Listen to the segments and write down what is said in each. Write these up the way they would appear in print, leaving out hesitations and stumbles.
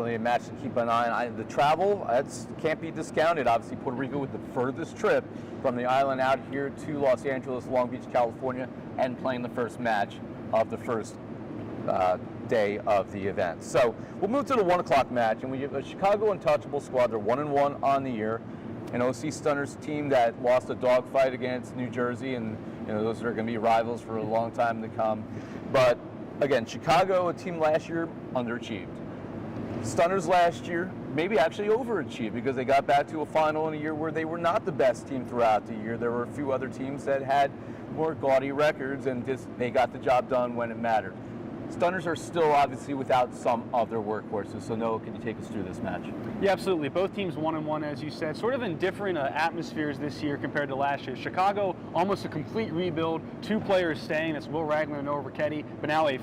A match to keep an eye on. The travel, that's can't be discounted. Obviously, Puerto Rico with the furthest trip from the island out here to Los Angeles, Long Beach, California, and playing the first match of the first day of the event. So we'll move to the 1 o'clock match, and we have a Chicago Untouchable squad. They're 1-1 on the year. An OC Stunners team that lost a dogfight against New Jersey, and those are going to be rivals for a long time to come. But again, Chicago, a team last year, underachieved. Stunners last year maybe actually overachieved because they got back to a final in a year where they were not the best team throughout the year. There were a few other teams that had more gaudy records, and they got the job done when it mattered. Stunners are still obviously without some of their workhorses. So Noah, can you take us through this match? Yeah, absolutely. Both teams 1-1, as you said, sort of in different atmospheres this year compared to last year. Chicago, almost a complete rebuild. 2 players staying. That's Will Ragland and Noah Ricchetti, but now a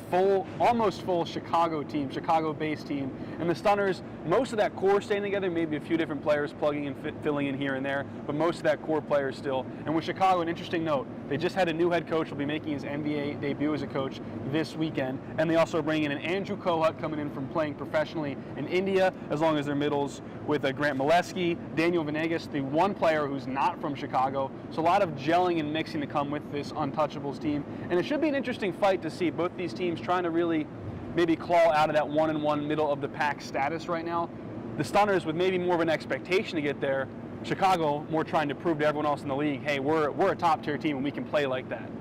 almost full Chicago team, Chicago-based team. And the Stunners, most of that core staying together, maybe a few different players plugging and filling in here and there, but most of that core players still. And with Chicago, an interesting note, they just had a new head coach will be making his NVA debut as a coach this weekend. And they also bring in an Andrew Kohut coming in from playing professionally in India, as long as their middles with Grant Molesky, Daniel Venegas, the one player who's not from Chicago. So a lot of gelling and mixing to come with this Untouchables team. And it should be an interesting fight to see both these teams trying to really maybe claw out of that 1-1 middle of the pack status right now. The Stunners with maybe more of an expectation to get there. Chicago more trying to prove to everyone else in the league, hey, we're a top tier team and we can play like that.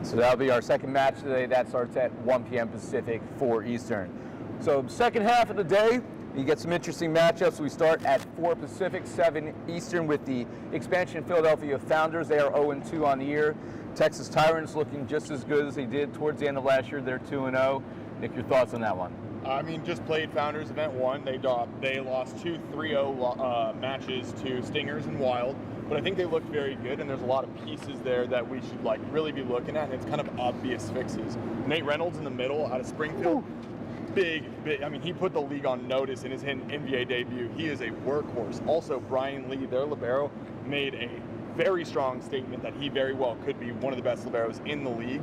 So that'll be our second match today. That starts at 1 p.m. Pacific, 4 Eastern. So second half of the day, you get some interesting matchups. We start at 4 Pacific, 7 Eastern with the expansion Philadelphia Founders. They are 0-2 on the year. Texas Tyrants looking just as good as they did towards the end of last year. They're 2-0. Nick, your thoughts on that one? I mean, just played Founders Event 1. They lost 2 3-0 matches to Stingers and Wild. But I think they looked very good, and there's a lot of pieces there that we should really be looking at, and it's kind of obvious fixes. Nate Reynolds in the middle out of Springfield, big. I mean, he put the league on notice in his NVA debut. He is a workhorse. Also, Brian Lee, their libero, made a very strong statement that he very well could be one of the best liberos in the league.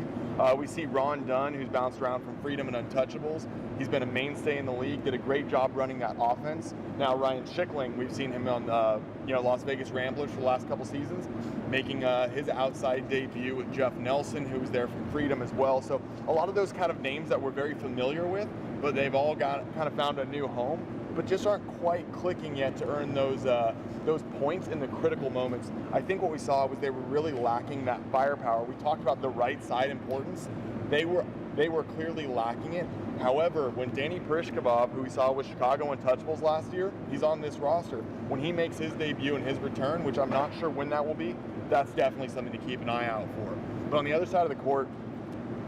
We see Ron Dunn, who's bounced around from Freedom and Untouchables. He's been a mainstay in the league, did a great job running that offense. Now Ryan Schickling, we've seen him on Las Vegas Ramblers for the last couple seasons, making his outside debut with Jeff Nelson, who was there from Freedom as well. So a lot of those kind of names that we're very familiar with, but they've all kind of found a new home, but just aren't quite clicking yet to earn those points in the critical moments. I think what we saw was they were really lacking that firepower. We talked about the right side importance. They were clearly lacking it. However, when Danny Parishkov, who we saw with Chicago Untouchables last year, he's on this roster. When he makes his debut and his return, which I'm not sure when that will be, that's definitely something to keep an eye out for. But on the other side of the court,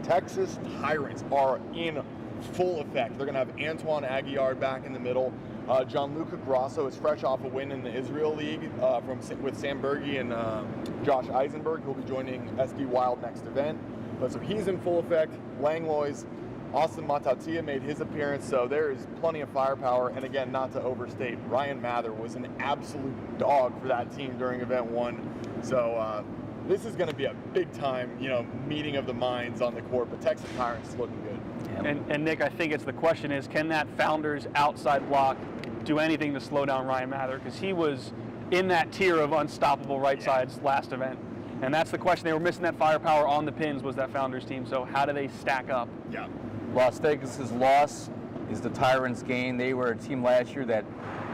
Texas Tyrants are in full effect. They're going to have Antoine Aguiar back in the middle. Gianluca Grasso is fresh off a win in the Israel League with Sam Berge and Josh Eisenberg, who'll be joining SD Wild next event. But so he's in full effect. Langlois, Austin Matatia made his appearance, so there is plenty of firepower. And again, not to overstate, Ryan Mather was an absolute dog for that team during event 1. So this is going to be a big time, meeting of the minds on the court. But Texas Tyrants is looking good. And Nick, I think the question is, can that Founders outside block do anything to slow down Ryan Mather? Because he was in that tier of unstoppable right sides last event. And that's the question. They were missing that firepower on the pins, was that Founders team. So how do they stack up? Yeah. Las Vegas's loss is the Tyrants' gain. They were a team last year that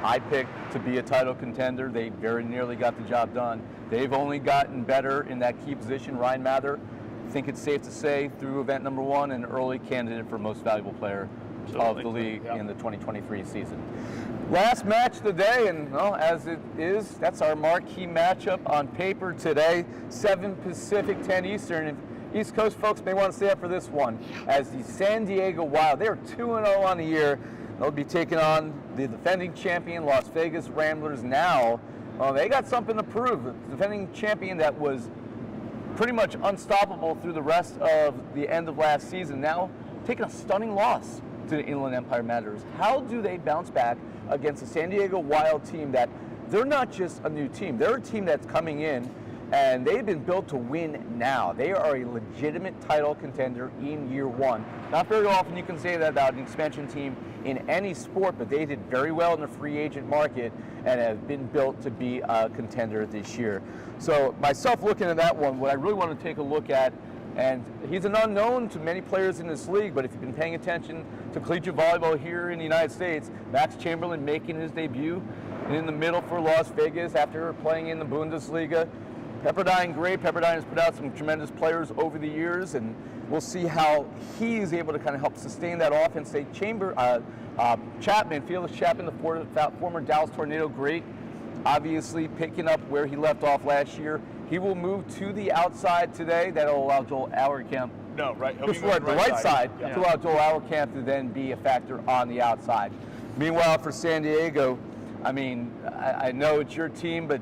I picked to be a title contender. They very nearly got the job done. They've only gotten better in that key position. Ryan Mather, I think it's safe to say, through event number 1, an early candidate for most valuable player of the league in the 2023 season. Last match of the day, and as it is, that's our marquee matchup on paper today, 7 Pacific, 10 Eastern. And East Coast folks may want to stay up for this one, as the San Diego Wild, they're 2-0 on the year. They'll be taking on the defending champion, Las Vegas Ramblers. Now, they got something to prove. The defending champion that was pretty much unstoppable through the rest of the end of last season, now taking a stunning loss to the Inland Empire Matadors. How do they bounce back against the San Diego Wild team that they're not just a new team, they're a team that's coming in And they've been built to win now. They are a legitimate title contender in year one. Not very often you can say that about an expansion team in any sport, but they did very well in the free agent market and have been built to be a contender this year. So myself looking at that one, what I really want to take a look at, and he's an unknown to many players in this league, but if you've been paying attention to collegiate volleyball here in the United States, Max Chamberlain making his debut in the middle for Las Vegas after playing in the Bundesliga. Pepperdine, great. Pepperdine has put out some tremendous players over the years, and we'll see how he is able to kind of help sustain that offense. Chapman, Felix Chapman, the former Dallas Tornado great, obviously picking up where he left off last year. He will move to the outside today. That'll allow Joel Auerkamp. No, right. The right side to allow Joel Auerkamp to then be a factor on the outside. Meanwhile, for San Diego, I mean, I know it's your team, but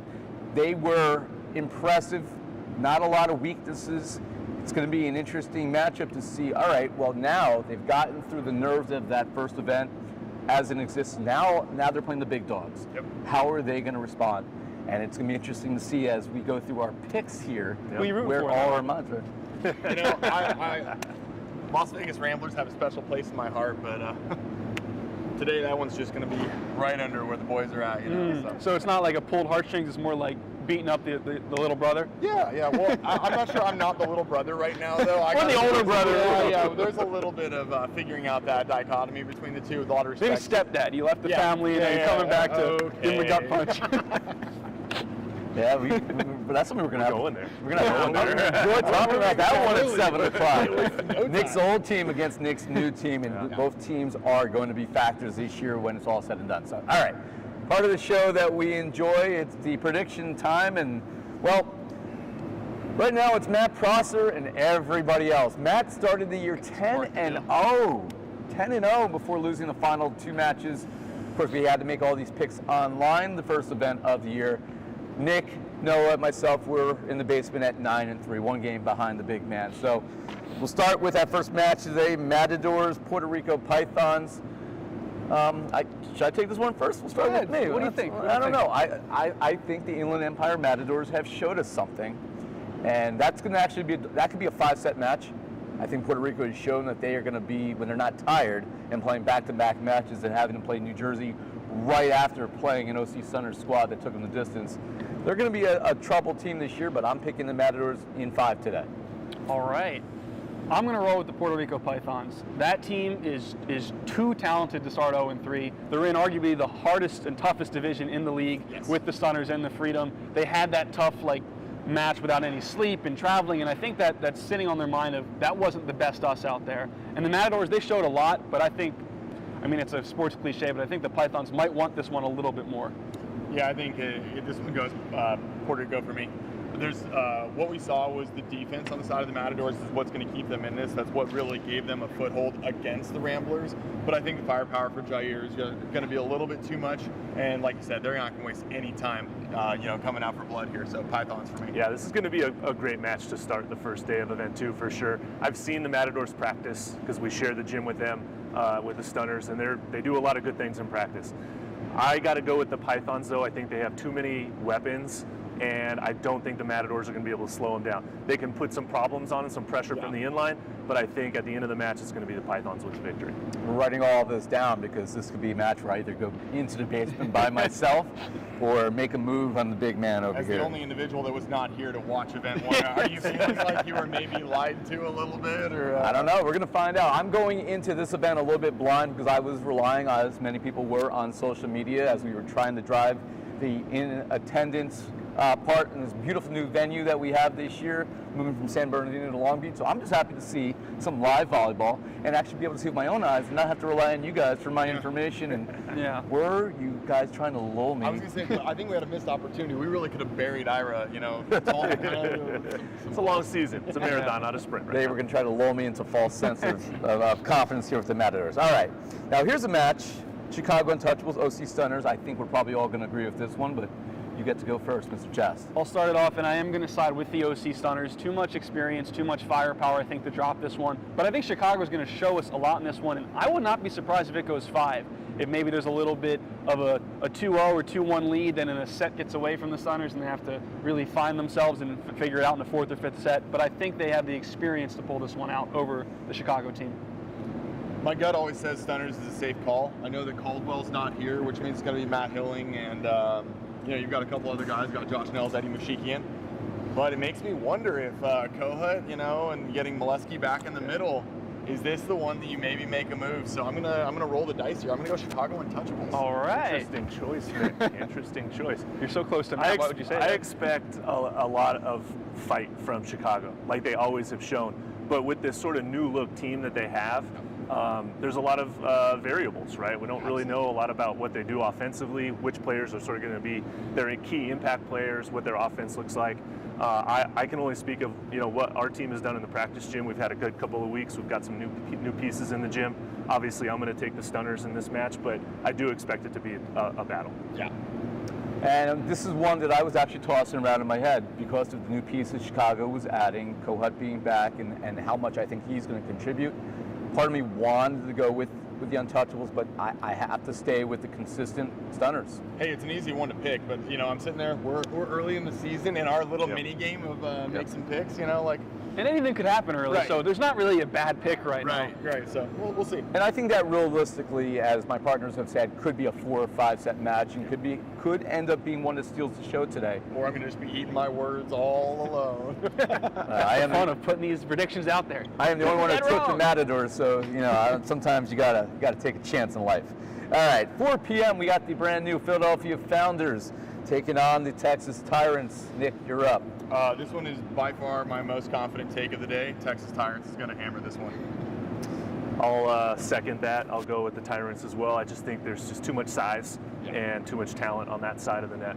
they were impressive, not a lot of weaknesses. It's going to be an interesting matchup to see. All right, well, now they've gotten through the nerves of that first event as it exists. Now they're playing the big dogs. Yep. How are they going to respond? And it's going to be interesting to see as we go through our picks here, where all our minds are. You know, I Las Vegas Ramblers have a special place in my heart, but today that one's just going to be right under where the boys are at. You know, So it's not like a pulled heartstrings, it's more like beating up the little brother? Yeah. Well, I'm not sure I'm not the little brother right now, though. Or the older brother. Yeah, there's a little bit of figuring out that dichotomy between the two with a lot of Maybe respect. stepdad. You left the family and then coming back to give him a gut punch. Yeah, but that's something we're going to have. Go in there. We're going to have to enjoy talking about that one at 7 o'clock. Nick's old team against Nick's new team, and both teams are going to be factors this year when it's all said and done. So, all right, part of the show that we enjoy, it's the prediction time, and, well, right now it's Matt Prosser and everybody else. Matt started the year 10-0. 10-0 before losing the final 2 matches. Of course, we had to make all these picks online, the first event of the year. Nick, Noah, myself, we're in the basement at 9-3, 1 game behind the big man. So we'll start with that first match today, Matadors, Puerto Rico Pythons. Should I take this one first? We'll start with me. What do you think? I don't know. I think the Inland Empire Matadors have showed us something, and that's going to actually that could be a 5-set match. I think Puerto Rico has shown that they are going to be, when they're not tired and playing back-to-back matches and having to play New Jersey right after playing an OC Sunners squad that took them the distance. They're going to be a troubled team this year, but I'm picking the Matadors in 5 today. All right. I'm going to roll with the Puerto Rico Pythons. That team is too talented to start 0-3. They're in arguably the hardest and toughest division in the league with the Stunners and the Freedom. They had that tough match without any sleep and traveling, and I think that's sitting on their mind of that wasn't the best us out there. And the Matadors, they showed a lot, but I mean, it's a sports cliche, but I think the Pythons might want this one a little bit more. Yeah, I think this one goes Puerto Rico for me. There's what we saw was the defense on the side of the Matadors is what's going to keep them in this. That's what really gave them a foothold against the Ramblers. But I think the firepower for Jair is going to be a little bit too much. And like you said, they're not going to waste any time, coming out for blood here. So Pythons for me. Yeah, this is going to be a great match to start the first day of event 2 for sure. I've seen the Matadors practice because we share the gym with them, with the Stunners, and they do a lot of good things in practice. I got to go with the Pythons, though. I think they have too many weapons, and I don't think the Matadors are going to be able to slow them down. They can put some problems on and some pressure from the inline, but I think at the end of the match, it's going to be the Pythons with the victory. We're writing all this down because this could be a match where I either go into the basement by myself or make a move on the big man over As here. the only individual that was not here to watch event 1, are you feeling like you were maybe lied to a little bit? Or I don't know. We're going to find out. I'm going into this event a little bit blind because I was relying, as many people were, on social media as we were trying to drive the in-attendance part in this beautiful new venue that we have this year, moving from San Bernardino to Long Beach. So I'm just happy to see some live volleyball and actually be able to see with my own eyes and not have to rely on you guys for my information. And were you guys trying to lull me? I was going to say, I think we had a missed opportunity. We really could have buried Ira, It's a long season. It's a marathon, not a sprint. They were going to try to lull me into false sense of confidence here with the Matadors. All right. Now here's a match. Chicago Untouchables, OC Stunners. I think we're probably all going to agree with this one, but you get to go first, Mr. Chast. I'll start it off, and I am going to side with the OC Stunners. Too much experience, too much firepower, I think, to drop this one. But I think Chicago's going to show us a lot in this one, and I would not be surprised if it goes 5. If maybe there's a little bit of a 2-0 or 2-1 lead, then in a set gets away from the Stunners, and they have to really find themselves and figure it out in the 4th or 5th set. But I think they have the experience to pull this one out over the Chicago team. My gut always says Stunners is a safe call. I know that Caldwell's not here, which means it's going to be Matt Hilling, and you've got a couple other guys. You've got Josh Nels, Eddie Mashikian. But it makes me wonder if Kohut, and getting Molesky back in the middle, is this the one that you maybe make a move? So I'm gonna roll the dice here. I'm gonna go Chicago Untouchables. All right. Interesting choice, Nick. Interesting choice. You're so close to Matt. Why would you say that? I expect a lot of fight from Chicago, like they always have shown. But with this sort of new look team that they have, there's a lot of variables, right? We don't really know a lot about what they do offensively, which players are sort of going to be their key impact players, what their offense looks like. I can only speak of what our team has done in the practice gym. We've had a good couple of weeks. We've got some new pieces in the gym. Obviously, I'm going to take the Stunners in this match, but I do expect it to be a battle. Yeah. And this is one that I was actually tossing around in my head because of the new pieces Chicago was adding, Kohut being back, and how much I think he's going to contribute. Part of me wanted to go with the Untouchables, but I have to stay with the consistent Stunners. Hey, it's an easy one to pick, but I'm sitting there. We're early in the season in our little mini game of make some picks. And anything could happen early, Right. So there's not really a bad pick right now. Right. So we'll see. And I think that realistically, as my partners have said, could be a 4 or 5 set match, and could end up being one that steals the show today. Or I'm gonna just be eating my words all alone. I am Fun of putting these predictions out there. I am the only one that Get took the wrong. Matadors, so sometimes you gotta take a chance in life. All right, 4 p.m. we got the brand new Philadelphia Founders taking on the Texas Tyrants. Nick, you're up. This one is by far my most confident take of the day. Texas Tyrants is gonna hammer this one. I'll second that. I'll go with the Tyrants as well. I just think there's just too much size and too much talent on that side of the net.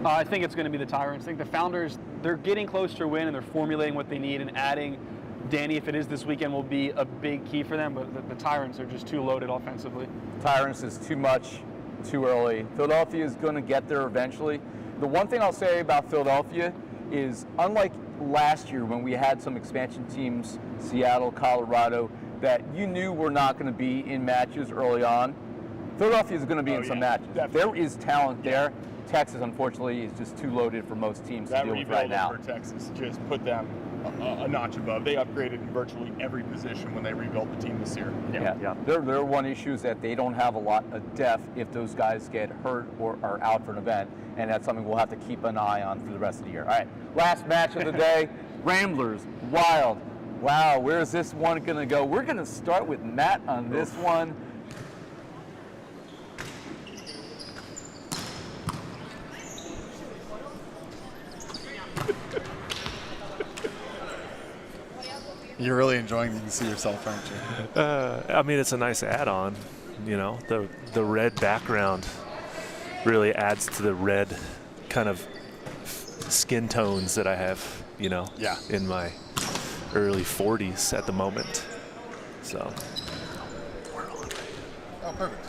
I think it's going to be the Tyrants. I think the Founders, they're getting close to a win, and they're formulating what they need, and adding Danny, if it is this weekend, will be a big key for them, but the Tyrants are just too loaded offensively. Tyrants is too much, too early. Philadelphia is going to get there eventually. The one thing I'll say about Philadelphia is, unlike last year when we had some expansion teams, Seattle, Colorado, that you knew were not going to be in matches early on, Philadelphia is going to be in some matches. Definitely. There is talent there. Texas, unfortunately, is just too loaded for most teams to deal with right now. That rebuild for Texas just put them a notch above. They upgraded in virtually every position when they rebuilt the team this year. Yeah. Their one issue is that they don't have a lot of depth if those guys get hurt or are out for an event, and that's something we'll have to keep an eye on for the rest of the year. All right, last match of the day, Ramblers, Wild. Wow, where is this one going to go? We're going to start with Matt on this one. You're really enjoying that you see yourself, aren't you? I mean, it's a nice add-on. The red background really adds to the red kind of skin tones that I have, in my early 40s at the moment. So. Oh, perfect.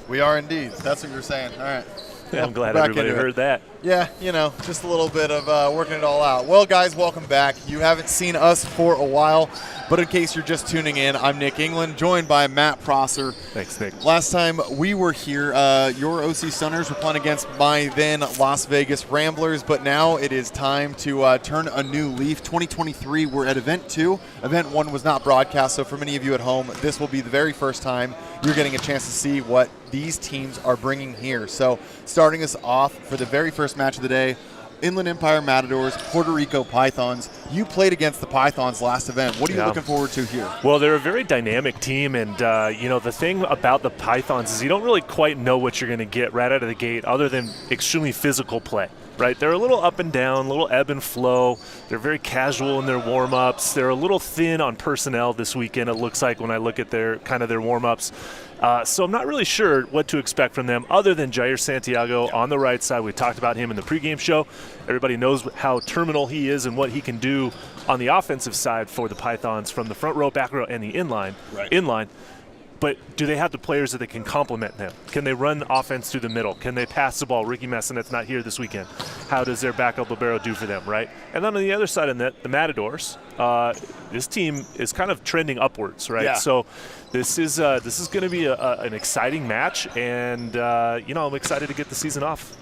We are indeed. That's what you're saying. All right. I'm glad back everybody into it. heard that. Yeah, just a little bit of working it all out. Well, guys, welcome back. You haven't seen us for a while, but in case you're just tuning in, I'm Nick England, joined by Matt Prosser. Thanks, Nick. Last time we were here, your OC Stunners were playing against my then Las Vegas Ramblers, but now it is time to turn a new leaf. 2023, we're at Event 2. Event 1 was not broadcast, so for many of you at home, this will be the very first time you're getting a chance to see what these teams are bringing here. So starting us off for the very first match of the day, Inland Empire Matadors, Puerto Rico Pythons. You played against the Pythons last event. What are you looking forward to here? Well, they're a very dynamic team, and the thing about the Pythons is you don't really quite know what you're going to get right out of the gate other than extremely physical play. Right, they're a little up and down, a little ebb and flow. They're very casual in their warm-ups. They're a little thin on personnel this weekend, it looks like, when I look at their warm-ups. So I'm not really sure what to expect from them other than Jair Santiago on the right side. We talked about him in the pregame show. Everybody knows how terminal he is and what he can do on the offensive side for the Pythons from the front row, back row, and the inline. But do they have the players that they can complement them? Can they run offense through the middle? Can they pass the ball? Ricky Messinet's not here this weekend. How does their backup libero do for them, right? And then on the other side of that, the Matadors, this team is kind of trending upwards, right? Yeah. So this is going to be an exciting match, and I'm excited to get the season off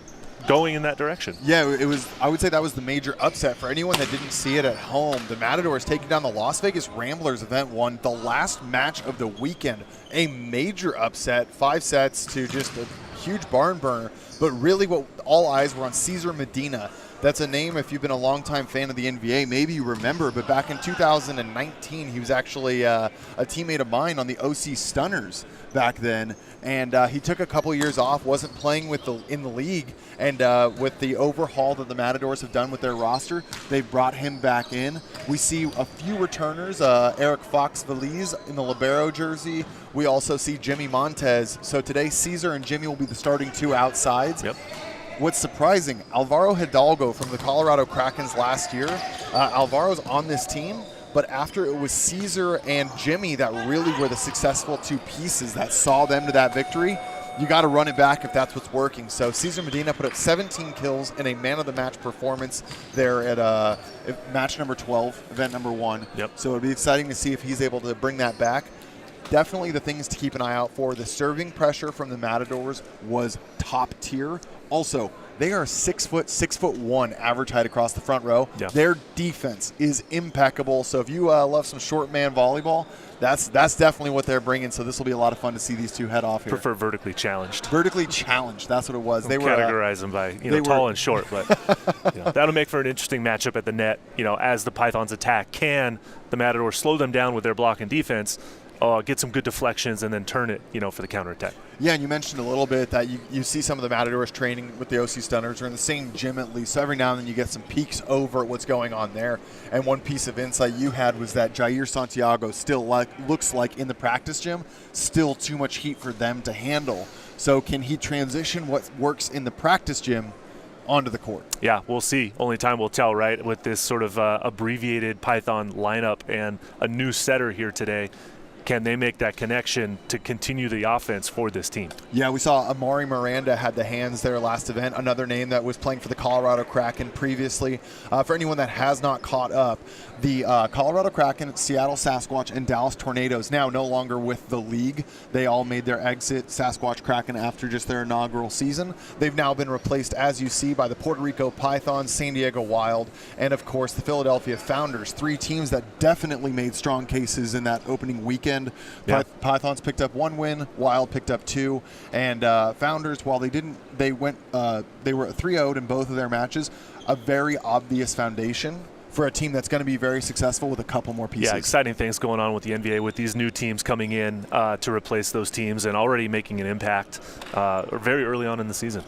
going in that direction. Yeah, it was. I would say that was the major upset for anyone that didn't see it at home. The Matadors taking down the Las Vegas Ramblers, event 1, the last match of the weekend. A major upset, 5 sets to just a huge barn burner. But really, what all eyes were on Cesar Medina. That's a name, if you've been a longtime fan of the NVA, maybe you remember, but back in 2019, he was actually a teammate of mine on the OC Stunners back then, and he took a couple years off, wasn't playing in the league, and with the overhaul that the Matadors have done with their roster, they've brought him back in. We see a few returners, Eric Fox-Veliz in the libero jersey. We also see Jimmy Montez. So today, Cesar and Jimmy will be the starting 2 outsides. Yep. What's surprising, Alvaro Hidalgo from the Colorado Krakens last year, Alvaro's on this team, but after it was Cesar and Jimmy that really were the successful 2 pieces that saw them to that victory, you got to run it back if that's what's working. So Cesar Medina put up 17 kills in a man-of-the-match performance there at match number 12, event number 1. Yep. So it'll be exciting to see if he's able to bring that back. Definitely the things to keep an eye out for. The serving pressure from the Matadors was top tier. Also, they are 6'1" average height across the front row. Yeah. Their defense is impeccable. So if you love some short man volleyball, that's definitely what they're bringing. So this will be a lot of fun to see these 2 head off here. Prefer vertically challenged. Vertically challenged. That's what it was. They categorize them by tall and short, but that'll make for an interesting matchup at the net. As the Pythons attack, can the Matadors slow them down with their block and defense? Get some good deflections and then turn it, for the counterattack. Yeah, and you mentioned a little bit that you see some of the Matadors training with the OC Stunners. They're in the same gym at least. So every now and then you get some peeks over at what's going on there. And one piece of insight you had was that Jair Santiago still looks like in the practice gym, still too much heat for them to handle. So can he transition what works in the practice gym onto the court? Yeah, we'll see. Only time will tell, right? With this sort of abbreviated Python lineup and a new setter here today. Can they make that connection to continue the offense for this team? Yeah, we saw Amari Miranda had the hands there last event, another name that was playing for the Colorado Kraken previously. For anyone that has not caught up, the Colorado Kraken, Seattle Sasquatch, and Dallas Tornadoes now no longer with the league. They all made their exit, Sasquatch Kraken, after just their inaugural season. They've now been replaced, as you see, by the Puerto Rico Pythons, San Diego Wild, and of course the Philadelphia Founders. 3 teams that definitely made strong cases in that opening weekend. Yeah. Pythons picked up 1 win, Wild picked up 2, and Founders, while they were 3-0'd in both of their matches, a very obvious foundation for a team that's going to be very successful with a couple more pieces. Yeah, exciting things going on with the NVA with these new teams coming in to replace those teams and already making an impact very early on in the season.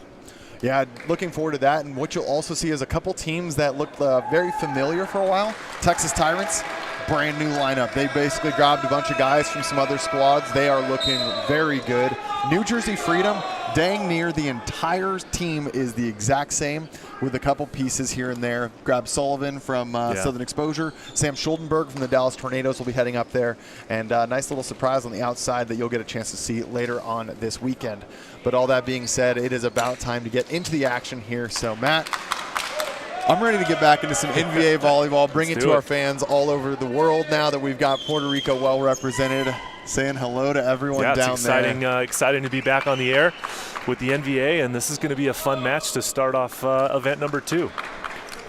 Yeah, looking forward to that. And what you'll also see is a couple teams that looked very familiar for a while. Texas Tyrants, brand new lineup. They basically grabbed a bunch of guys from some other squads. They are looking very good. New Jersey Freedom, dang near the entire team is the exact same with a couple pieces here and there. Grab Sullivan from Southern Exposure. Sam Schuldenberg from the Dallas Tornadoes will be heading up there. And a nice little surprise on the outside that you'll get a chance to see later on this weekend. But all that being said, it is about time to get into the action here. So, Matt, I'm ready to get back into some NVA volleyball, bring it to our fans all over the world now that we've got Puerto Rico well represented. Saying hello to everyone down there. Exciting to be back on the air with the NVA, and this is going to be a fun match to start off event number 2.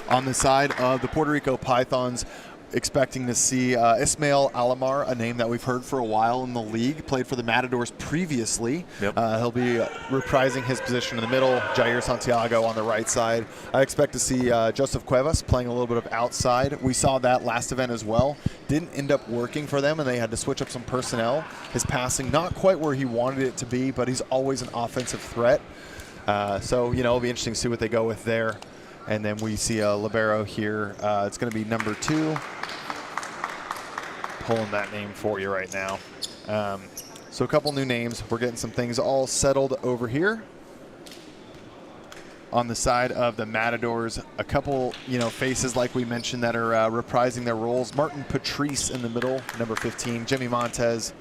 On the side of the Puerto Rico Pythons, expecting to see Ismail Alamar, a name that we've heard for a while in the league, played for the Matadors previously. Yep. He'll be reprising his position in the middle, Jair Santiago on the right side. I expect to see Joseph Cuevas playing a little bit of outside. We saw that last event as well. Didn't end up working for them, and they had to switch up some personnel. His passing, not quite where he wanted it to be, but he's always an offensive threat. So, it'll be interesting to see what they go with there. And then we see a libero here. It's going to be number 2. Pulling that name for you right now. So a couple new names. We're getting some things all settled over here. On the side of the Matadors, a couple, faces like we mentioned that are reprising their roles. Martin Patrice in the middle, number 15. Jimmy Montez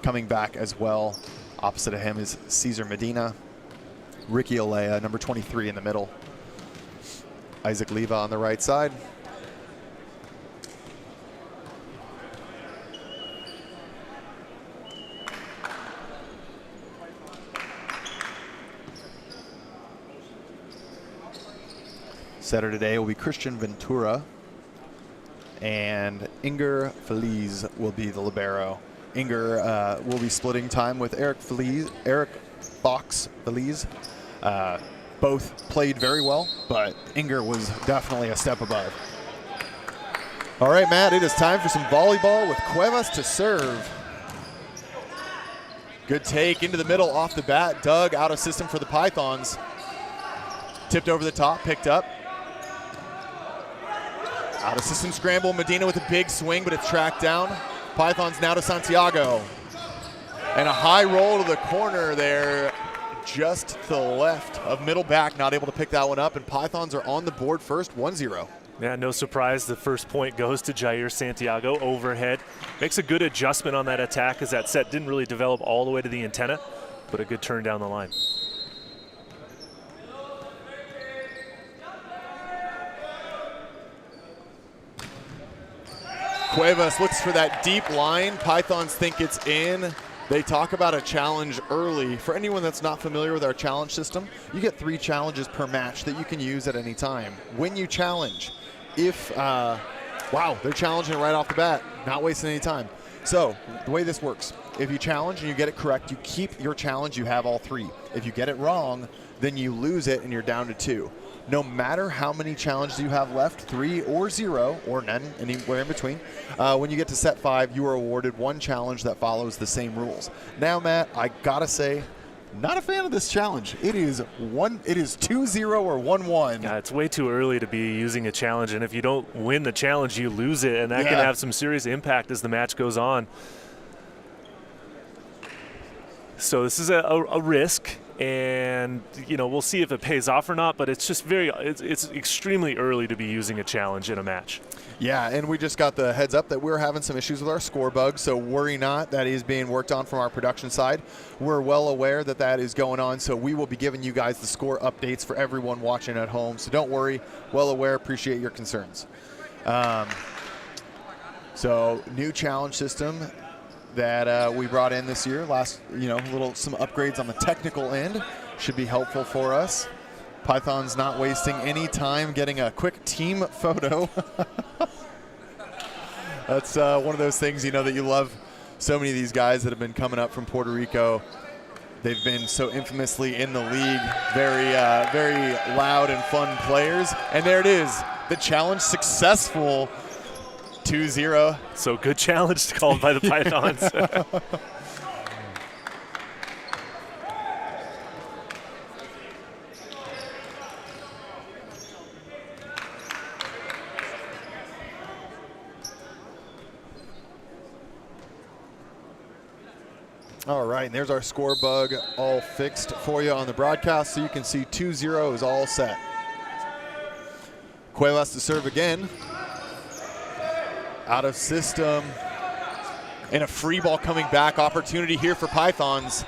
coming back as well. Opposite of him is Cesar Medina. Ricky Olea, number 23 in the middle. Isaac Leva on the right side. Setter today will be Christian Ventura, and Inger Feliz will be the libero. Inger will be splitting time with Eric Fox Feliz. Both played very well, but Inger was definitely a step above. All right, Matt, it is time for some volleyball with Cuevas to serve. Good take into the middle off the bat. Doug out of system for the Pythons. Tipped over the top, picked up. Out of system scramble, Medina with a big swing, but it's tracked down. Pythons now to Santiago. And a high roll to the corner there, just to the left of middle back, not able to pick that one up, and Pythons are on the board first, 1-0. Yeah, no surprise, the first point goes to Jair Santiago overhead. Makes a good adjustment on that attack as that set didn't really develop all the way to the antenna, but a good turn down the line. Cuevas looks for that deep line. Pythons think it's in. They talk about a challenge early. For anyone that's not familiar with our challenge system, you get 3 challenges per match that you can use at any time. When you challenge, if, wow, they're challenging right off the bat, not wasting any time. So the way this works, if you challenge and you get it correct, you keep your challenge, you have all 3. If you get it wrong, then you lose it and you're down to 2. No matter how many challenges you have left, 3 or 0, or none, anywhere in between, when you get to set 5, you are awarded 1 challenge that follows the same rules. Now, Matt, I gotta say, not a fan of this challenge. It is 2-0 or 1-1. Yeah, it's way too early to be using a challenge, and if you don't win the challenge, you lose it, and that can have some serious impact as the match goes on. So this is a risk. And we'll see if it pays off or not, but it's just it's extremely early to be using a challenge in a match. Yeah, and we just got the heads up that we're having some issues with our score bug, so worry not. That is being worked on from our production side. We're well aware that that is going on, so we will be giving you guys the score updates for everyone watching at home. So don't worry, well aware, appreciate your concerns. So new challenge system that we brought in this year. Some upgrades on the technical end should be helpful for us. Python's not wasting any time getting a quick team photo. That's one of those things, that you love. So many of these guys that have been coming up from Puerto Rico, they've been so infamously in the league, very loud and fun players. And there it is, the challenge successful. 2-0. So good challenge called by the Pythons. All right, and there's our score bug all fixed for you on the broadcast, so you can see 2-0 is all set. Cuevas to serve again. Out of system, and a free ball coming back. Opportunity here for Pythons.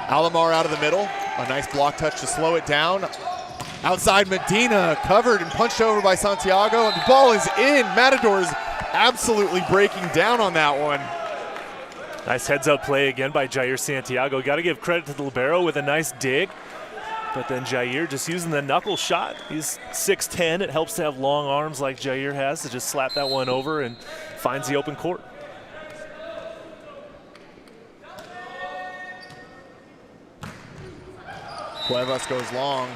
Alomar out of the middle. A nice block touch to slow it down. Outside Medina, covered and punched over by Santiago, and the ball is in. Matadors absolutely breaking down on that one. Nice heads-up play again by Jair Santiago. Got to give credit to the libero with a nice dig. But then Jair just using the knuckle shot. He's 6'10". It helps to have long arms like Jair has to just slap that one over and finds the open court. Cuevas goes long.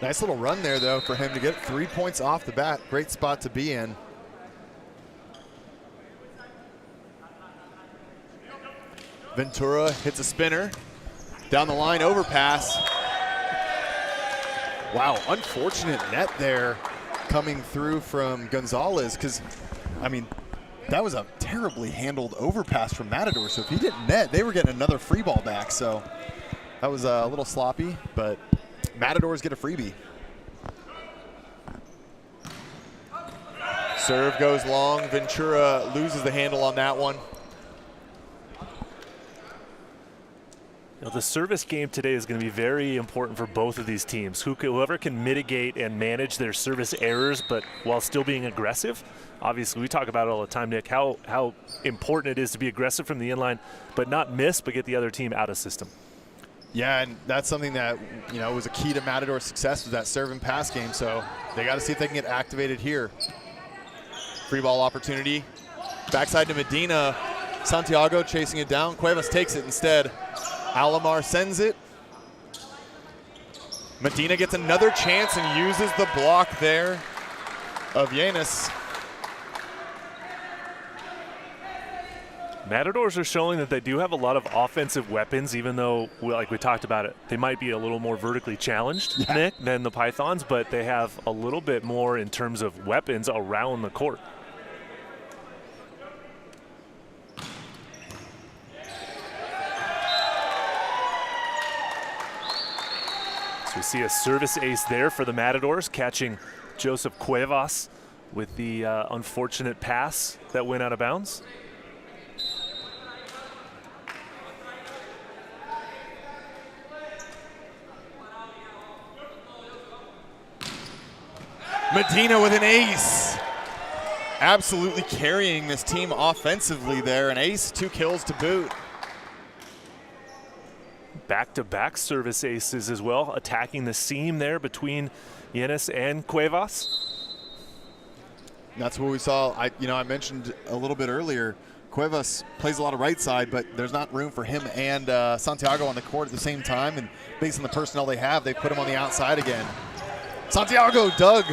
Nice little run there, though, for him to get 3 points off the bat. Great spot to be in. Ventura hits a spinner. Down the line, overpass. Wow, unfortunate net there coming through from Gonzalez, because, that was a terribly handled overpass from Matador. So if he didn't net, they were getting another free ball back. So that was a little sloppy, but Matadors get a freebie. Serve goes long. Ventura loses the handle on that one. The service game today is going to be very important for both of these teams. Whoever can mitigate and manage their service errors, but while still being aggressive. Obviously, we talk about it all the time, Nick, how important it is to be aggressive from the inline, but not miss, but get the other team out of system. Yeah, and that's something that, was a key to Matador's success, was that serve and pass game. So they got to see if they can get activated here. Free ball opportunity. Backside to Medina. Santiago chasing it down. Cuevas takes it instead. Alomar sends it. Medina gets another chance and uses the block there of Yanis. Matadors are showing that they do have a lot of offensive weapons, even though, like we talked about it, they might be a little more vertically challenged, Nick, than the Pythons, but they have a little bit more in terms of weapons around the court. So we see a service ace there for the Matadors, catching Joseph Cuevas with the unfortunate pass that went out of bounds. Medina with an ace. Absolutely carrying this team offensively there. An ace, 2 kills to boot. Back-to-back service aces as well, attacking the seam there between Yanis and Cuevas. That's what we saw. I mentioned a little bit earlier, Cuevas plays a lot of right side, but there's not room for him and Santiago on the court at the same time. And based on the personnel they have, they put him on the outside again. Santiago dug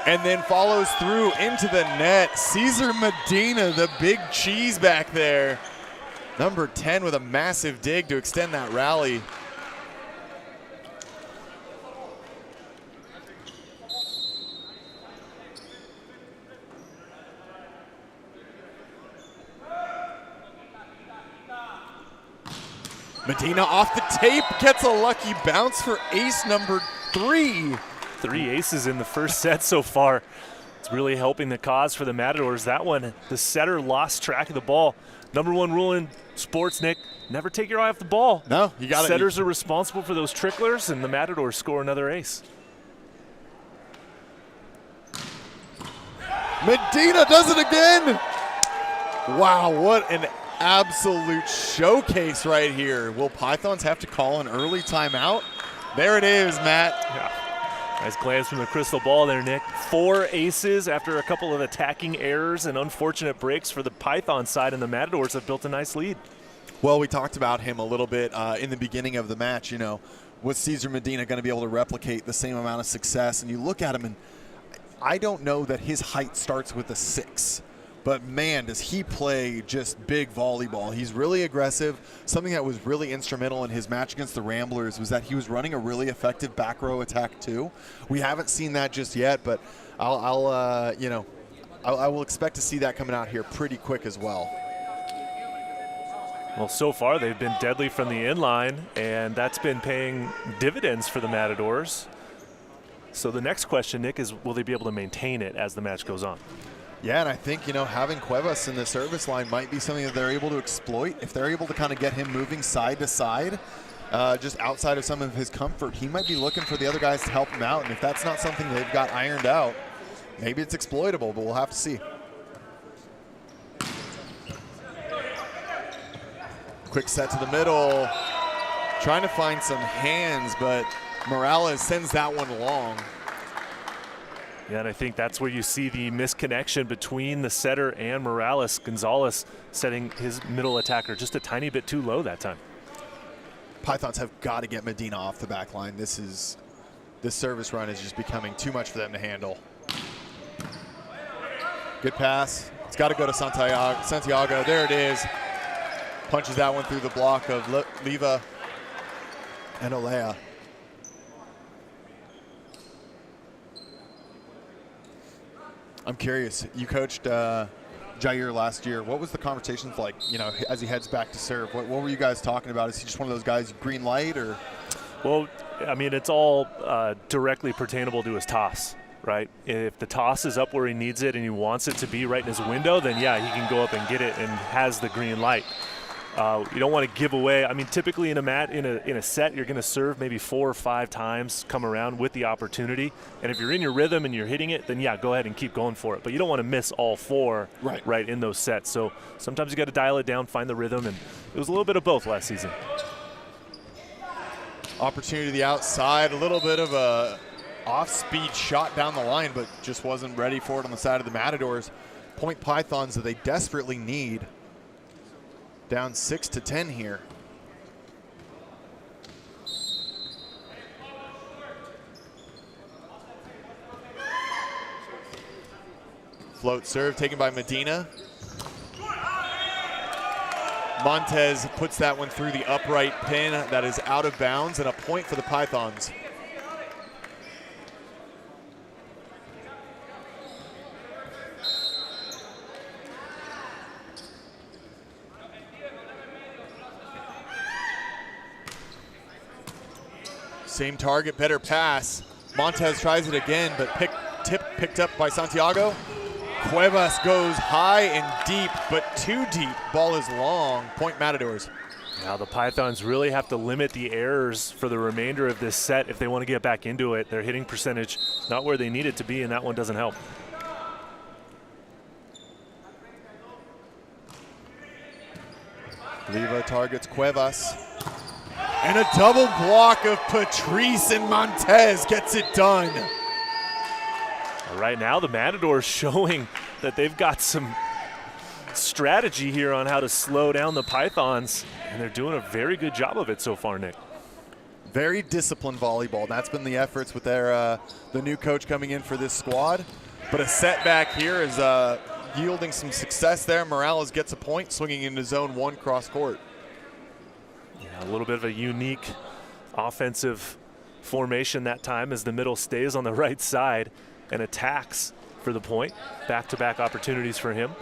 and then follows through into the net. Cesar Medina, the big cheese back there. Number 10 with a massive dig to extend that rally. Medina off the tape, gets a lucky bounce for ace number 3. 3 aces in the first set so far. It's really helping the cause for the Matadors. That one, the setter lost track of the ball. Number 1 rule in sports, Nick, never take your eye off the ball. No, you got it. Setters are responsible for those tricklers, and the Matadors score another ace. Medina does it again. Wow, what an absolute showcase right here. Will Pythons have to call an early timeout? There it is, Matt. Yeah. Nice glance from the crystal ball there, Nick. 4 aces after a couple of attacking errors and unfortunate breaks for the Python side, and the Matadors have built a nice lead. Well, we talked about him a little bit in the beginning of the match. Was Cesar Medina going to be able to replicate the same amount of success? And you look at him, and I don't know that his height starts with a 6. But, man, does he play just big volleyball. He's really aggressive. Something that was really instrumental in his match against the Ramblers was that he was running a really effective back row attack, too. We haven't seen that just yet, but I will expect to see that coming out here pretty quick as well. Well, so far they've been deadly from the inline, and that's been paying dividends for the Matadors. So the next question, Nick, is will they be able to maintain it as the match goes on? Yeah, and I think, having Cuevas in the service line might be something that they're able to exploit. If they're able to kind of get him moving side to side, just outside of some of his comfort, he might be looking for the other guys to help him out. And if that's not something they've got ironed out, maybe it's exploitable, but we'll have to see. Quick set to the middle. Trying to find some hands, but Morales sends that one long. Yeah, and I think that's where you see the misconnection between the setter and Morales. Gonzalez setting his middle attacker just a tiny bit too low that time. Pythons have got to get Medina off the back line. This service run is just becoming too much for them to handle. Good pass. It's got to go to Santiago. There it is. Punches that one through the block of Leva and Olea. I'm curious. You coached Jair last year. What was the conversations like, as he heads back to serve? What were you guys talking about? Is he just one of those guys, green light, or? Well, I mean, it's all directly pertainable to his toss. right? If the toss is up where he needs it and he wants it to be right in his window, then yeah, he can go up and get it and has the green light. You don't want to give away. I mean, typically in a set, you're going to serve maybe 4 or 5 times, come around with the opportunity. And if you're in your rhythm and you're hitting it, then yeah, go ahead and keep going for it. But you don't want to miss all 4 right in those sets. So sometimes you got to dial it down, find the rhythm, and it was a little bit of both last season. Opportunity to the outside, a little bit of a off-speed shot down the line, but just wasn't ready for it on the side of the Matadors. Point Pythons that they desperately need. Down 6-10 here. Float serve taken by Medina. Montez puts that one through the upright pin. That is out of bounds and a point for the Pythons. Same target, better pass. Montez tries it again, but picked up by Santiago. Cuevas goes high and deep, but too deep. Ball is long. Point Matadors. Now the Pythons really have to limit the errors for the remainder of this set if they want to get back into it. Their hitting percentage not where they need it to be, and that one doesn't help. Leva targets Cuevas. And a double block of Patrice, and Montez gets it done. Right now, the Matadors showing that they've got some strategy here on how to slow down the Pythons, and they're doing a very good job of it so far, Nick. Very disciplined volleyball. That's been the efforts with their the new coach coming in for this squad. But a setback here is yielding some success there. Morales gets a point, swinging into zone 1 cross court. Yeah, a little bit of a unique offensive formation that time as the middle stays on the right side and attacks for the point. Back-to-back opportunities for him.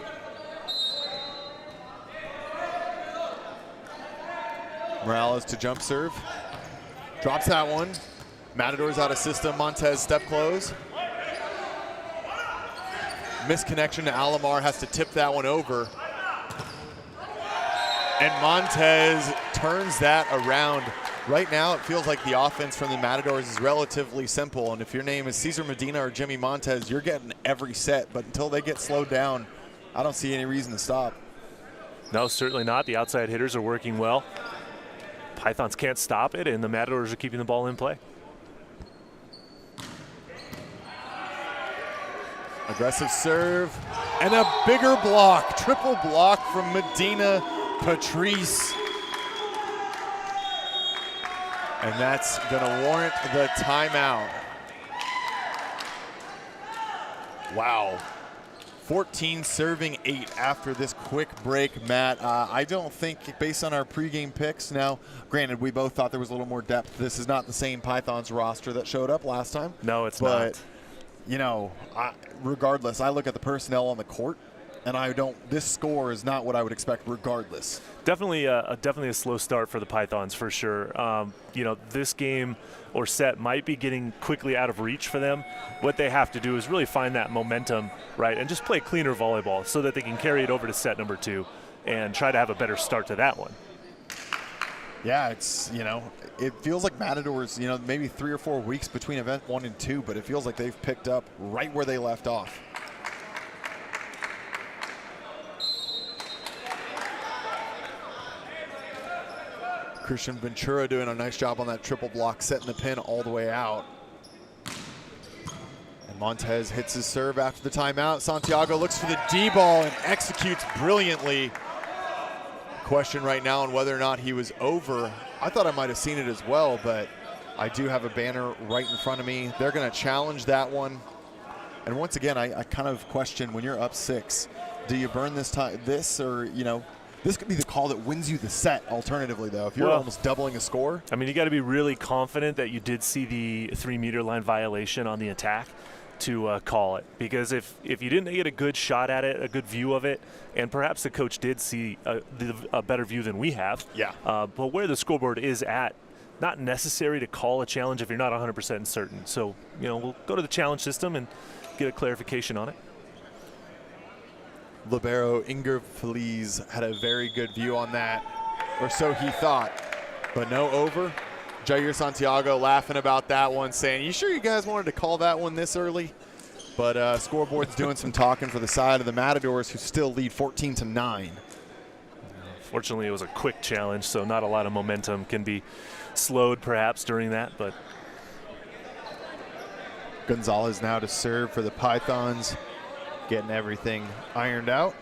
Morales to jump serve. Drops that one. Matadors out of system. Montez step close. Misconnection to Alomar, has to tip that one over. And Montez turns that around. Right now, it feels like the offense from the Matadors is relatively simple. And if your name is Cesar Medina or Jimmy Montez, you're getting every set. But until they get slowed down, I don't see any reason to stop. No, certainly not. The outside hitters are working well. Pythons can't stop it, and the Matadors are keeping the ball in play. Aggressive serve, and a bigger block. Triple block from Medina Patrice. And that's gonna warrant the timeout. Wow. 14 serving 8 after this quick break, Matt. I don't think, based on our pregame picks, now, granted, we both thought there was a little more depth. This is not the same Pythons roster that showed up last time. No, it's not. But, you know, regardless, I look at the personnel on the court, and this score is not what I would expect regardless. Definitely a slow start for the Pythons for sure. You know, this game or set might be getting quickly out of reach for them. What they have to do is really find that momentum, right, and just play cleaner volleyball so that they can carry it over to set number 2 and try to have a better start to that one. Yeah, it's, you know, it feels like Matadors, you know, maybe 3 or 4 weeks between event 1 and 2, but it feels like they've picked up right where they left off. Christian Ventura doing a nice job on that triple block, setting the pin all the way out. And Montez hits his serve after the timeout. Santiago looks for the D ball and executes brilliantly. Question right now on whether or not he was over. I thought I might have seen it as well, but I do have a banner right in front of me. They're going to challenge that one. And once again, I kind of question, when you're up 6, do you burn this or, you know, this could be the call that wins you the set. Alternatively, though, if you're almost doubling a score. I mean, you got to be really confident that you did see the 3-meter line violation on the attack to call it. Because if you didn't get a good shot at it, a good view of it, and perhaps the coach did see a better view than we have. Yeah. But where the scoreboard is at, not necessary to call a challenge if you're not 100% certain. So, you know, we'll go to the challenge system and get a clarification on it. Libero Inger Feliz had a very good view on that, or so he thought, but no over. Jair Santiago laughing about that one, saying, "You sure you guys wanted to call that one this early?" But scoreboard's doing some talking for the side of the Matadors, who still lead 14-9. Fortunately, it was a quick challenge, so not a lot of momentum can be slowed perhaps during that. But Gonzalez now to serve for the Pythons, getting everything ironed out.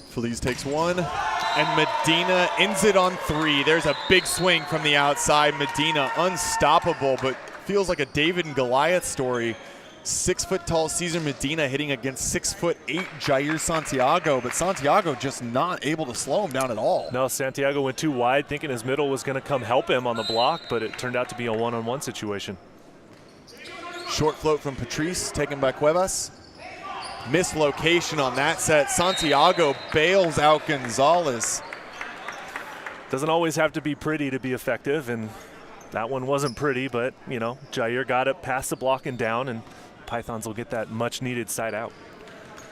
Feliz takes one, and Medina ends it on 3. There's a big swing from the outside. Medina unstoppable, but feels like a David and Goliath story. 6-foot-tall Cesar Medina hitting against 6'8" Jair Santiago, but Santiago just not able to slow him down at all. No, Santiago went too wide, thinking his middle was going to come help him on the block, but it turned out to be a one-on-one situation. Short float from Patrice, taken by Cuevas. Missed location on that set. Santiago bails out Gonzalez. Doesn't always have to be pretty to be effective, and that one wasn't pretty, but, you know, Jair got it past the block and down, and Pythons will get that much-needed side out.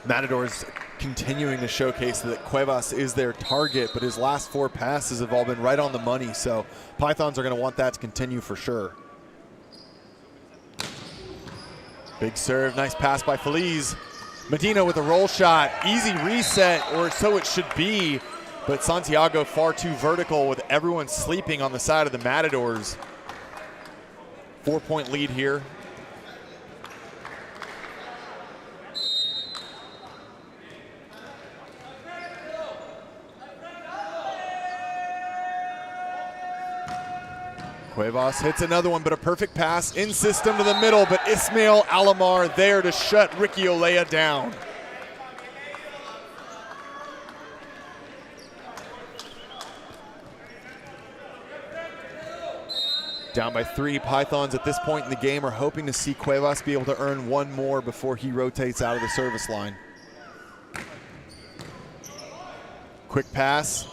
Matadors continuing to showcase that Cuevas is their target, but his last 4 passes have all been right on the money, so Pythons are going to want that to continue for sure. Big serve, nice pass by Feliz. Medina with a roll shot, easy reset, or so it should be, but Santiago far too vertical with everyone sleeping on the side of the Matadors. 4-point lead here. Cuevas hits another one, but a perfect pass in system to the middle, but Ismail Alamar there to shut Ricky Olea down. Down by 3, Pythons at this point in the game are hoping to see Cuevas be able to earn one more before he rotates out of the service line. Quick pass.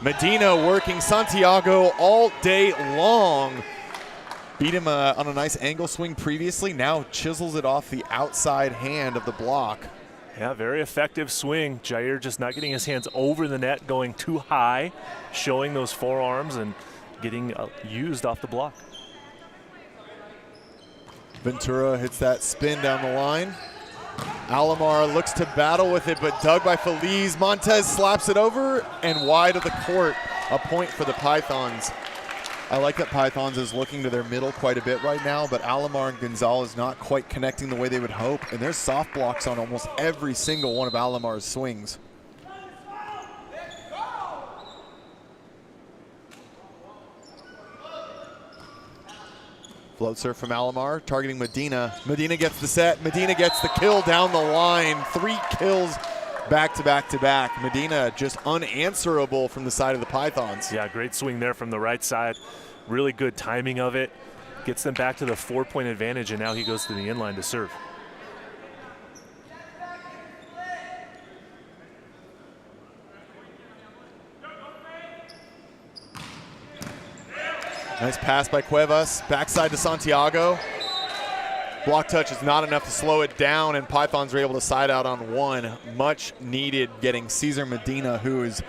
Medina working Santiago all day long. Beat him on a nice angle swing previously. Now chisels it off the outside hand of the block. Yeah, very effective swing. Jair just not getting his hands over the net, going too high, showing those forearms and getting used off the block. Ventura hits that spin down the line. Alamar looks to battle with it, but dug by Feliz. Montez slaps it over and wide of the court. A point for the Pythons. I like that Pythons is looking to their middle quite a bit right now, but Alamar and Gonzalez not quite connecting the way they would hope, and there's soft blocks on almost every single one of Alamar's swings. Float serve from Alamar, targeting Medina. Medina gets the set. Medina gets the kill down the line. 3 kills back to back to back. Medina just unanswerable from the side of the Pythons. Yeah, great swing there from the right side. Really good timing of it. Gets them back to the 4-point advantage, and now he goes to the inline to serve. Nice pass by Cuevas, backside to Santiago. Block touch is not enough to slow it down, and Pythons are able to side out on 1. Much needed, getting Cesar Medina, who is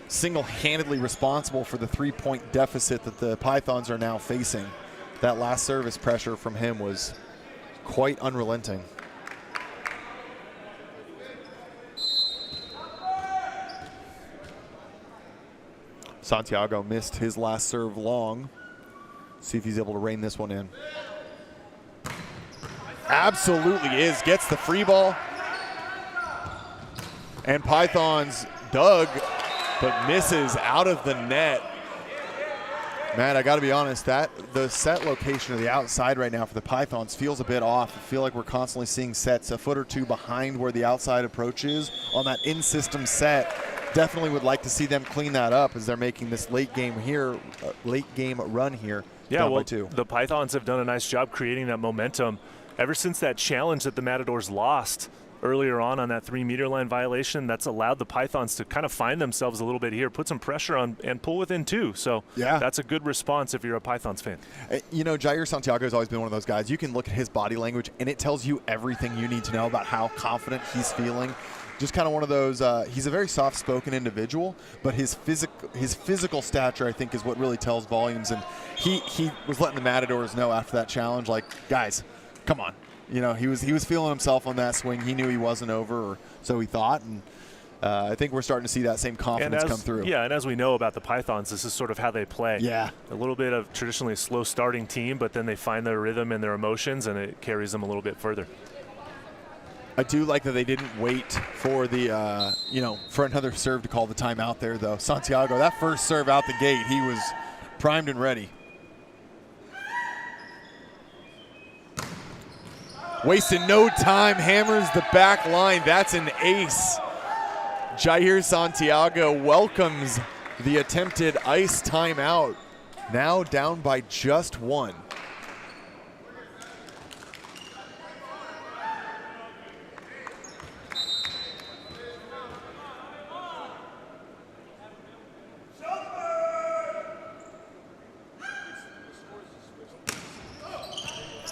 single-handedly responsible for the 3-point deficit that the Pythons are now facing. That last service pressure from him was quite unrelenting. Santiago missed his last serve long. See if he's able to rein this one in. Absolutely is. Gets the free ball. And Pythons dug, but misses out of the net. Matt, I got to be honest, that the set location of the outside right now for the Pythons feels a bit off. I feel like we're constantly seeing sets a foot or two behind where the outside approach is on that in-system set. Definitely would like to see them clean that up as they're making this late game run here Yeah, down well, by 2. the Pythons have done a nice job creating that momentum ever since that challenge that the Matadors lost earlier on that 3-meter line violation. That's allowed the Pythons to kind of find themselves a little bit here, put some pressure on, and pull within 2. So yeah, that's a good response if you're a Pythons fan. You know, Jair Santiago has always been one of those guys. You can look at his body language, and it tells you everything you need to know about how confident he's feeling. Just kind of one of those, he's a very soft-spoken individual, but his physical stature, I think, is what really tells volumes. And he was letting the Matadors know after that challenge, like, guys, come on. You know, he was feeling himself on that swing. He knew he wasn't over, or so he thought. And I think we're starting to see that same confidence come through. Yeah, and as we know about the Pythons, this is sort of how they play. Yeah. A little bit of traditionally a slow starting team, but then they find their rhythm and their emotions, and it carries them a little bit further. I do like that they didn't wait for the, for another serve to call the timeout there, though. Santiago, that first serve out the gate, he was primed and ready. Wasting no time, hammers the back line. That's an ace. Jair Santiago welcomes the attempted ice timeout. Now down by just 1.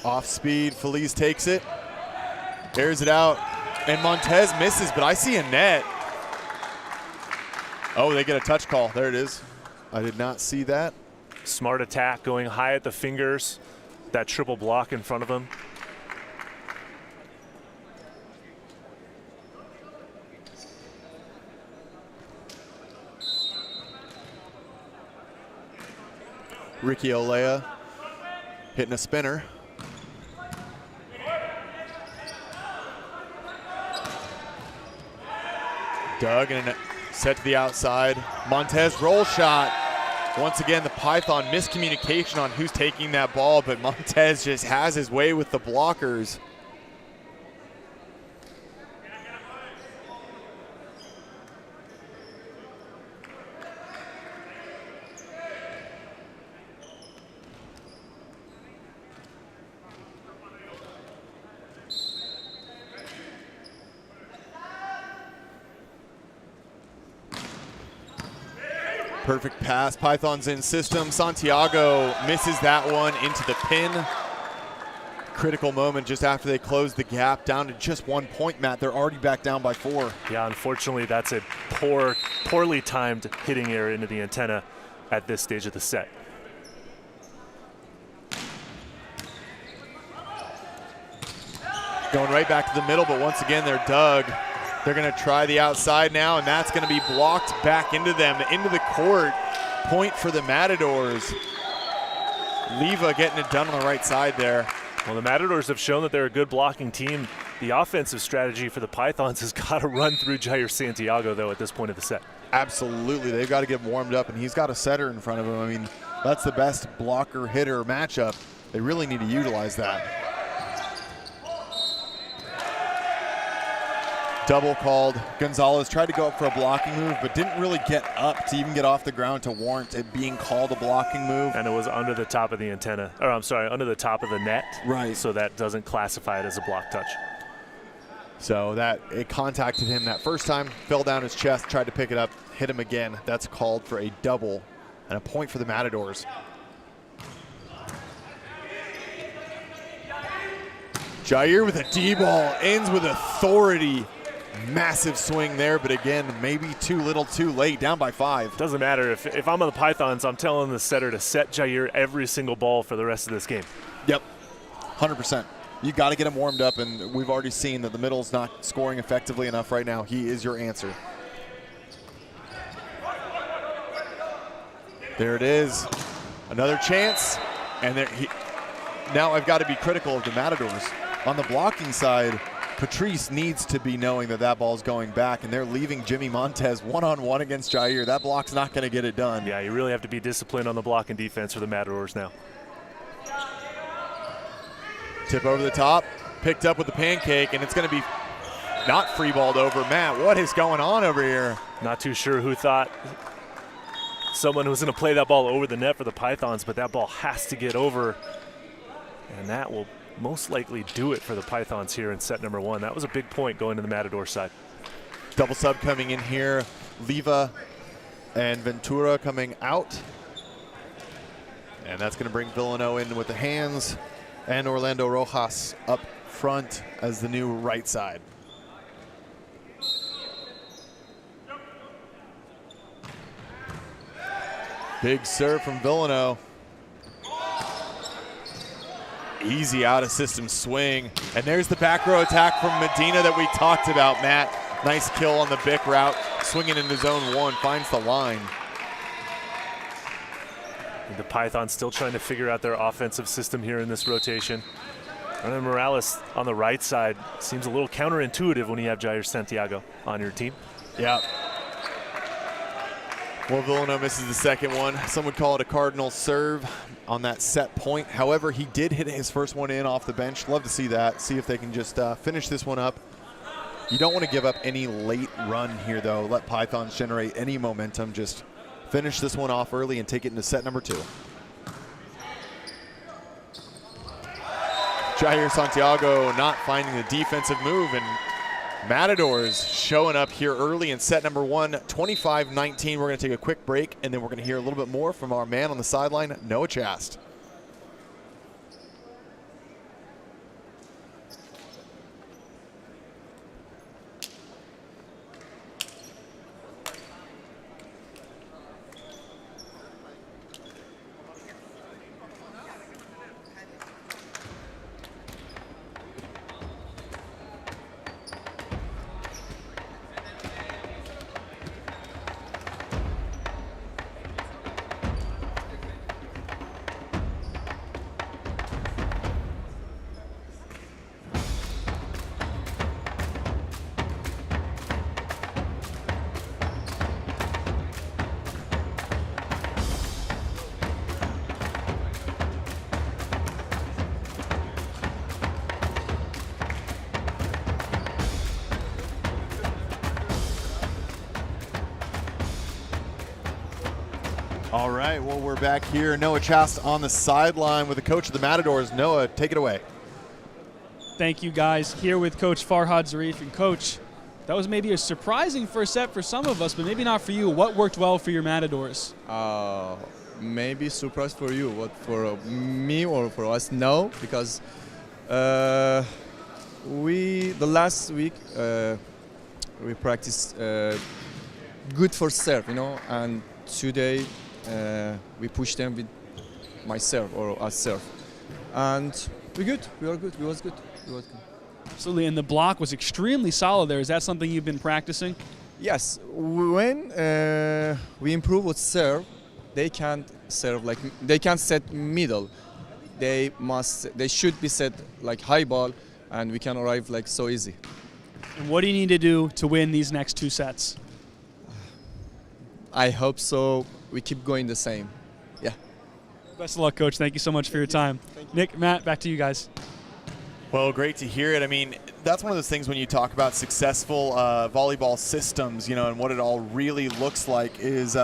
Off speed, Feliz takes it, airs it out, and Montez misses, but I see a net. Oh, they get a touch call. There it is. I did not see that. Smart attack, going high at the fingers, that triple block in front of him. Ricky Olea hitting a spinner. Doug and set to the outside. Montez roll shot. Once again, the Python miscommunication on who's taking that ball, but Montez just has his way with the blockers. Perfect pass. Python's in system. Santiago misses that one into the pin. Critical moment just after they close the gap down to just 1 point, Matt. They're already back down by 4. Yeah, unfortunately, that's a poorly timed hitting error into the antenna at this stage of the set. Going right back to the middle, but once again, they're Doug. They're going to try the outside now, and that's going to be blocked back into them, into the court. Point for the Matadors. Leva getting it done on the right side there. Well, the Matadors have shown that they're a good blocking team. The offensive strategy for the Pythons has got to run through Jair Santiago, though, at this point of the set. Absolutely. They've got to get warmed up, and he's got a setter in front of him. I mean, that's the best blocker-hitter matchup. They really need to utilize that. Double called. Gonzalez tried to go up for a blocking move, but didn't really get up to even get off the ground to warrant it being called a blocking move. And it was under the top of the antenna, or I'm sorry, under the top of the net. Right. So that doesn't classify it as a block touch. So that it contacted him that first time, fell down his chest, tried to pick it up, hit him again. That's called for a double and a point for the Matadors. Jair with a D-ball, ends with authority. Massive swing there, but again, maybe too little too late, down by 5. Doesn't matter. If I'm on the Pythons, I'm telling the setter to set Jair every single ball for the rest of this game. Yep, 100%. You got to get him warmed up, and we've already seen that the middle's not scoring effectively enough right now. He is your answer. There it is. Another chance, and now I've got to be critical of the Matadors. On the blocking side, Patrice needs to be knowing that that ball's going back, and they're leaving Jimmy Montez one-on-one against Jair. That block's not going to get it done. Yeah, you really have to be disciplined on the block and defense for the Matadors now. Tip over the top, picked up with the pancake, and it's going to be not free-balled over. Matt, what is going on over here? Not too sure who thought someone who's going to play that ball over the net for the Pythons, but that ball has to get over, and that will most likely do it for the Pythons here in set number 1. That was a big point going to the Matador side. Double sub coming in here. Leva and Ventura coming out. And that's going to bring Villano in with the hands, and Orlando Rojas up front as the new right side. Big serve from Villano. Easy out of system swing. And there's the back row attack from Medina that we talked about, Matt. Nice kill on the Bic route. Swinging into zone 1, finds the line. The Pythons still trying to figure out their offensive system here in this rotation. And then Morales on the right side seems a little counterintuitive when you have Jair Santiago on your team. Yeah. Well, Villano misses the second one. Some would call it a cardinal serve on that set point. However, he did hit his first one in off the bench. Love to see that. See if they can just finish this one up. You don't want to give up any late run here, though. Let Pythons generate any momentum. Just finish this one off early and take it into set number 2. Jair Santiago not finding the defensive move, and Matadors showing up here early in set number 1, 25-19. We're going to take a quick break, and then we're going to hear a little bit more from our man on the sideline, Noah Chast. All right, well, we're back here. Noah Chast on the sideline with the coach of the Matadors. Noah, take it away. Thank you, guys. Here with Coach Farhad Zarif. And, Coach, that was maybe a surprising first set for some of us, but maybe not for you. What worked well for your Matadors? Maybe surprise for you. What for me or for us? No, because the last week we practiced good for serve, and today we push them with my serve or us serve, and we good. We are good. We was good. Absolutely, and the block was extremely solid there. Is that something you've been practicing? Yes. When we improve with serve, they can't serve like they can't set middle. They should be set like high ball, and we can arrive like so easy. And what do you need to do to win these next 2 sets? I hope so. We keep going the same. Yeah. Best of luck, Coach. Thank you so much for your time. Nick, Matt, back to you guys. Well, great to hear it. I mean, that's one of those things when you talk about successful volleyball systems, and what it all really looks like is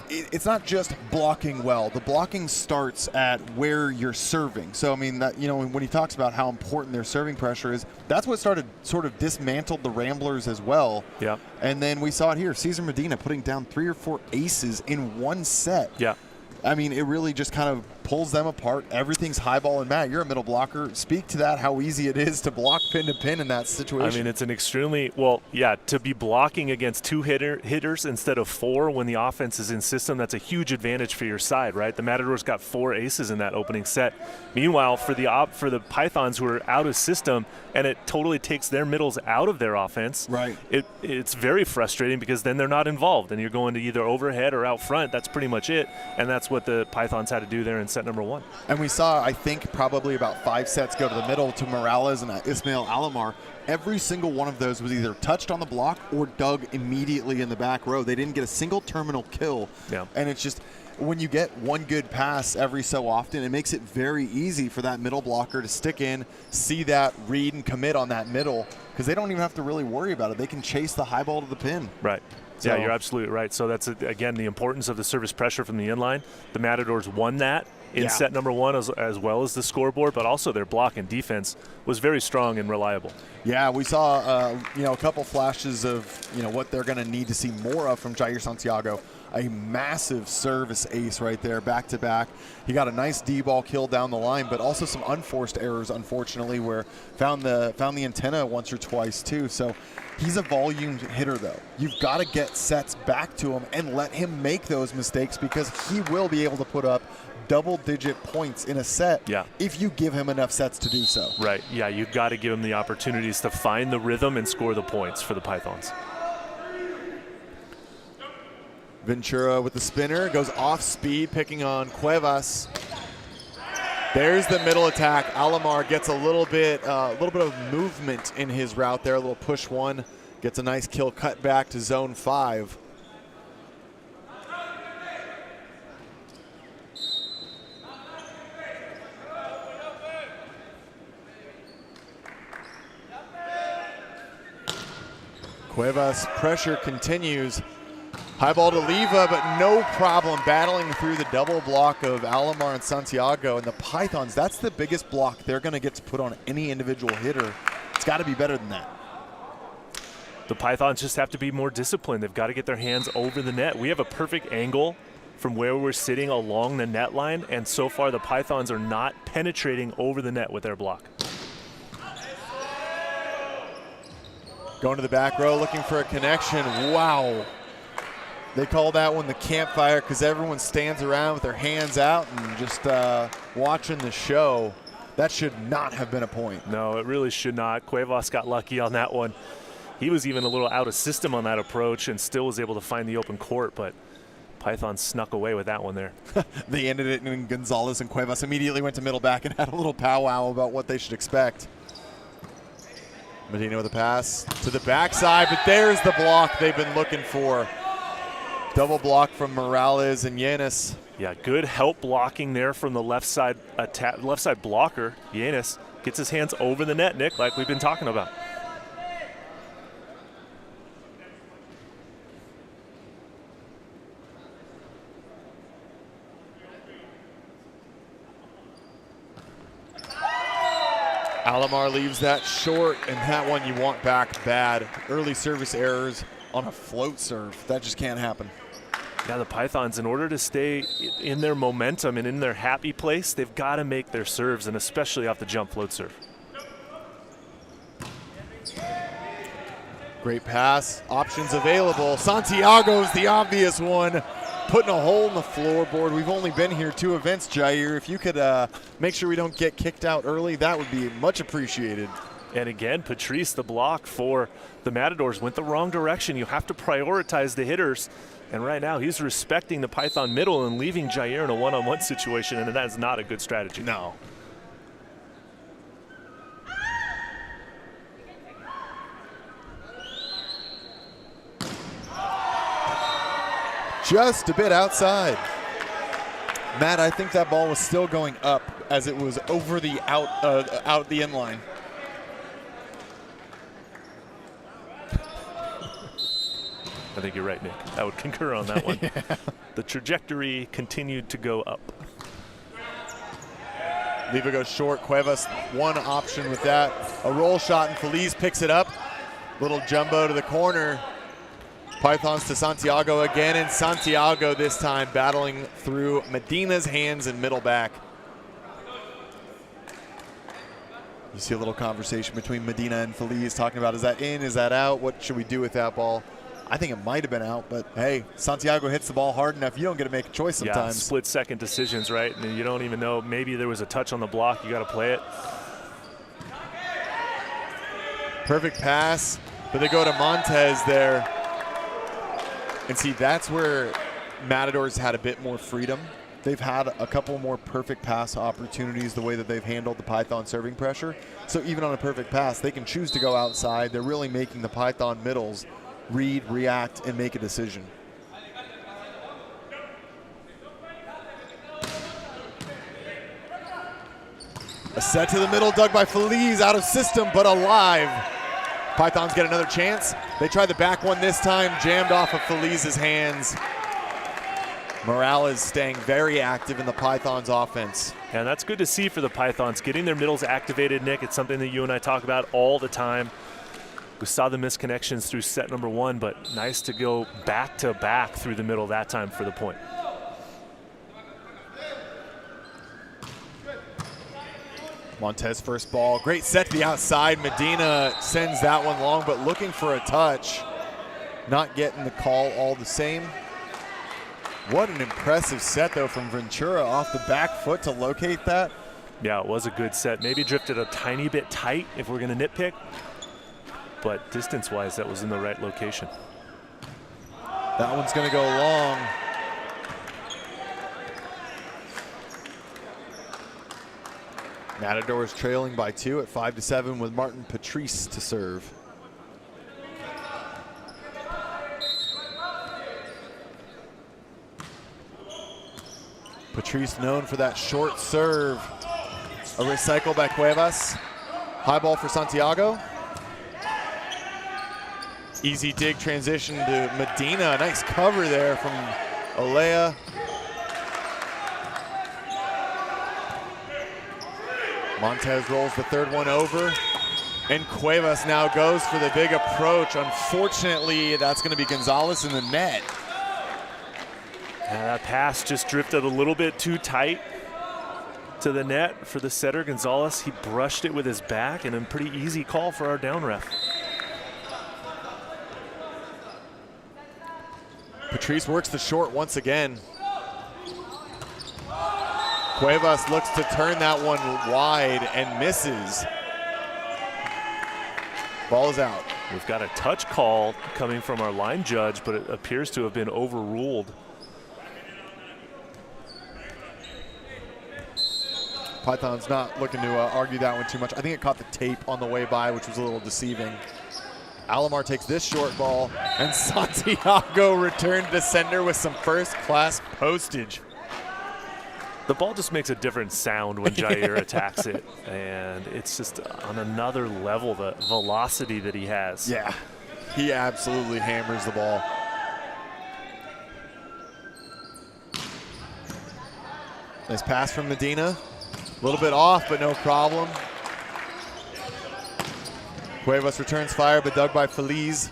it's not just blocking well. The blocking starts at where you're serving. So, I mean, that when he talks about how important their serving pressure is, that's what sort of dismantled the Ramblers as well. Yeah. And then we saw it here. Cesar Medina putting down 3 or 4 aces in one set. Yeah. I mean, it really just kind of pulls them apart. Everything's high ball. And Matt, you're a middle blocker. Speak to that, how easy it is to block pin to pin in that situation. I mean, it's an extremely, to be blocking against 2 hitters instead of 4 when the offense is in system, that's a huge advantage for your side, right? The Matadors got 4 aces in that opening set. Meanwhile, for the Pythons who are out of system, and it totally takes their middles out of their offense. Right. It's very frustrating because then they're not involved, and you're going to either overhead or out front. That's pretty much it, and that's what the Pythons had to do there in set number 1. And we saw, I think, probably about 5 sets go to the middle to Morales and Ismail Alomar. Every single one of those was either touched on the block or dug immediately in the back row. They didn't get a single terminal kill. Yeah. And it's just, when you get one good pass every so often, it makes it very easy for that middle blocker to stick in, see that, read, and commit on that middle, because they don't even have to really worry about it. They can chase the high ball to the pin. Right. Yeah, you're absolutely right. So that's, again, the importance of the service pressure from the inline. The Matadors won that in set number one as well as the scoreboard, but also their block and defense was very strong and reliable. Yeah, we saw a couple flashes of what they're going to need to see more of from Jair Santiago. A massive service ace right there, back to back. He got a nice D-ball kill down the line, but also some unforced errors, unfortunately, where found the antenna once or twice too. So he's a volume hitter, though. You've got to get sets back to him and let him make those mistakes, because he will be able to put up double-digit points in a set if you give him enough sets to do so. Right. Yeah, you've got to give him the opportunities to find the rhythm and score the points for the Pythons. Ventura with the spinner, goes off speed, picking on Cuevas. There's the middle attack. Alomar gets a little bit of movement in his route there, a little push one, gets a nice kill, cut back to zone 5. Cuevas pressure continues. High ball to Leva, but no problem battling through the double block of Alomar and Santiago. And the Pythons, that's the biggest block they're going to get to put on any individual hitter. It's got to be better than that. The Pythons just have to be more disciplined. They've got to get their hands over the net. We have a perfect angle from where we're sitting along the net line, and so far the Pythons are not penetrating over the net with their block. Going to the back row, looking for a connection. Wow. They call that one the campfire because everyone stands around with their hands out and just watching the show. That should not have been a point. No, it really should not. Cuevas got lucky on that one. He was even a little out of system on that approach and still was able to find the open court, but Python snuck away with that one there. They ended it, and Gonzalez and Cuevas immediately went to middle back and had a little powwow about what they should expect. Medina with a pass to the backside, but there's the block they've been looking for. Double block from Morales and Yanis. Yeah, good help blocking there from the left side blocker. Yanis gets his hands over the net, Nick, like we've been talking about. Alomar leaves that short, and that one you want back bad. Early service errors on a float serve. That just can't happen. Yeah, the Pythons, in order to stay in their momentum and in their happy place, they've got to make their serves, and especially off the jump float serve. Great pass. Options available. Santiago's the obvious one, putting a hole in the floorboard. We've only been here 2 events, Jair. If you could make sure we don't get kicked out early, that would be much appreciated. And again, Patrice, the block for the Matadors, went the wrong direction. You have to prioritize the hitters. And right now, he's respecting the Python middle and leaving Jair in a one-on-one situation, and that is not a good strategy. No. Just a bit outside. Matt, I think that ball was still going up as it was over the out the end line. I think you're right, Nick. I would concur on that one. Yeah. The trajectory continued to go up. Leva goes short. Cuevas, one option with that. A roll shot, and Feliz picks it up. Little jumbo to the corner. Pythons to Santiago again, and Santiago this time battling through Medina's hands and middle back. You see a little conversation between Medina and Feliz talking about, is that in, is that out? What should we do with that ball? I think it might have been out, but hey, Santiago hits the ball hard enough. You don't get to make a choice sometimes. Yeah, split-second decisions, right? And you don't even know. Maybe there was a touch on the block. You got to play it. Perfect pass, but they go to Montez there. And see, that's where Matadors had a bit more freedom. They've had a couple more perfect pass opportunities the way that they've handled the Python serving pressure. So even on a perfect pass, they can choose to go outside. They're really making the Python middles read, react, and make a decision. A set to the middle, dug by Feliz, out of system, but alive. Pythons get another chance. They try the back one this time, jammed off of Feliz's hands. Morales staying very active in the Pythons offense. And that's good to see for the Pythons, getting their middles activated, Nick. It's something that you and I talk about all the time. We saw the misconnections through set number 1, but nice to go back to back through the middle that time for the point. Montez first ball, great set to the outside. Medina sends that one long, but looking for a touch. Not getting the call all the same. What an impressive set though from Ventura off the back foot to locate that. Yeah, it was a good set. Maybe drifted a tiny bit tight if we're gonna nitpick, but distance-wise, that was in the right location. That one's gonna go long. Matadors trailing by 2 at 5-7 with Martin Patrice to serve. Patrice known for that short serve. A recycle by Cuevas. High ball for Santiago. Easy dig transition to Medina. Nice cover there from Olea. Montez rolls the third one over. And Cuevas now goes for the big approach. Unfortunately, that's going to be Gonzalez in the net. And that pass just drifted a little bit too tight to the net for the setter, Gonzalez. He brushed it with his back, and a pretty easy call for our down ref. Patrice works the short once again. Cuevas looks to turn that one wide and misses. Ball is out. We've got a touch call coming from our line judge, but it appears to have been overruled. Python's not looking to argue that one too much. I think it caught the tape on the way by, which was a little deceiving. Alomar takes this short ball, and Santiago returned to sender with some first-class postage. The ball just makes a different sound when Jair attacks it, and it's just on another level, the velocity that he has. Yeah, he absolutely hammers the ball. Nice pass from Medina. A little bit off, but no problem. Cuevas returns fire, but dug by Feliz.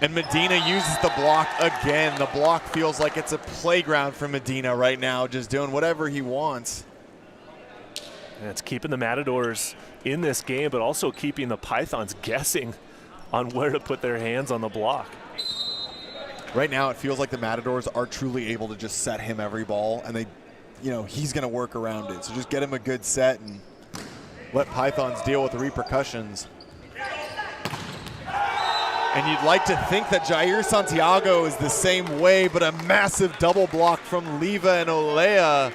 And Medina uses the block again. The block feels like it's a playground for Medina right now, just doing whatever he wants. And it's keeping the Matadors in this game, but also keeping the Pythons guessing on where to put their hands on the block. Right now, it feels like the Matadors are truly able to just set him every ball, and they, you know, he's going to work around it. So just get him a good set and let Pythons deal with the repercussions. And you'd like to think that Jair Santiago is the same way, but a massive double block from Leva and Olea.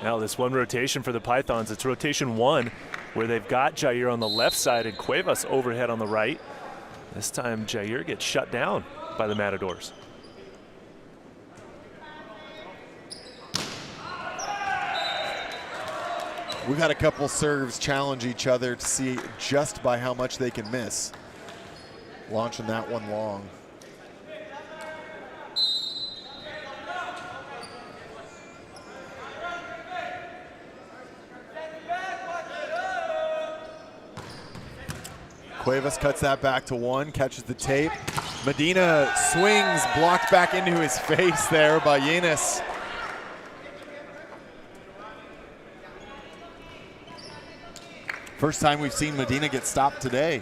Now this one rotation for the Pythons, it's rotation 1, where they've got Jair on the left side and Cuevas overhead on the right. This time Jair gets shut down by the Matadors. We've had a couple serves challenge each other to see just by how much they can miss. Launching that one long. Cuevas cuts that back to 1, catches the tape. Medina swings, blocked back into his face there by Yenis. First time we've seen Medina get stopped today.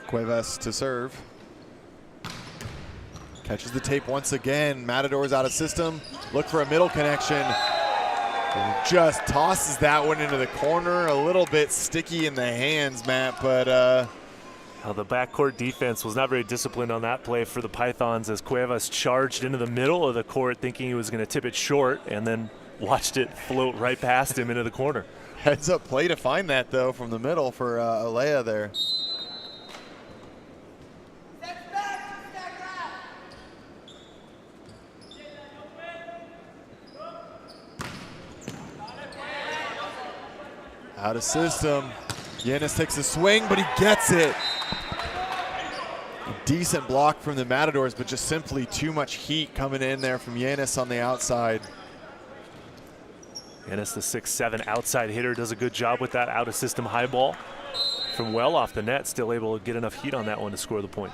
Cuevas to serve. Catches the tape once again. Matadors out of system. Look for a middle connection. Just tosses that one into the corner. A little bit sticky in the hands, Matt, but the backcourt defense was not very disciplined on that play for the Pythons as Cuevas charged into the middle of the court thinking he was going to tip it short and then watched it float right past him into the corner. Heads up play to find that, though, from the middle for Olea there. Out of system. Yanis takes a swing, but he gets it. A decent block from the Matadors, but just simply too much heat coming in there from Yanis on the outside. Yanis, the 6'7" outside hitter, does a good job with that out-of-system high ball. From well off the net, still able to get enough heat on that one to score the point.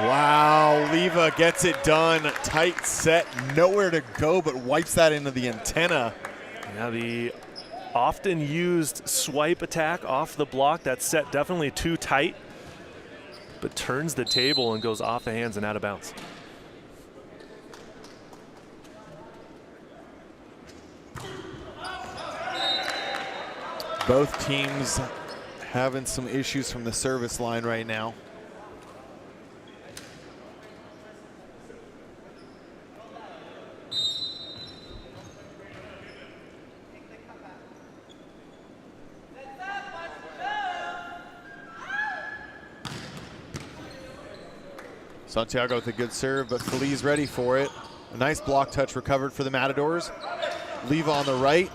Wow, Leva gets it done. Tight set, nowhere to go, but wipes that into the antenna. Now the often used swipe attack off the block, that set definitely too tight, but turns the table and goes off the hands and out of bounds. Both teams having some issues from the service line right now. Santiago with a good serve, but Feliz ready for it. A nice block touch recovered for the Matadors. Leva on the right.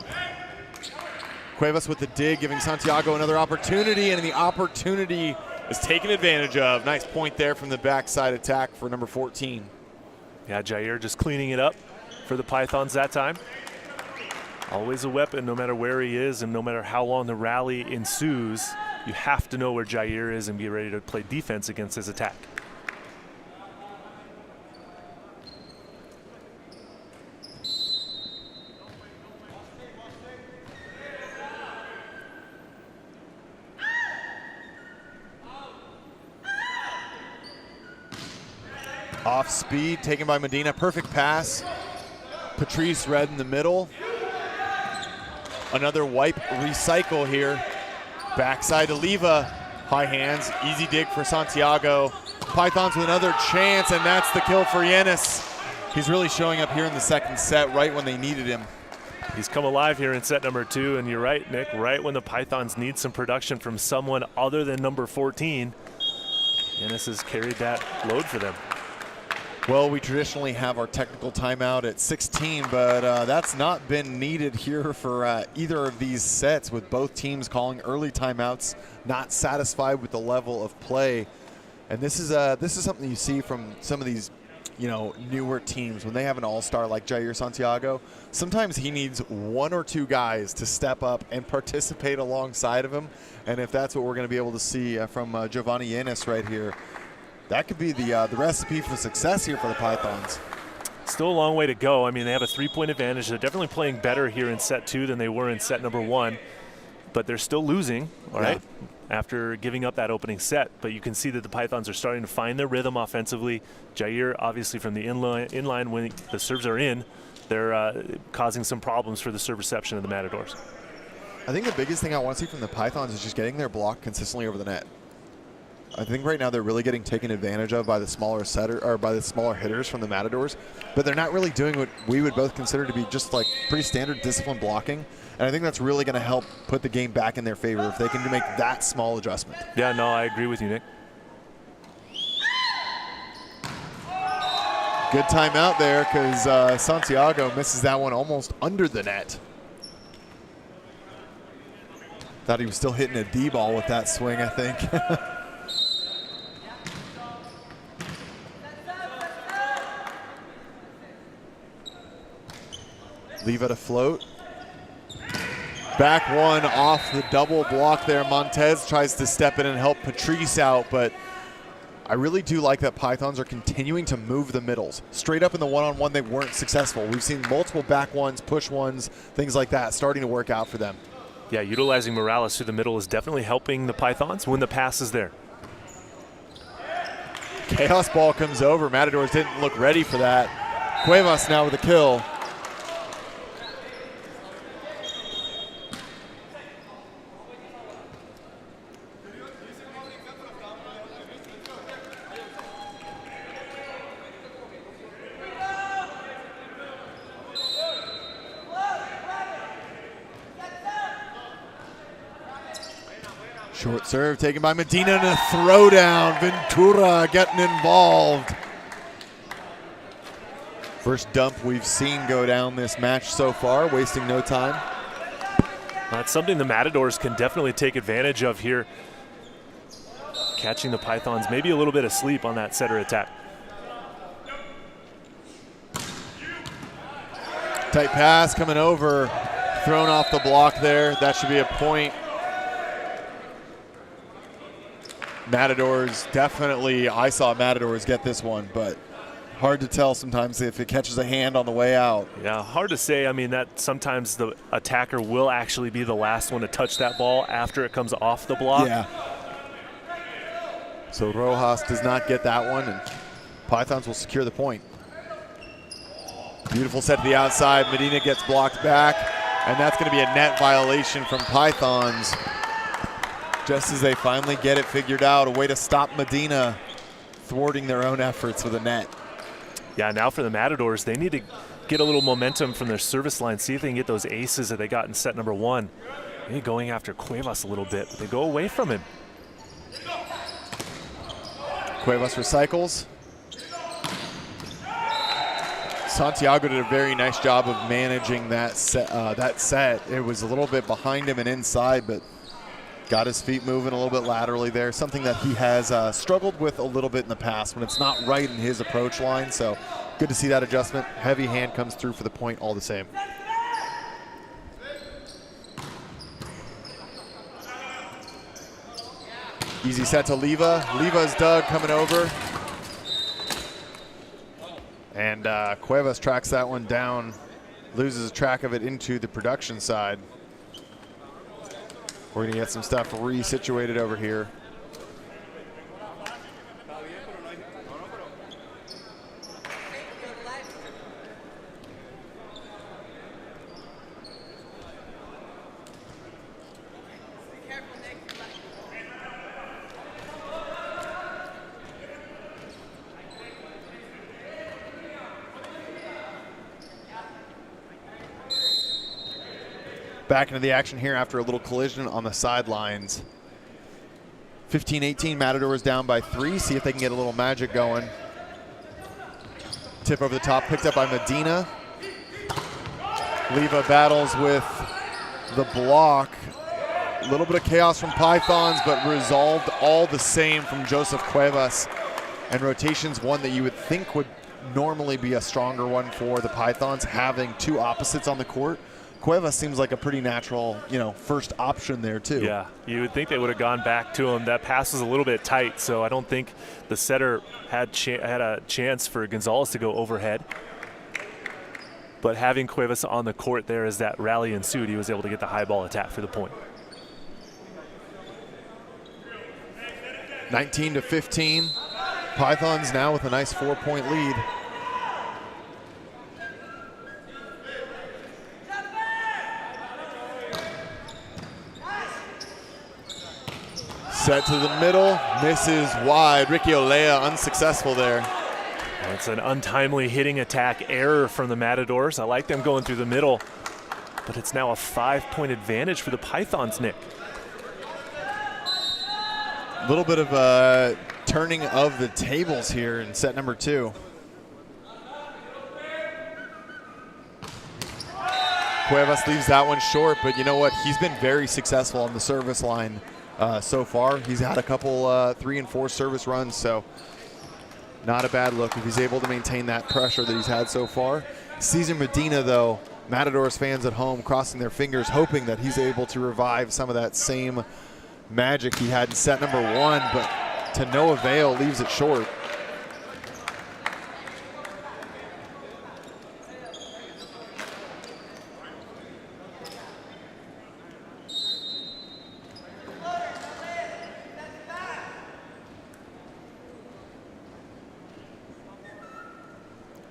Cuevas with the dig, giving Santiago another opportunity, and the opportunity is taken advantage of. Nice point there from the backside attack for number 14. Yeah, Jair just cleaning it up for the Pythons that time. Always a weapon, no matter where he is and no matter how long the rally ensues. You have to know where Jair is and be ready to play defense against his attack. Off speed, taken by Medina, perfect pass. Patrice Red in the middle. Another wipe, recycle here. Backside to Leva, high hands, easy dig for Santiago. Pythons with another chance, and that's the kill for Yanis. He's really showing up here in the second set right when they needed him. He's come alive here in set number 2, and you're right, Nick, right when the Pythons need some production from someone other than number 14, Yanis has carried that load for them. Well, we traditionally have our technical timeout at 16, but that's not been needed here for either of these sets, with both teams calling early timeouts, not satisfied with the level of play. And this is something you see from some of these, newer teams when they have an all-star like Jair Santiago. Sometimes he needs one or two guys to step up and participate alongside of him. And if that's what we're going to be able to see from Giovanni Yanis right here, that could be the recipe for success here for the Pythons. Still a long way to go. I mean, they have a 3-point advantage. They're definitely playing better here in set 2 than they were in set number 1, but they're still losing, all right, after giving up that opening set. But you can see that the Pythons are starting to find their rhythm offensively. Jair, obviously from the inline when the serves are in, they're causing some problems for the serve reception of the Matadors. I think the biggest thing I want to see from the Pythons is just getting their block consistently over the net. I think right now they're really getting taken advantage of by the smaller hitters from the Matadors, but they're not really doing what we would both consider to be just like pretty standard disciplined blocking. And I think that's really going to help put the game back in their favor if they can make that small adjustment. Yeah, no, I agree with you, Nick. Good timeout there because Santiago misses that one almost under the net. Thought he was still hitting a D ball with that swing, I think. Leave it afloat. Back one off the double block there. Montez tries to step in and help Patrice out, but I really do like that Pythons are continuing to move the middles. Straight up in the one-on-one, they weren't successful. We've seen multiple back ones, push ones, things like that starting to work out for them. Yeah, utilizing Morales through the middle is definitely helping the Pythons when the pass is there. Chaos ball comes over. Matadors didn't look ready for that. Cuevas now with a kill. Short serve taken by Medina and a throwdown. Ventura getting involved. First dump we've seen go down this match so far, wasting no time. That's something the Matadors can definitely take advantage of here. Catching the Pythons maybe a little bit asleep on that setter attack. Tight pass coming over, thrown off the block there. That should be a point. Matadors definitely, I saw Matadors get this one, but hard to tell sometimes if it catches a hand on the way out. Yeah, hard to say. I mean, that sometimes the attacker will actually be the last one to touch that ball after it comes off the block. Yeah. So Rojas does not get that one, and Pythons will secure the point. Beautiful set to the outside. Medina gets blocked back, and that's going to be a net violation from Pythons. Just as they finally get it figured out, a way to stop Medina thwarting their own efforts with a net. Yeah, now for the Matadors, they need to get a little momentum from their service line, see if they can get those aces that they got in set number 1. Maybe going after Cuevas a little bit, but they go away from him. Cuevas recycles. Santiago did a very nice job of managing that set. It was a little bit behind him and inside, but got his feet moving a little bit laterally there, something that he has struggled with a little bit in the past when it's not right in his approach line. So good to see that adjustment. Heavy hand comes through for the point all the same. Easy set to Leva. Leva's dug coming over. And Cuevas tracks that one down, loses track of it into the production side. We're gonna get some stuff resituated over here. Back into the action here after a little collision on the sidelines. 15-18, Matadors down by 3. See if they can get a little magic going. Tip over the top, picked up by Medina. Leva battles with the block. A little bit of chaos from Pythons, but resolved all the same from Joseph Cuevas. And rotations one that you would think would normally be a stronger one for the Pythons, having two opposites on the court. Cuevas seems like a pretty natural, first option there too. Yeah, you would think they would have gone back to him. That pass was a little bit tight, so I don't think the setter had a chance for Gonzalez to go overhead. But having Cuevas on the court there as that rally ensued, he was able to get the high ball attack for the point. 19-15. Pythons now with a nice 4-point lead. Set to the middle, misses wide. Ricky Olea unsuccessful there. It's an untimely hitting attack error from the Matadors. I like them going through the middle, but it's now a 5-point advantage for the Pythons, Nick. A little bit of a turning of the tables here in set number 2. Cuevas leaves that one short, but you know what? He's been very successful on the service line so far. He's had a couple 3 and 4 service runs, so not a bad look if he's able to maintain that pressure that he's had so far. Cesar Medina, though, Matadors fans at home crossing their fingers, hoping that he's able to revive some of that same magic he had in set number 1, but to no avail, leaves it short.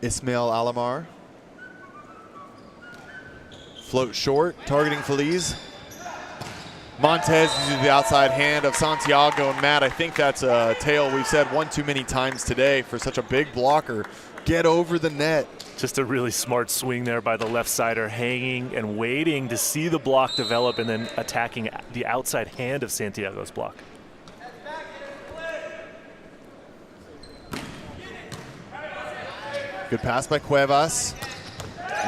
Ismail Alamar. Float short, targeting Feliz. Montez uses the outside hand of Santiago, and Matt, I think that's a tale we've said one too many times today for such a big blocker. Get over the net. Just a really smart swing there by the left sider, hanging and waiting to see the block develop and then attacking the outside hand of Santiago's block. Good pass by Cuevas.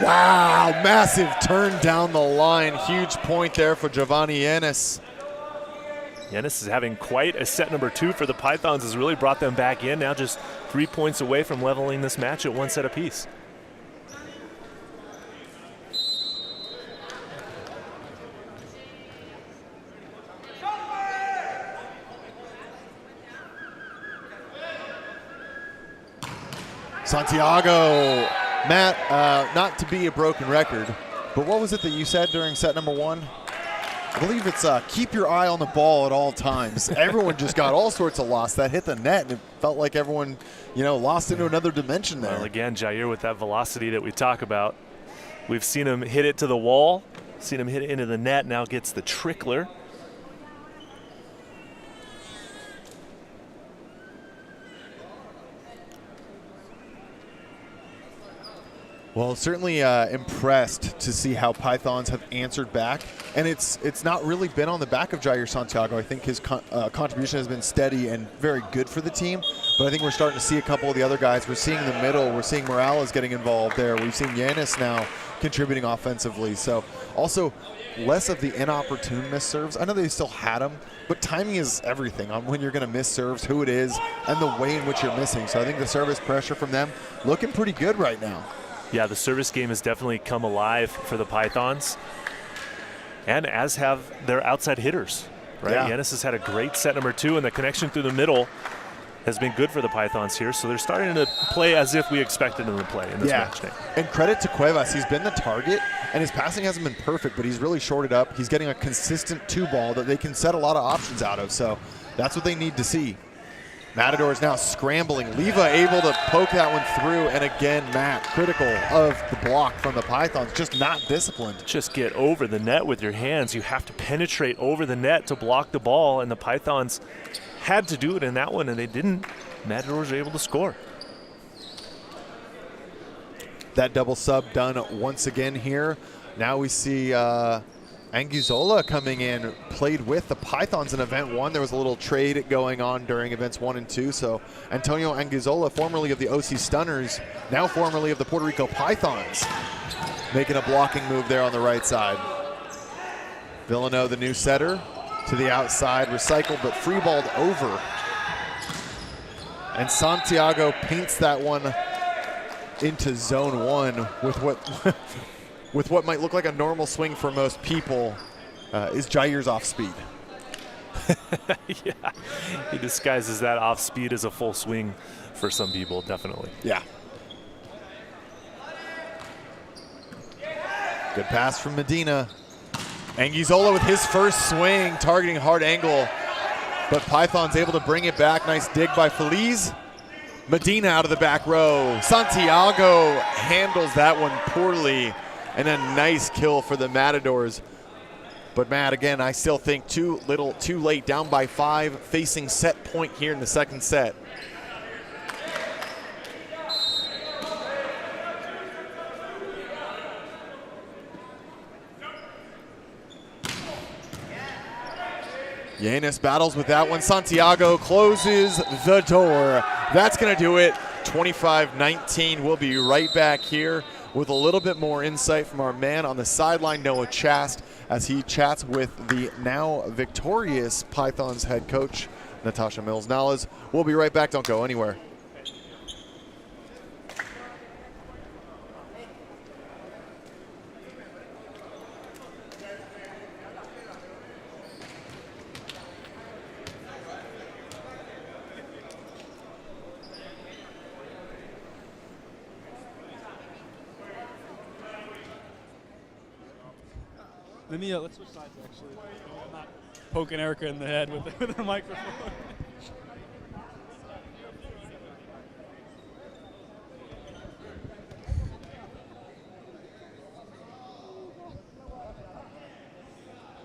Wow, massive turn down the line. Huge point there for Giovanni Yanis. Yanis is having quite a set number 2 for the Pythons, has really brought them back in. Now just 3 points away from leveling this match at 1 set apiece. Santiago. Matt, not to be a broken record, but what was it that you said during set number 1? I believe it's keep your eye on the ball at all times. Everyone just got all sorts of loss. That hit the net, and it felt like everyone, lost into another dimension there. Well, again, Jair with that velocity that we talk about. We've seen him hit it to the wall, seen him hit it into the net, now gets the trickler. Well, certainly impressed to see how Pythons have answered back. And it's not really been on the back of Jair Santiago. I think his contribution has been steady and very good for the team. But I think we're starting to see a couple of the other guys. We're seeing the middle. We're seeing Morales getting involved there. We've seen Yanis now contributing offensively. So also less of the inopportune missed serves. I know they still had them, but timing is everything on when you're going to miss serves, who it is, and the way in which you're missing. So I think the service pressure from them looking pretty good right now. Yeah, the service game has definitely come alive for the Pythons, and as have their outside hitters, right? Yeah. Yanis has had a great set number 2, and the connection through the middle has been good for the Pythons here, so they're starting to play as if we expected them to play in this match day. And credit to Cuevas. He's been the target, and his passing hasn't been perfect, but he's really shorted up. He's getting a consistent 2-ball that they can set a lot of options out of, so that's what they need to see. Matadors now scrambling. Leva able to poke that one through, and again, Matt, critical of the block from the Pythons, just not disciplined. Just get over the net with your hands. You have to penetrate over the net to block the ball, and the Pythons had to do it in that one, and they didn't. Matadors were able to score. That double sub done once again here. Now we see Anguzola coming in, played with the Pythons in Event 1. There was a little trade going on during Events 1 and 2. So Antonio Anguzola, formerly of the OC Stunners, now formerly of the Puerto Rico Pythons, making a blocking move there on the right side. Villano, the new setter, to the outside, recycled but free-balled over. And Santiago paints that one into zone 1 with what with what might look like a normal swing for most people, is Jair's off speed. Yeah, he disguises that off speed as a full swing for some people, definitely. Yeah. Good pass from Medina. Anguzola with his first swing, targeting hard angle, but Python's able to bring it back. Nice dig by Feliz. Medina out of the back row. Santiago handles that one poorly. And a nice kill for the Matadors. But Matt, again, I still think too little, too late, down by 5, facing set point here in the second set. Yanis battles with that one. Santiago closes the door. That's going to do it. 25-19. We'll be right back here with a little bit more insight from our man on the sideline, Noah Chast, as he chats with the now victorious Pythons head coach, Natasha Mills-Nalles. We'll be right back. Don't go anywhere. Let me let's switch sides actually. I'm not poking Erica in the head with the microphone.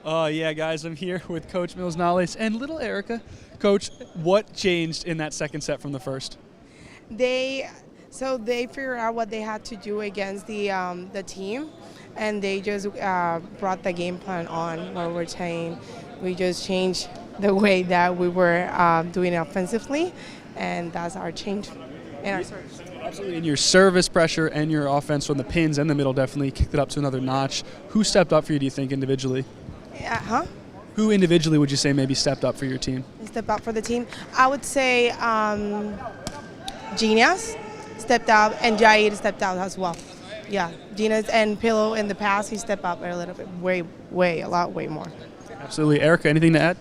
Yeah, guys, I'm here with Coach Mills Nales and little Erica. Coach, what changed in that second set from the first? They figured out what they had to do against the team, and they just brought the game plan on. What we're saying, we just changed the way that we were doing offensively, and that's our change in our service. Absolutely, and your service pressure and your offense from the pins and the middle definitely kicked it up to another notch. Who stepped up for you, do you think, individually? Who individually would you say maybe stepped up for your team? Step up for the team. I would say Genius stepped up, and Jair stepped out as well. Yeah, Genius and Pillow in the past, he stepped up a little bit, a lot more. Absolutely. Erica, anything to add?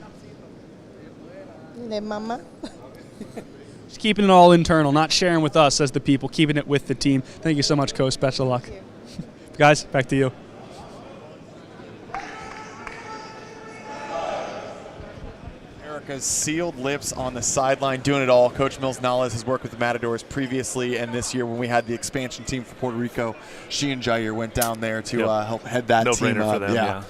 The mama. Just keeping it all internal, not sharing with us as the people, keeping it with the team. Thank you so much, Coach. Special luck. Guys, back to you. Erica's sealed lips on the sideline, doing it all. Coach Mills Nales has worked with the Matadors previously, and this year when we had the expansion team for Puerto Rico, she and Jair went down there to help head that team up. For them, yeah.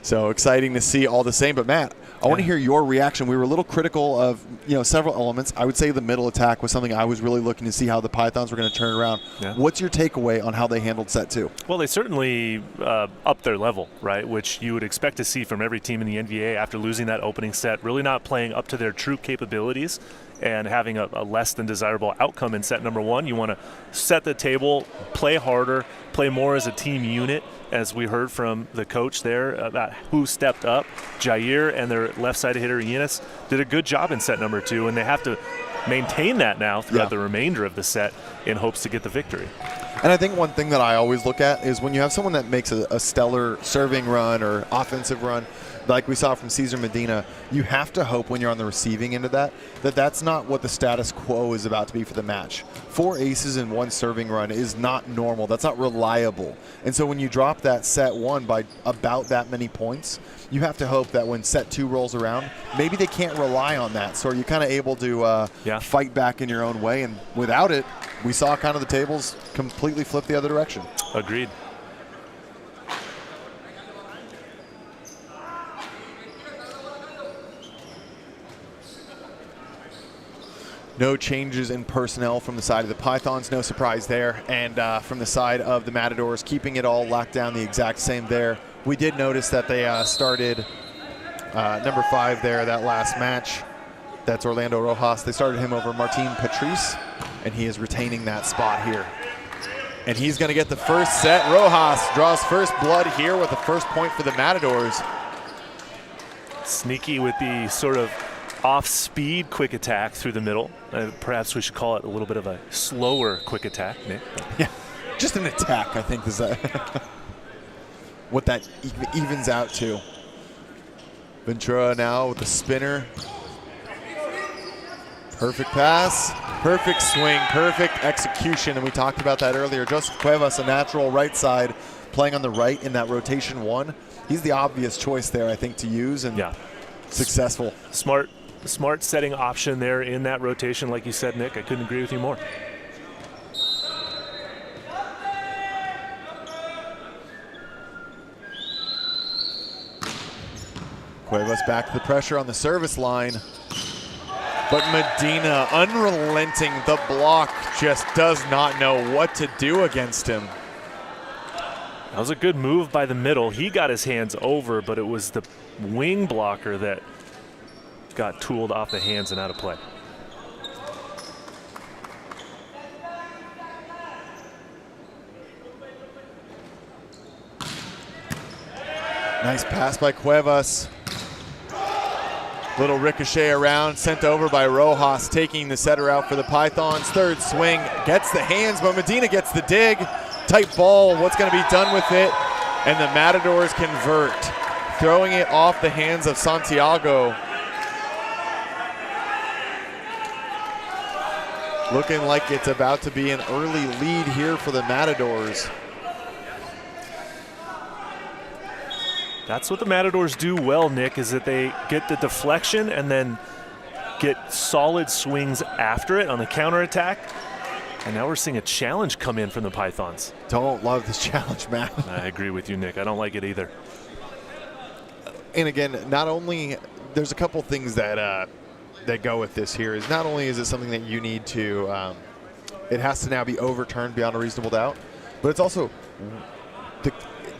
So exciting to see all the same. But Matt, I want to hear your reaction. We were a little critical of several elements. I would say the middle attack was something I was really looking to see how the Pythons were going to turn around. Yeah. What's your takeaway on how they handled set 2? Well, they certainly upped their level, right, which you would expect to see from every team in the NVA after losing that opening set, really not playing up to their true capabilities and having a less than desirable outcome in set number 1. You want to set the table, play harder, play more as a team unit, as we heard from the coach there about who stepped up. Jair and their left-sided hitter, Eunice, did a good job in set number 2, and they have to maintain that now throughout the remainder of the set in hopes to get the victory. And I think one thing that I always look at is when you have someone that makes a stellar serving run or offensive run, like we saw from Cesar Medina, you have to hope when you're on the receiving end of that's not what the status quo is about to be for the match. 4 aces in 1 serving run is not normal. That's not reliable. And so when you drop that set 1 by about that many points, you have to hope that when set 2 rolls around, maybe they can't rely on that. So you're kind of able to fight back in your own way. And without it, we saw kind of the tables completely flip the other direction. Agreed. No changes in personnel from the side of the Pythons, no surprise there. And from the side of the Matadors, keeping it all locked down the exact same there. We did notice that they started number 5 there that last match. That's Orlando Rojas. They started him over Martin Patrice, and he is retaining that spot here. And he's going to get the first set. Rojas draws first blood here with the first point for the Matadors. Sneaky with the sort of off-speed quick attack through the middle. Perhaps we should call it a little bit of a slower quick attack, Nick. Yeah, just an attack, I think, is what that evens out to. Ventura now with the spinner. Perfect pass, perfect swing, perfect execution, and we talked about that earlier. Joseph Cuevas, a natural right side, playing on the right in that rotation 1. He's the obvious choice there, I think, to use, and successful. Smart setting option there in that rotation, like you said, Nick. I couldn't agree with you more. Cuevas back to the pressure on the service line. But Medina, unrelenting, the block just does not know what to do against him. That was a good move by the middle. He got his hands over, but it was the wing blocker that got tooled off the hands and out of play. Nice pass by Cuevas. Little ricochet around, sent over by Rojas, taking the setter out for the Pythons. Third swing, gets the hands, but Medina gets the dig. Tight ball, what's going to be done with it? And the Matadors convert, throwing it off the hands of Santiago. Looking like it's about to be an early lead here for the Matadors. That's what the Matadors do well, Nick, is that they get the deflection and then get solid swings after it on the counterattack. And now we're seeing a challenge come in from the Pythons. Don't love this challenge, man. I agree with you, Nick. I don't like it either. And again, not only there's a couple things that that go with this here. Is not only is it something that you need to, it has to now be overturned beyond a reasonable doubt, but it's also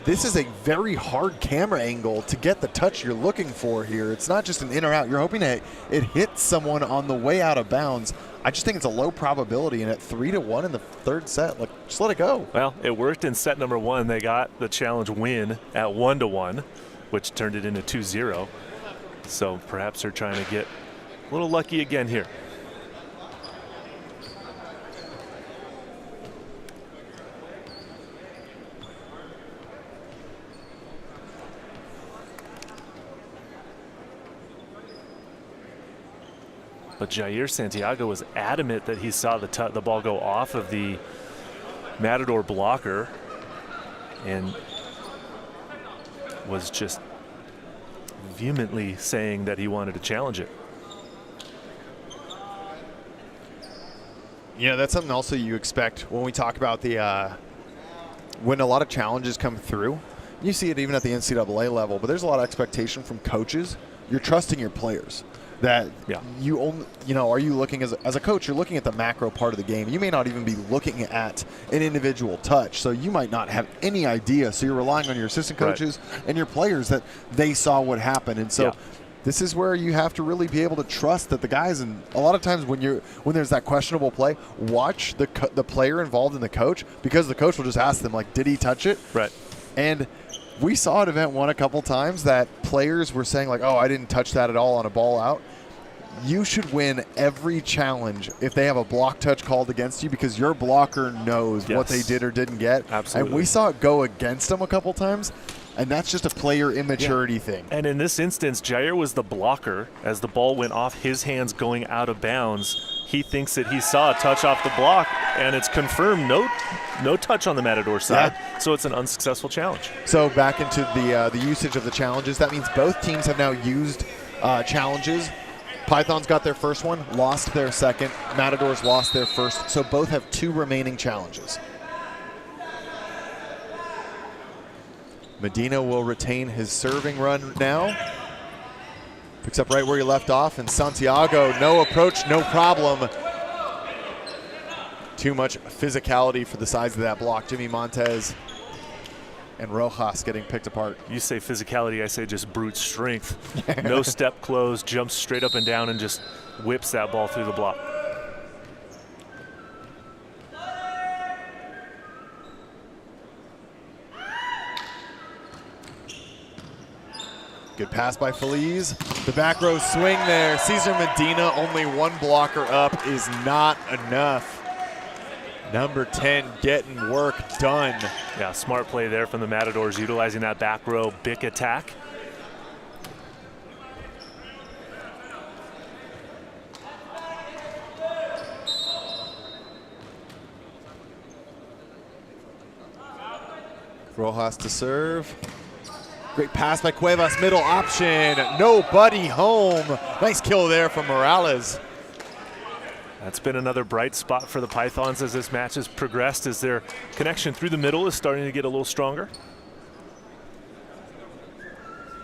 this is a very hard camera angle to get the touch you're looking for here. It's not just an in or out. You're hoping that it hits someone on the way out of bounds. I just think it's a low probability, and at 3-1 in the third set, like, just let it go. Well, it worked in set number 1. They got the challenge win at 1-1, which turned it into 2-0. So perhaps they're trying to get a little lucky again here. But Jair Santiago was adamant that he saw the ball go off of the Matador blocker and was just vehemently saying that he wanted to challenge it. You know, that's something also you expect when we talk about the when a lot of challenges come through. You see it even at the NCAA level, but there's a lot of expectation from coaches. You're trusting your players. That you only, you know, are you looking as a coach, you're looking at the macro part of the game. You may not even be looking at an individual touch, so you might not have any idea. So you're relying on your assistant coaches and your players that they saw what happened. And so this is where you have to really be able to trust that the guys, and a lot of times when there's that questionable play, watch the player involved in the coach, because the coach will just ask them, like, did he touch it? Right. And we saw at event 1 a couple times that players were saying, like, oh, I didn't touch that at all on a ball out. You should win every challenge if they have a block touch called against you, because your blocker knows what they did or didn't get. Absolutely. And we saw it go against them a couple times, and that's just a player immaturity thing. And in this instance, Jair was the blocker as the ball went off his hands going out of bounds. He thinks that he saw a touch off the block, and it's confirmed no touch on the Matador side. So it's an unsuccessful challenge. So back into the usage of the challenges. That means both teams have now used challenges. Pythons got their first one, lost their second. Matadors lost their first. So both have 2 remaining challenges. Medina will retain his serving run now. Picks up right where he left off, and Santiago, no approach, no problem. Too much physicality for the size of that block. Jimmy Montez and Rojas getting picked apart. You say physicality, I say just brute strength. No step close, jumps straight up and down and just whips that ball through the block. Good pass by Feliz. The back row swing there. Cesar Medina, only 1 blocker up is not enough. Number 10 getting work done. Yeah, smart play there from the Matadors, utilizing that back row big attack. Rojas to serve. Great pass by Cuevas, middle option. Nobody home. Nice kill there from Morales. That's been another bright spot for the Pythons as this match has progressed, as their connection through the middle is starting to get a little stronger.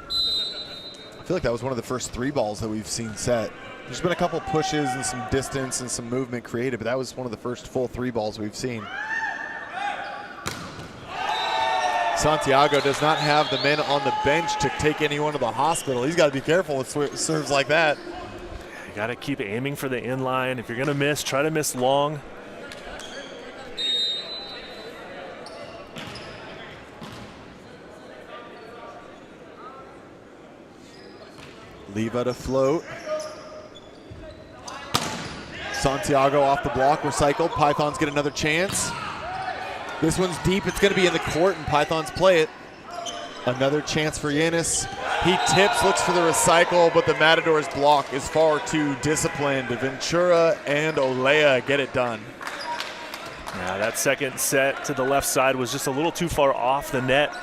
I feel like that was one of the first 3 balls that we've seen set. There's been a couple pushes and some distance and some movement created, but that was one of the first full 3 balls we've seen. Santiago does not have the men on the bench to take anyone to the hospital. He's got to be careful with serves like that. You got to keep aiming for the inline. If you're going to miss, try to miss long. Leva to float. Santiago off the block, recycled. Pythons get another chance. This one's deep. It's going to be in the court, and Pythons play it. Another chance for Yanis. He tips, looks for the recycle, but the Matadors block is far too disciplined. Ventura and Olea get it done. Yeah, that second set to the left side was just a little too far off the net.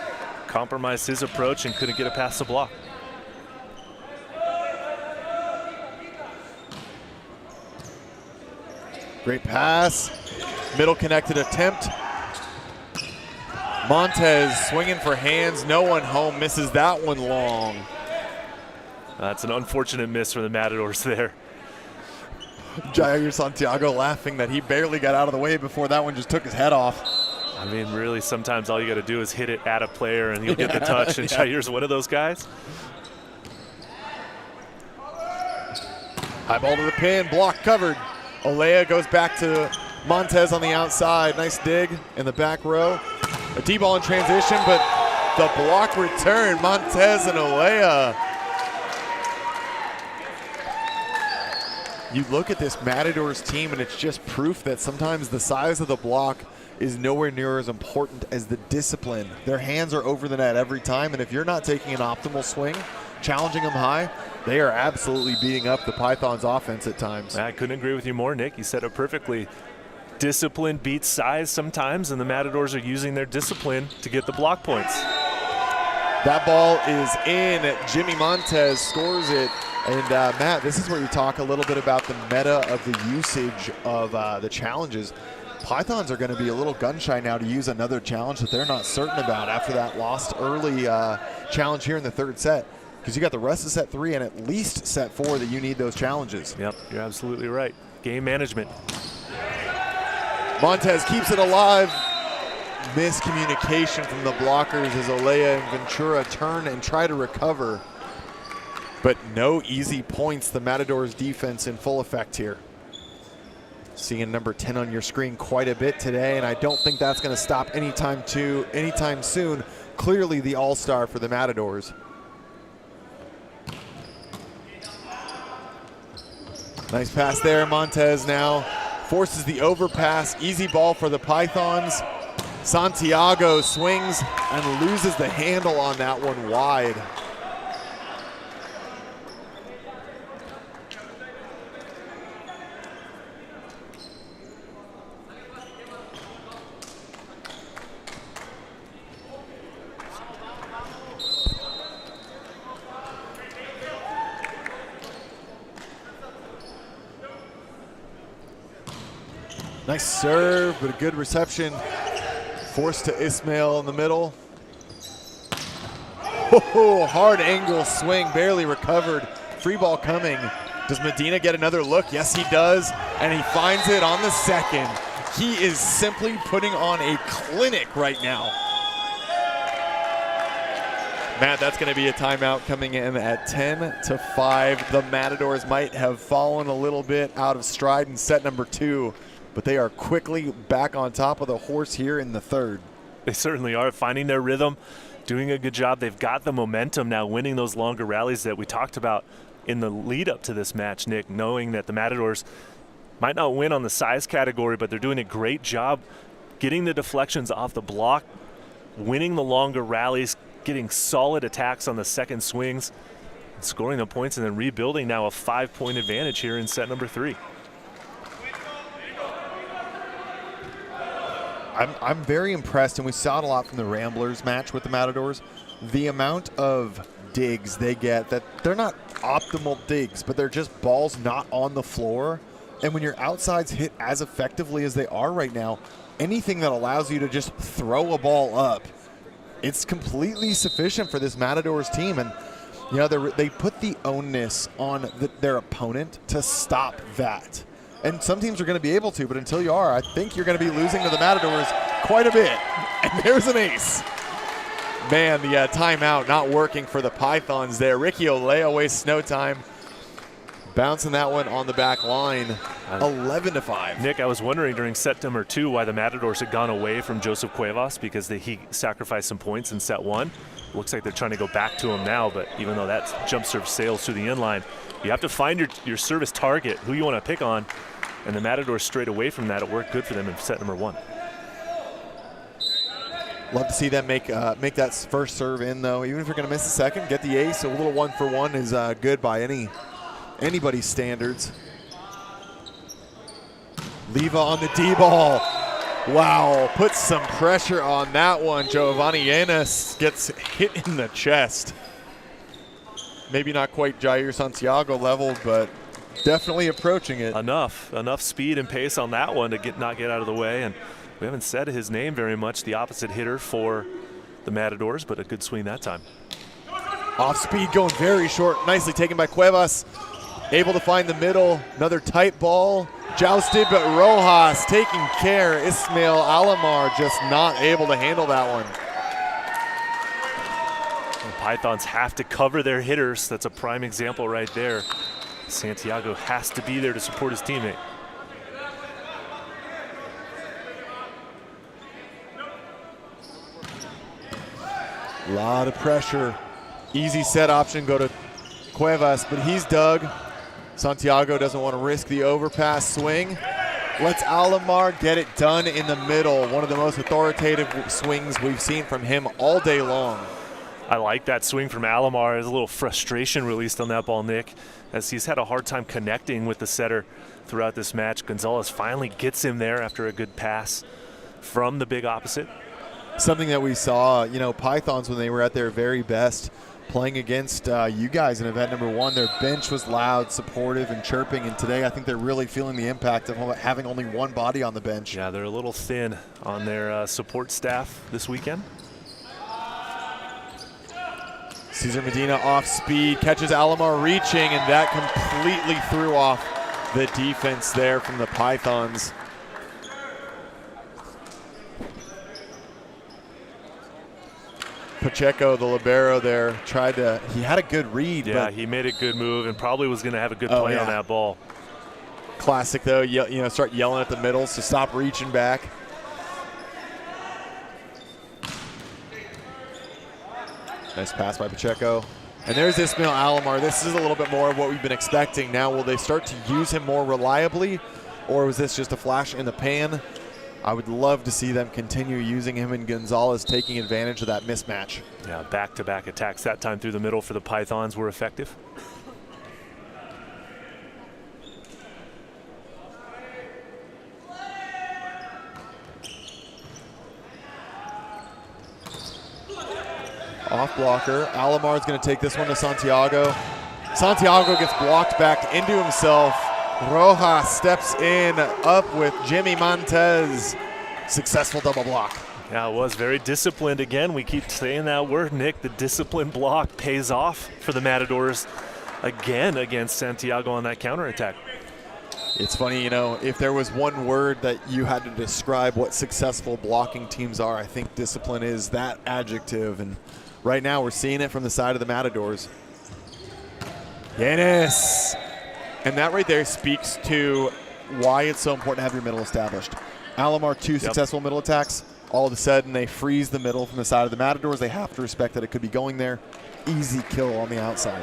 Compromised his approach and couldn't get it past the block. Great pass. Middle connected attempt. Montez swinging for hands. No one home. Misses that one long. That's an unfortunate miss for the Matadors there. Jair Santiago laughing that he barely got out of the way before that one just took his head off. I mean, really, sometimes all you got to do is hit it at a player and you'll get the touch, and Jair's one of those guys. High ball to the pin, block covered. Olea goes back to Montez on the outside. Nice dig in the back row. A D-ball in transition, but the block return, Montez and Olea. You look at this Matadors team, and it's just proof that sometimes the size of the block is nowhere near as important as the discipline. Their hands are over the net every time, and if you're not taking an optimal swing, challenging them high, they are absolutely beating up the Pythons' offense at times. I couldn't agree with you more, Nick. You said it perfectly. Discipline beats size sometimes, and the Matadors are using their discipline to get the block points. That ball is in. Jimmy Montez scores it. And Matt, this is where you talk a little bit about the meta of the usage of the challenges. Pythons are going to be a little gun shy now to use another challenge that they're not certain about after that lost early challenge here in the third set. Because you got the rest of set 3 and at least set 4 that you need those challenges. Yep, you're absolutely right. Game management. Montez keeps it alive. Miscommunication from the blockers as Olea and Ventura turn and try to recover. But no easy points. The Matadors defense in full effect here. Seeing number 10 on your screen quite a bit today, and I don't think that's going to stop anytime soon. Clearly the all-star for the Matadors. Nice pass there. Montez now forces the overpass. Easy ball for the Pythons. Santiago swings and loses the handle on that one wide. Nice serve, but a good reception. Forced to Ismail in the middle. Oh, hard angle swing, barely recovered. Free ball coming. Does Medina get another look? Yes, he does, and he finds it on the second. He is simply putting on a clinic right now. Matt, that's going to be a timeout coming in at 10-5. The Matadors might have fallen a little bit out of stride in set number 2, but they are quickly back on top of the horse here in the third. They certainly are, finding their rhythm, doing a good job. They've got the momentum now, winning those longer rallies that we talked about in the lead up to this match, Nick, knowing that the Matadors might not win on the size category, but they're doing a great job getting the deflections off the block, winning the longer rallies, getting solid attacks on the second swings, scoring the points, and then rebuilding now a 5-point advantage here in set number 3. I'm very impressed, and we saw it a lot from the Ramblers match with the Matadors. The amount of digs they get, that they're not optimal digs, but they're just balls not on the floor. And when your outsides hit as effectively as they are right now, anything that allows you to just throw a ball up, it's completely sufficient for this Matadors team. And you know, they put the onus on their opponent to stop that. And some teams are going to be able to, but until you are, I think you're going to be losing to the Matadors quite a bit. And there's an ace. Man, the timeout not working for the Pythons there. Ricky Olea wastes no time. Bouncing that one on the back line, 11-5. Nick, I was wondering during set number 2 why the Matadors had gone away from Joseph Cuevas, because he sacrificed some points in set 1. Looks like they're trying to go back to him now, but even though that jump serve sails through the inline, you have to find your service target, who you want to pick on, and the Matadors strayed away from that. It worked good for them in set number 1. Love to see them make that first serve in, though. Even if you're going to miss a second, get the ace. A little 1-for-1 is good by anybody's standards. Leva on the D-ball. Wow, puts some pressure on that one. Giovanni Yanez gets hit in the chest. Maybe not quite Jair Santiago level, but definitely approaching it. Enough speed and pace on that one to not get out of the way. And we haven't said his name very much, the opposite hitter for the Matadors, but a good swing that time. Off speed, going very short. Nicely taken by Cuevas. Able to find the middle. Another tight ball. Jousted, but Rojas taking care. Ismail Alamar just not able to handle that one. The Pythons have to cover their hitters. That's a prime example right there. Santiago has to be there to support his teammate. A lot of pressure. Easy set option, go to Cuevas, but he's dug. Santiago doesn't want to risk the overpass swing. Lets Alamar get it done in the middle. One of the most authoritative swings we've seen from him all day long. I like that swing from Alamar. There's a little frustration released on that ball, Nick, as he's had a hard time connecting with the setter throughout this match. Gonzalez finally gets him there after a good pass from the big opposite. Something that we saw, Pythons when they were at their very best playing against you guys in event number 1, their bench was loud, supportive, and chirping, and today I think they're really feeling the impact of having only one body on the bench. Yeah, they're a little thin on their support staff this weekend. Cesar Medina off speed, catches Alamar reaching, and that completely threw off the defense there from the Pythons. Pacheco, the libero there, he had a good read. Yeah, he made a good move and probably was going to have a good play on that ball. Classic though, start yelling at the middles to stop reaching back. Nice pass by Pacheco. And there's Ismail Alamar. This is a little bit more of what we've been expecting. Now, will they start to use him more reliably, or was this just a flash in the pan? I would love to see them continue using him and Gonzalez taking advantage of that mismatch. Yeah, back-to-back attacks that time through the middle for the Pythons were effective. Off blocker. Alamar's going to take this one to Santiago. Santiago gets blocked back into himself. Rojas steps in up with Jimmy Montez. Successful double block. Yeah, it was very disciplined. Again, we keep saying that word, Nick. The disciplined block pays off for the Matadors again against Santiago on that counterattack. It's funny, if there was one word that you had to describe what successful blocking teams are, I think discipline is that adjective. And right now we're seeing it from the side of the Matadors. Yanis. And that right there speaks to why it's so important to have your middle established. Alamar, 2 successful middle attacks. All of a sudden, they freeze the middle from the side of the Matadors. They have to respect that it could be going there. Easy kill on the outside.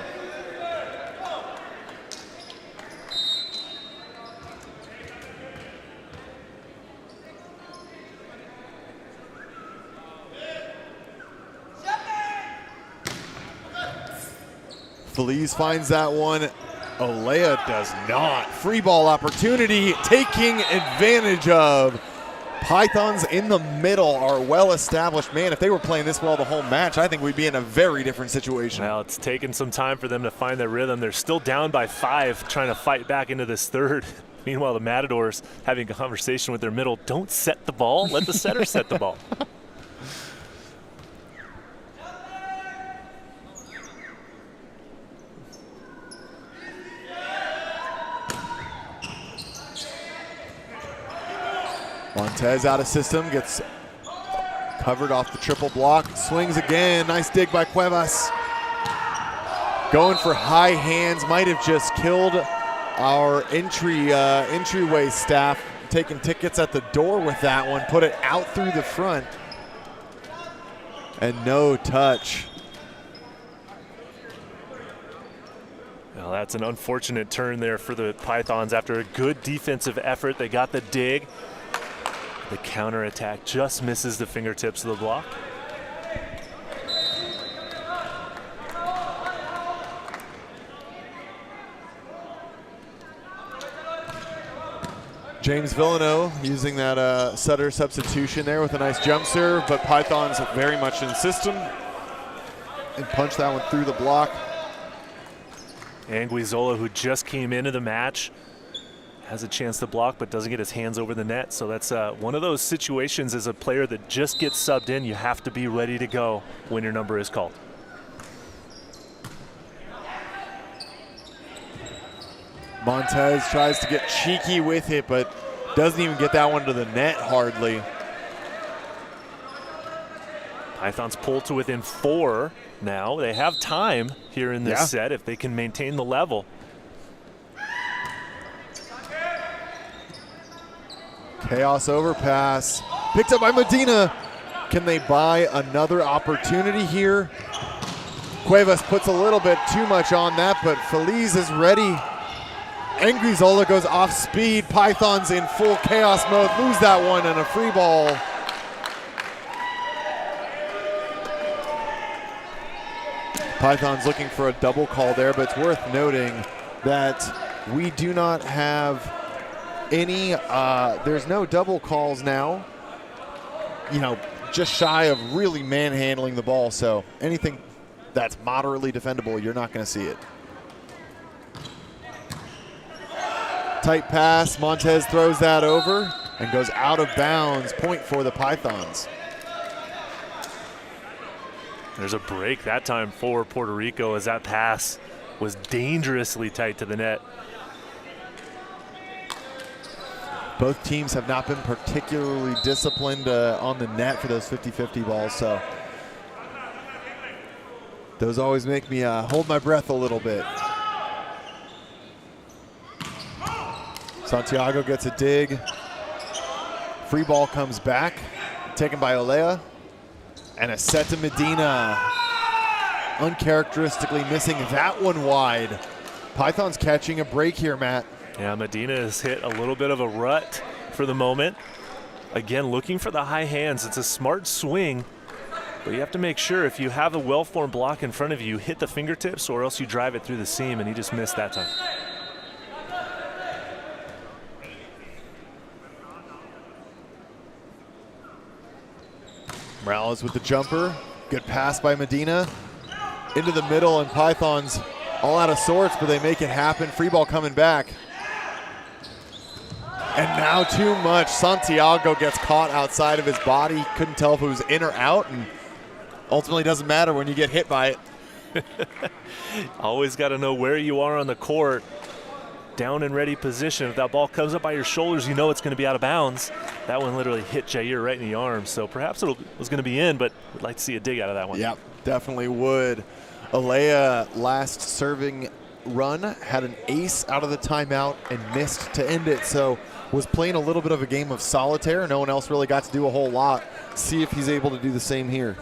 Feliz finds that one. Olea does not. Free ball opportunity taking advantage of. Pythons in the middle are well established. Man, if they were playing this well the whole match, I think we'd be in a very different situation. Well, it's taken some time for them to find their rhythm. They're still down by 5, trying to fight back into this third. Meanwhile, the Matadors having a conversation with their middle. Don't set the ball. Let the setter set the ball. Montez out of system, gets covered off the triple block, swings again, nice dig by Cuevas. Going for high hands, might have just killed our entryway staff, taking tickets at the door with that one, put it out through the front, and no touch. Well, that's an unfortunate turn there for the Pythons after a good defensive effort. They got the dig. The counterattack just misses the fingertips of the block. James Villano using that Sutter substitution there with a nice jump serve, but Pythons very much in system and punch that one through the block. Anguizzola, who just came into the match, has a chance to block but doesn't get his hands over the net. So that's one of those situations as a player that just gets subbed in. You have to be ready to go when your number is called. Montez tries to get cheeky with it, but doesn't even get that one to the net hardly. Pythons pull to within 4 now. They have time here in this set if they can maintain the level. Chaos overpass. Picked up by Medina. Can they buy another opportunity here? Cuevas puts a little bit too much on that, but Feliz is ready. Angry Zola goes off speed. Pythons in full chaos mode. Lose that one and a free ball. Pythons looking for a double call there, but it's worth noting that we do not have any, there's no double calls now. You know, just shy of really manhandling the ball, so anything that's moderately defendable, you're not going to see it. Tight pass, Montez throws that over and goes out of bounds. Point for the Pythons. There's a break that time for Puerto Rico as that pass was dangerously tight to the net. Both teams have not been particularly disciplined on the net for those 50-50 balls, so those always make me hold my breath a little bit. Santiago gets a dig. Free ball comes back, taken by Olea. And a set to Medina. Uncharacteristically missing that one wide. Pythons catching a break here, Matt. Yeah, Medina has hit a little bit of a rut for the moment. Again, looking for the high hands. It's a smart swing, but you have to make sure if you have a well-formed block in front of you, hit the fingertips or else you drive it through the seam, and he just missed that time. Morales with the jumper. Good pass by Medina. Into the middle, and Pythons all out of sorts, but they make it happen. Free ball coming back. And now too much. Santiago gets caught outside of his body. Couldn't tell if it was in or out, and ultimately doesn't matter when you get hit by it. Always got to know where you are on the court. Down and ready position. If that ball comes up by your shoulders, you know it's going to be out of bounds. That one literally hit Jair right in the arm, so perhaps it was going to be in, but we'd like to see a dig out of that one. Yep, definitely would. Alea last serving run had an ace out of the timeout and missed to end it, so was playing a little bit of a game of solitaire. No one else really got to do a whole lot. See if he's able to do the same here.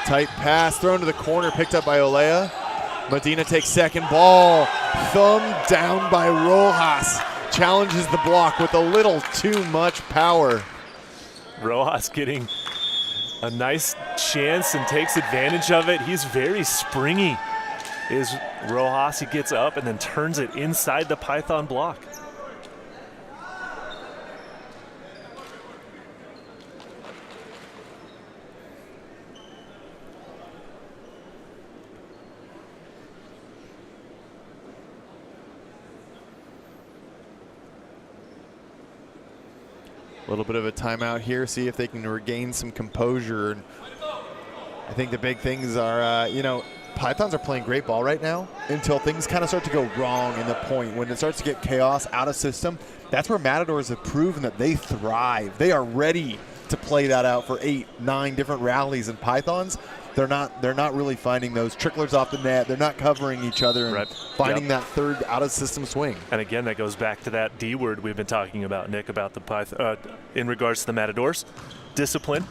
Tight pass thrown to the corner, picked up by Olea. Medina takes second ball. Thumb down by Rojas. Challenges the block with a little too much power. Rojas getting a nice chance and takes advantage of it. He's very springy. Is Rojas. He gets up and then turns it inside the Python block. A little bit of a timeout here, see if they can regain some composure. And I think the big things are, you know, Pythons are playing great ball right now until things kind of start to go wrong in the point. When it starts to get chaos out of system, that's where Matadors have proven that they thrive. They are ready to play that out for 8, 9 different rallies. And Pythons, they're not really finding those tricklers off the net. They're not covering each other and finding that third out of system swing. And again, that goes back to that D word we've been talking about, Nick, about the Python in regards to the Matadors. Discipline.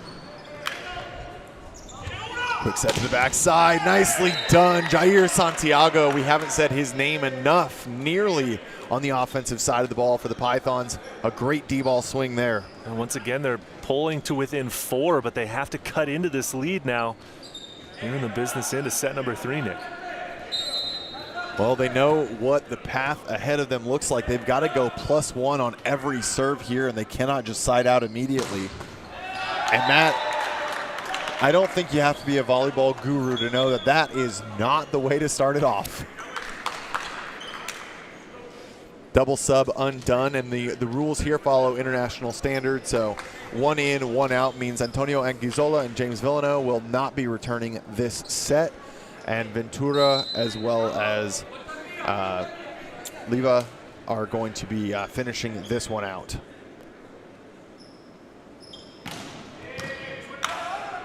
Quick set to the backside, nicely done. Jair Santiago, we haven't said his name enough, nearly on the offensive side of the ball for the Pythons. A great D-ball swing there. And once again, they're pulling to within 4, but they have to cut into this lead now. Here in the business into set number 3, Nick. Well, they know what the path ahead of them looks like. They've got to go +1 on every serve here, and they cannot just side out immediately. And Matt, I don't think you have to be a volleyball guru to know that that is not the way to start it off. Double sub undone, and the rules here follow international standards. So 1 in, 1 out means Antonio Anguizola and James Villano will not be returning this set. And Ventura as well as Leva are going to be finishing this one out.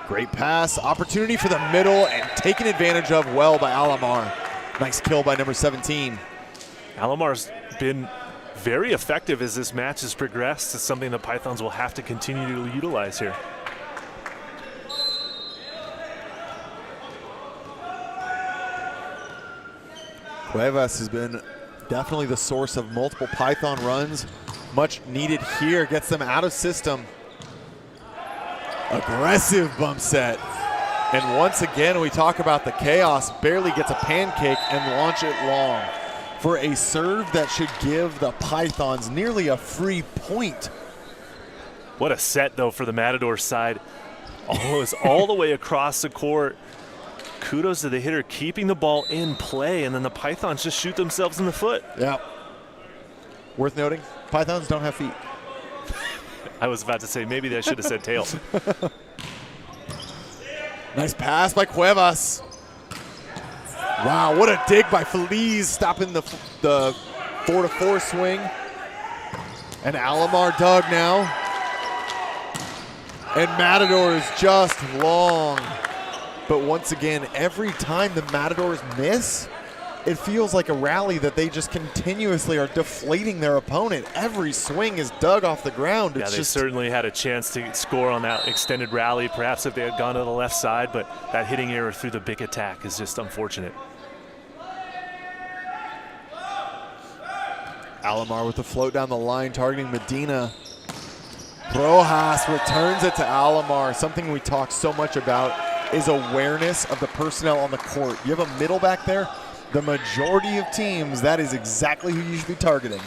Great pass, opportunity for the middle, and taken advantage of well by Alomar. Nice kill by number 17. Alomar's been very effective as this match has progressed. It's something the Pythons will have to continue to utilize here. Cuevas has been definitely the source of multiple Python runs. Much needed here, gets them out of system. Aggressive bump set. And once again, we talk about the chaos, barely gets a pancake and launch it long for a serve that should give the Pythons nearly a free point. What a set, though, for the Matadors side. Almost all the way across the court. Kudos to the hitter keeping the ball in play, and then the Pythons just shoot themselves in the foot. Yeah. Worth noting, Pythons don't have feet. I was about to say, maybe I should have said tail. Nice pass by Cuevas. Wow, what a dig by Feliz, stopping the 4-4 swing. And Alomar dug now. And Matadors just long. But once again, every time the Matadors miss, it feels like a rally that they just continuously are deflating their opponent. Every swing is dug off the ground. Yeah, they certainly had a chance to score on that extended rally, perhaps if they had gone to the left side, but that hitting error through the big attack is just unfortunate. Alomar with the float down the line, targeting Medina. Rojas returns it to Alomar. Something we talk so much about is awareness of the personnel on the court. You have a middle back there, the majority of teams, that is exactly who you should be targeting.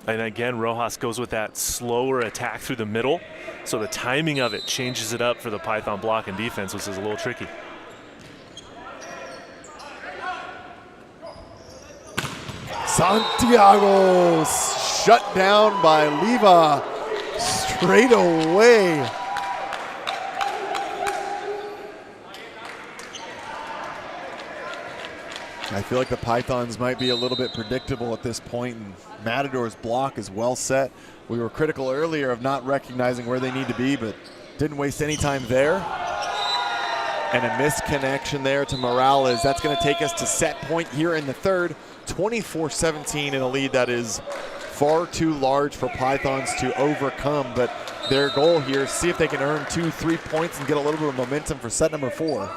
And again, Rojas goes with that slower attack through the middle, so the timing of it changes it up for the Python block and defense, which is a little tricky. Santiago shut down by Leva straight away. I feel like the Pythons might be a little bit predictable at this point, and Matador's block is well set. We were critical earlier of not recognizing where they need to be, but didn't waste any time there. And a missed connection there to Morales. That's going to take us to set point here in the third. 24-17 in a lead that is far too large for Pythons to overcome, but their goal here is see if they can earn 2-3 points and get a little bit of momentum for set number 4.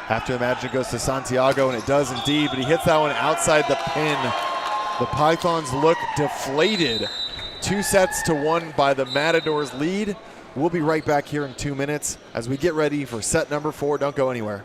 Have to imagine it goes to Santiago, and it does indeed, but he hits that one outside the pin. The Pythons look deflated. 2-1 by the Matadors lead. We'll be right back here in 2 minutes as we get ready for set number 4. Don't go anywhere.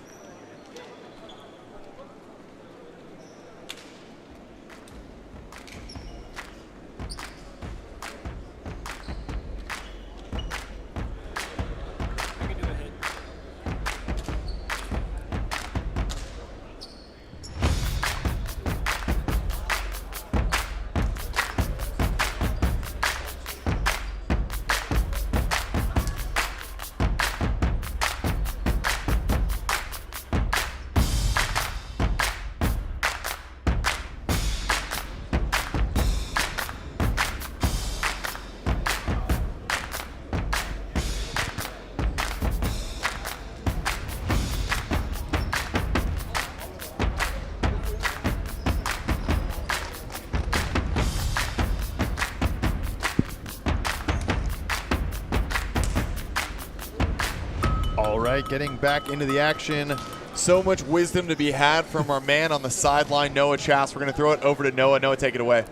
Getting back into the action. So much wisdom to be had from our man on the sideline, Noah Chass. We're going to throw it over to Noah. Noah, take it away.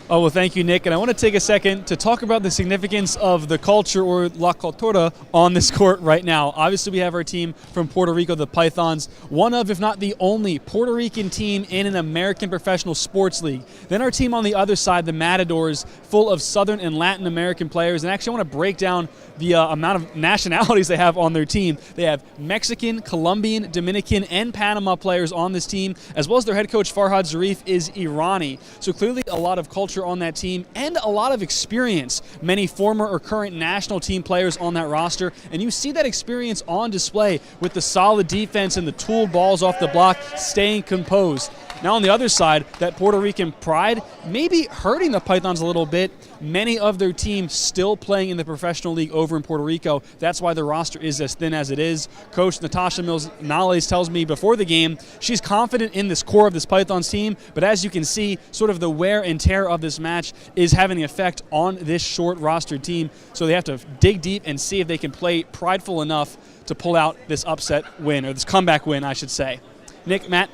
Oh, well, thank you, Nick. And I want to take a second to talk about the significance of the culture, or La Cultura, on this court right now. Obviously, we have our team from Puerto Rico, the Pythons, one of, if not the only, Puerto Rican team in an American professional sports league. Then our team on the other side, the Matadors, full of Southern and Latin American players. And actually, I want to break down the amount of nationalities they have on their team. They have Mexican, Colombian, Dominican, and Panama players on this team, as well as their head coach, Farhad Zarif, is Irani. So clearly a lot of culture on that team and a lot of experience. Many former or current national team players on that roster, and you see that experience on display with the solid defense and the tooled balls off the block, staying composed. Now on the other side, that Puerto Rican pride may be hurting the Pythons a little bit. Many of their teams still playing in the professional league over in Puerto Rico. That's why the roster is as thin as it is. Coach Natasha Mills-Nales tells me before the game she's confident in this core of this Pythons team, but as you can see, sort of the wear and tear of this match is having an effect on this short roster team. So they have to dig deep and see if they can play prideful enough to pull out this upset win, or this comeback win, I should say. Nick, Matt?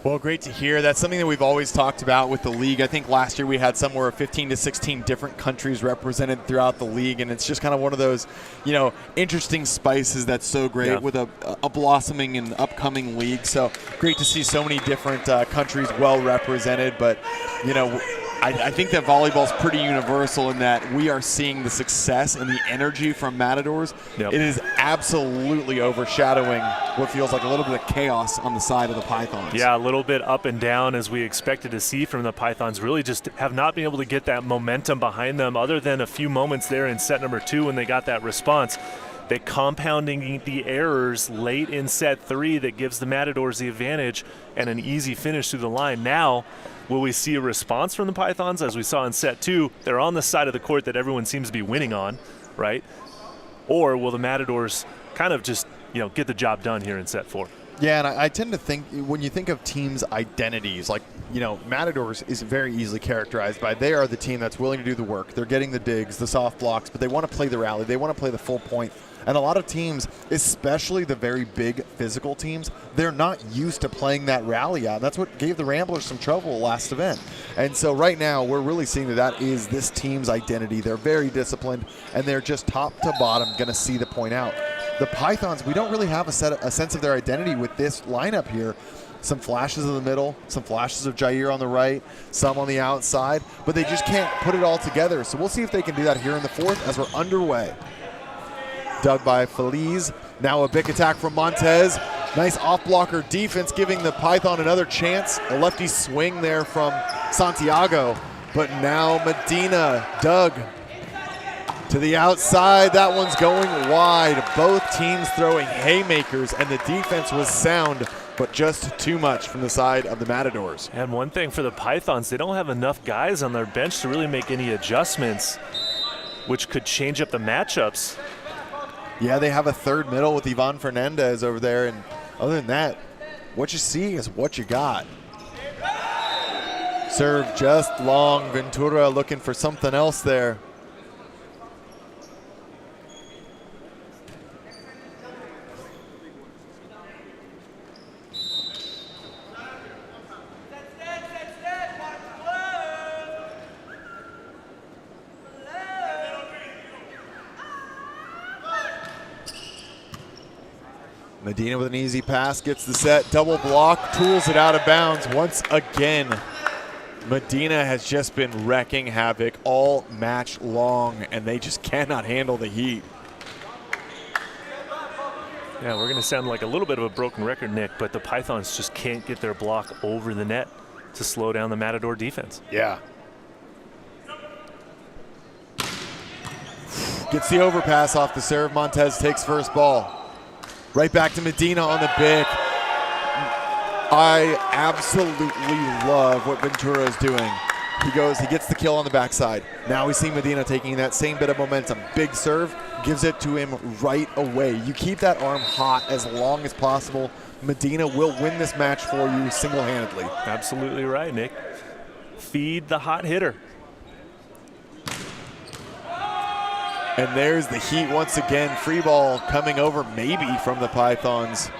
Well, great to hear. That's something that we've always talked about with the league. I think last year we had somewhere 15 to 16 different countries represented throughout the league, and it's just kind of one of those, interesting spices that's so great with a blossoming and upcoming league. So great to see so many different countries well represented, but, I think that volleyball is pretty universal in that we are seeing the success and the energy from Matadors. Yep. It is absolutely overshadowing what feels like a little bit of chaos on the side of the Pythons. Yeah, a little bit up and down as we expected to see from the Pythons. Really just have not been able to get that momentum behind them other than a few moments there in set number 2 when they got that response. They compounding the errors late in set 3 that gives the Matadors the advantage and an easy finish through the line. Now, will we see a response from the Pythons? As we saw in set 2, they're on the side of the court that everyone seems to be winning on, right? Or will the Matadors kind of just, get the job done here in set 4? Yeah, and I tend to think when you think of teams' identities, like, Matadors is very easily characterized by they are the team that's willing to do the work. They're getting the digs, the soft blocks, but they want to play the rally. They want to play the full point. And a lot of teams, especially the very big physical teams, they're not used to playing that rally out. That's what gave the Ramblers some trouble last event. And so right now, we're really seeing that is this team's identity. They're very disciplined, and they're just top to bottom going to see the point out. The Pythons, we don't really have a sense of their identity with this lineup here. Some flashes in the middle, some flashes of Jair on the right, some on the outside, but they just can't put it all together. So we'll see if they can do that here in the 4th as we're underway. Dug by Feliz. Now a big attack from Montez. Nice off-blocker defense, giving the Python another chance. A lefty swing there from Santiago. But now Medina, Doug to the outside. That one's going wide. Both teams throwing haymakers, and the defense was sound, but just too much from the side of the Matadors. And one thing for the Pythons, they don't have enough guys on their bench to really make any adjustments, which could change up the matchups. Yeah, they have a third middle with Ivan Fernandez over there, and other than that, what you see is what you got. Serve just long. Ventura looking for something else there. Medina with an easy pass, gets the set, double block, tools it out of bounds once again. Medina has just been wrecking havoc all match long, and they just cannot handle the heat. Yeah, we're going to sound like a little bit of a broken record, Nick, but the Pythons just can't get their block over the net to slow down the Matador defense. Yeah. Gets the overpass off the serve. Montez takes first ball. Right back to Medina on the pick. I absolutely love what Ventura is doing. He gets the kill on the backside. Now we see Medina taking that same bit of momentum. Big serve, gives it to him right away. You keep that arm hot as long as possible. Medina will win this match for you single-handedly. Absolutely right, Nick. Feed the hot hitter. And there's the heat once again. Free ball coming over maybe from the Pythons.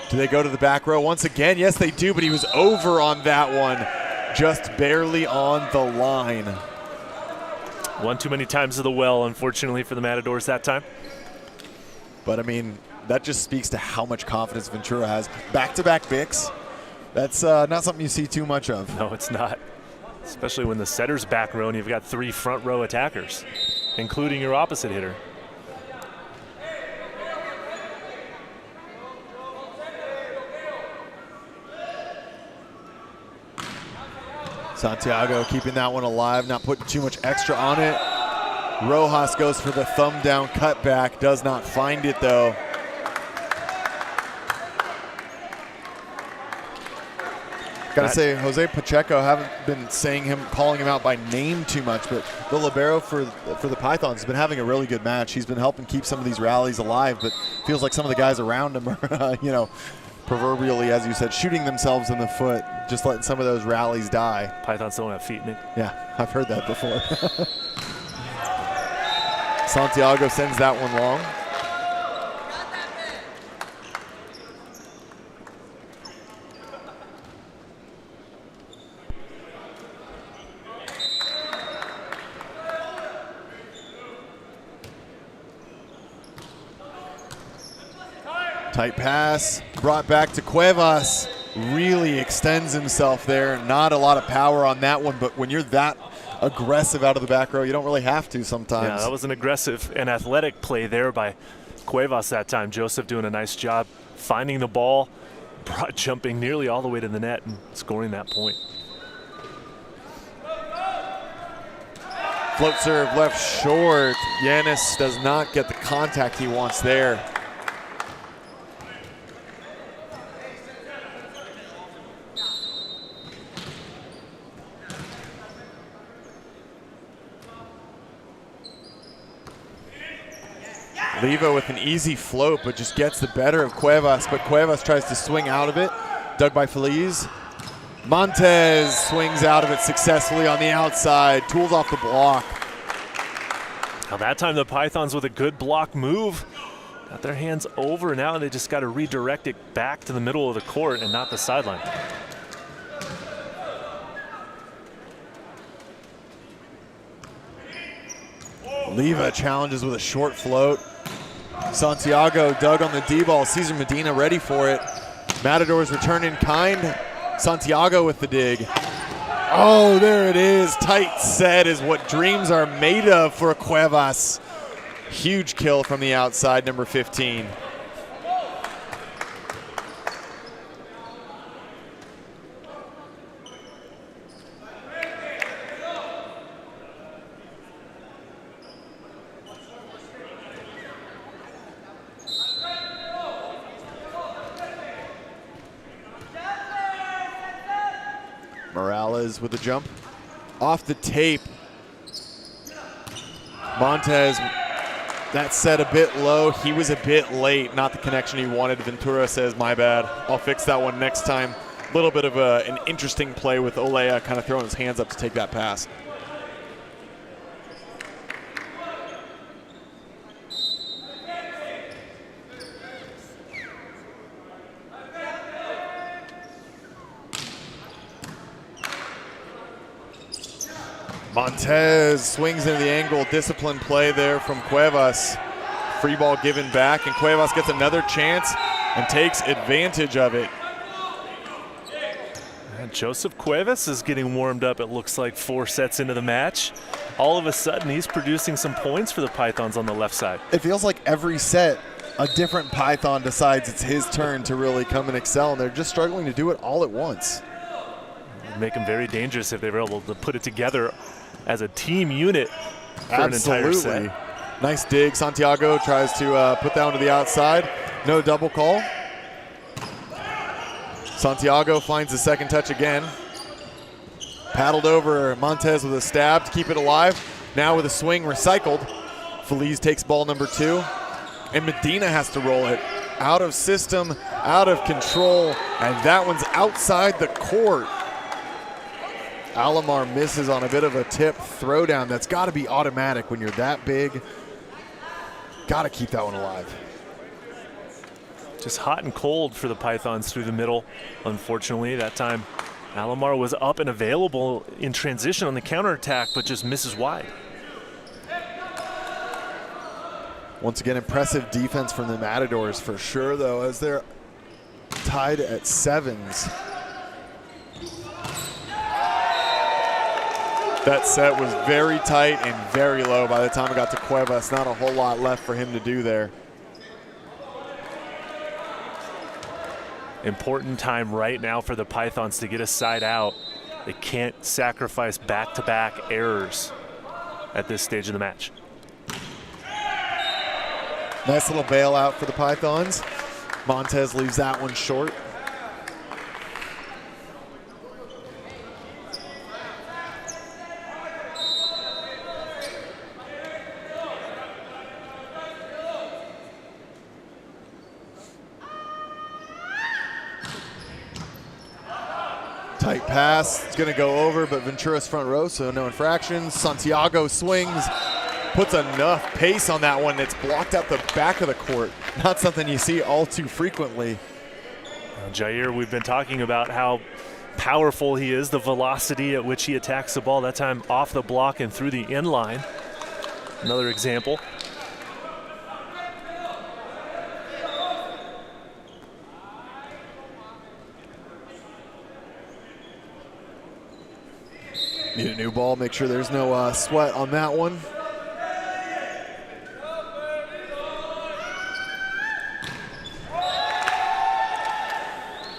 Do they go to the back row once again? Yes, they do, but he was over on that one. just barely on the line. One too many times to the well, unfortunately, for the Matadors that time. But, I mean, that just speaks to how much confidence Ventura has. Back-to-back Bics, that's not something you see too much of. No, it's not. Especially when the setter's back row and you've got 3 front row attackers, including your opposite hitter. Santiago keeping that one alive, not putting too much extra on it. Rojas goes for the thumb down cutback, does not find it though. Gotta say, Jose Pacheco, haven't been calling him out by name too much, but the libero for the Pythons has been having a really good match. He's been helping keep some of these rallies alive, but feels like some of the guys around him are, proverbially, as you said, shooting themselves in the foot, just letting some of those rallies die. Pythons don't have feet, Nick. Yeah, I've heard that before. Santiago sends that one long. Tight pass, brought back to Cuevas. Really extends himself there. Not a lot of power on that one, but when you're that aggressive out of the back row, you don't really have to sometimes. Yeah, that was an aggressive and athletic play there by Cuevas that time. Joseph doing a nice job finding the ball, jumping nearly all the way to the net and scoring that point. Float serve left short. Yanis does not get the contact he wants there. Leva with an easy float, but just gets the better of Cuevas, but Cuevas tries to swing out of it. Dug by Feliz. Montez swings out of it successfully on the outside, tools off the block. Now that time the Pythons with a good block move got their hands over, now they just got to redirect it back to the middle of the court and not the sideline. Leva challenges with a short float. Santiago dug on the D-ball. Cesar Medina ready for it. Matadors return in kind. Santiago with the dig. Oh, there it is. Tight set is what dreams are made of for Cuevas. Huge kill from the outside, number 15. Morales with the jump. Off the tape. Montez, that set a bit low. He was a bit late. Not the connection he wanted. Ventura says, my bad. I'll fix that one next time. A little bit of an interesting play with Olea kind of throwing his hands up to take that pass. Montez swings into the angle. Disciplined play there from Cuevas. Free ball given back, and Cuevas gets another chance and takes advantage of it. And Joseph Cuevas is getting warmed up, it looks like, 4 sets into the match. All of a sudden, he's producing some points for the Pythons on the left side. It feels like every set, a different Python decides it's his turn to really come and excel, and they're just struggling to do it all at once. It'd make them very dangerous if they were able to put it together as a team unit for an entire set. Nice dig. Santiago tries to put that one to the outside. No double call. Santiago finds the second touch again. Paddled over Montez with a stab to keep it alive. Now with a swing recycled. Feliz takes ball number 2. And Medina has to roll it. Out of system, out of control. And that one's outside the court. Alomar misses on a bit of a tip throwdown. That's got to be automatic when you're that big. Got to keep that one alive. Just hot and cold for the Pythons through the middle. Unfortunately, that time Alomar was up and available in transition on the counterattack, but just misses wide. Once again, impressive defense from the Matadors for sure, though, as they're tied at 7s. That set was very tight and very low by the time it got to Cuevas. Not a whole lot left for him to do there. Important time right now for the Pythons to get a side out. They can't sacrifice back-to-back errors at this stage of the match. Nice little bailout for the Pythons. Montez leaves that one short. Tight pass, it's gonna go over, but Ventura's front row, so no infractions. Santiago swings, puts enough pace on that one. It's blocked out the back of the court. Not something you see all too frequently. Jair, we've been talking about how powerful he is, the velocity at which he attacks the ball, that time off the block and through the inline. Another example. Need a new ball, make sure there's no sweat on that one.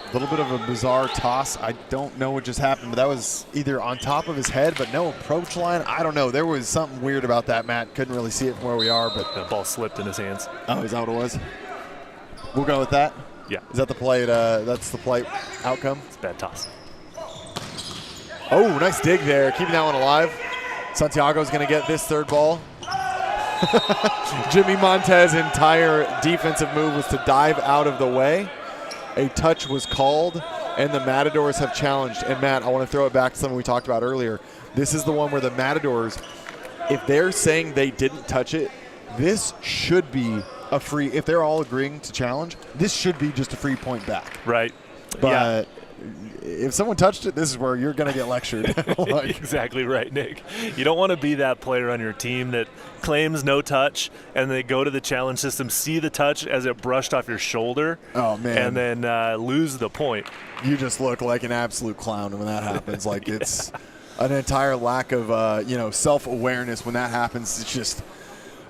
A little bit of a bizarre toss. I don't know what just happened, but that was either on top of his head, but no approach line. I don't know. There was something weird about that, Matt. Couldn't really see it from where we are, but the ball slipped in his hands. Oh, is that what it was? We'll go with that? Yeah. Is that the play? That's the play outcome? It's a bad toss. Oh, nice dig there, keeping that one alive. Santiago's gonna get this third ball. Jimmy Montez's entire defensive move was to dive out of the way. A touch was called, and the Matadors have challenged. And Matt, I want to throw it back to something we talked about earlier. This is the one where the Matadors, if they're saying they didn't touch it, this should be a free, if they're all agreeing to challenge, this should be just a free point back. Right. But if someone touched it, this is where you're going to get lectured. Like, exactly right, Nick. You don't want to be that player on your team that claims no touch, and they go to the challenge system, see the touch as it brushed off your shoulder, oh man, and then lose the point. You just look like an absolute clown when that happens. Like it's an entire lack of self-awareness when that happens. It's just,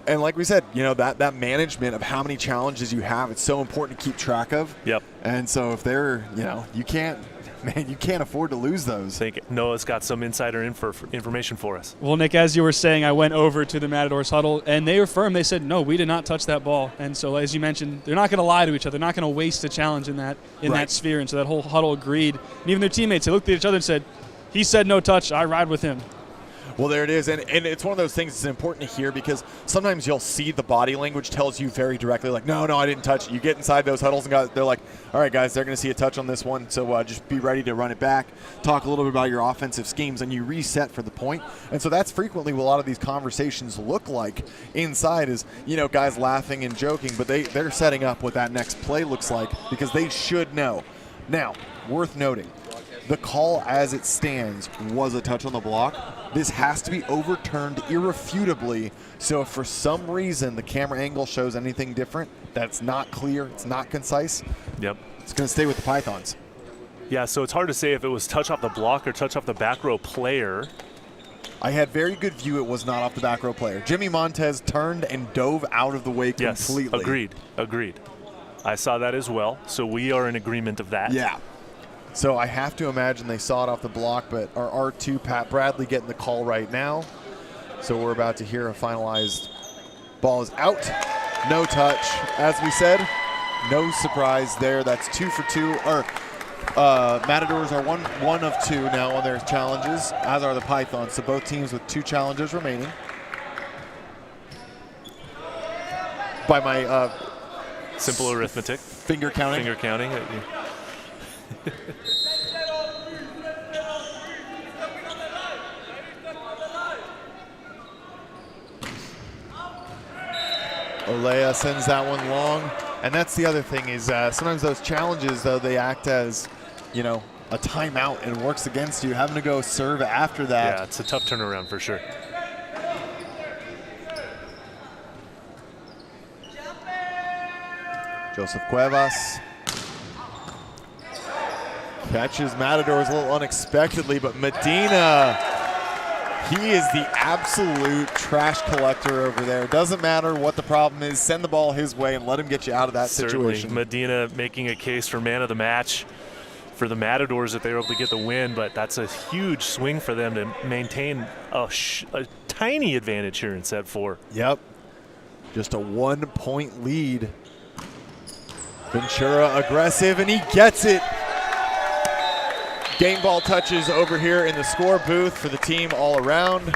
and like we said, that management of how many challenges you have, it's so important to keep track of. Yep. And so if they're, you can't afford to lose those. I think Noah's got some insider information for us. Well, Nick, as you were saying, I went over to the Matadors huddle, and they affirmed, they said, no, we did not touch that ball. And so, as you mentioned, they're not going to lie to each other. They're not going to waste a challenge in that sphere. And so that whole huddle agreed. And even their teammates, they looked at each other and said, he said no touch, I ride with him. Well, there it is, and it's one of those things that's important to hear because sometimes you'll see the body language tells you very directly, like, no, I didn't touch it. You get inside those huddles, and they're like, all right, guys, they're going to see a touch on this one, so just be ready to run it back, talk a little bit about your offensive schemes, and you reset for the point. And so that's frequently what a lot of these conversations look like inside is, guys laughing and joking, but they're setting up what that next play looks like because they should know. Now, worth noting, the call as it stands was a touch on the block. This has to be overturned irrefutably. So if for some reason the camera angle shows anything different, that's not clear, it's not concise, yep, it's going to stay with the Pythons. Yeah, so it's hard to say if it was touch off the block or touch off the back row player. I had very good view it was not off the back row player. Jimmy Montez turned and dove out of the way completely. Yes, agreed. I saw that as well, so we are in agreement of that. Yeah. So I have to imagine they saw it off the block, but our R2, Pat Bradley, getting the call right now. So we're about to hear a finalized ball is out. No touch. As we said, no surprise there. That's 2 for 2. Matadors are one of 2 now on their challenges, as are the Pythons. So both teams with 2 challenges remaining. By my simple arithmetic. Finger counting. Olea sends that one long, and that's the other thing is sometimes those challenges, though, they act as, a timeout and works against you, having to go serve after that. Yeah, it's a tough turnaround for sure. Joseph Cuevas catches Matadors a little unexpectedly, but Medina, he is the absolute trash collector over there. Doesn't matter what the problem is, send the ball his way and let him get you out of that Certainly. situation. Medina making a case for man of the match for the Matadors if they were able to get the win, but that's a huge swing for them to maintain a tiny advantage here in set 4. Yep, just a 1-point lead. Ventura aggressive, and he gets it. Game ball touches over here in the score booth for the team all around.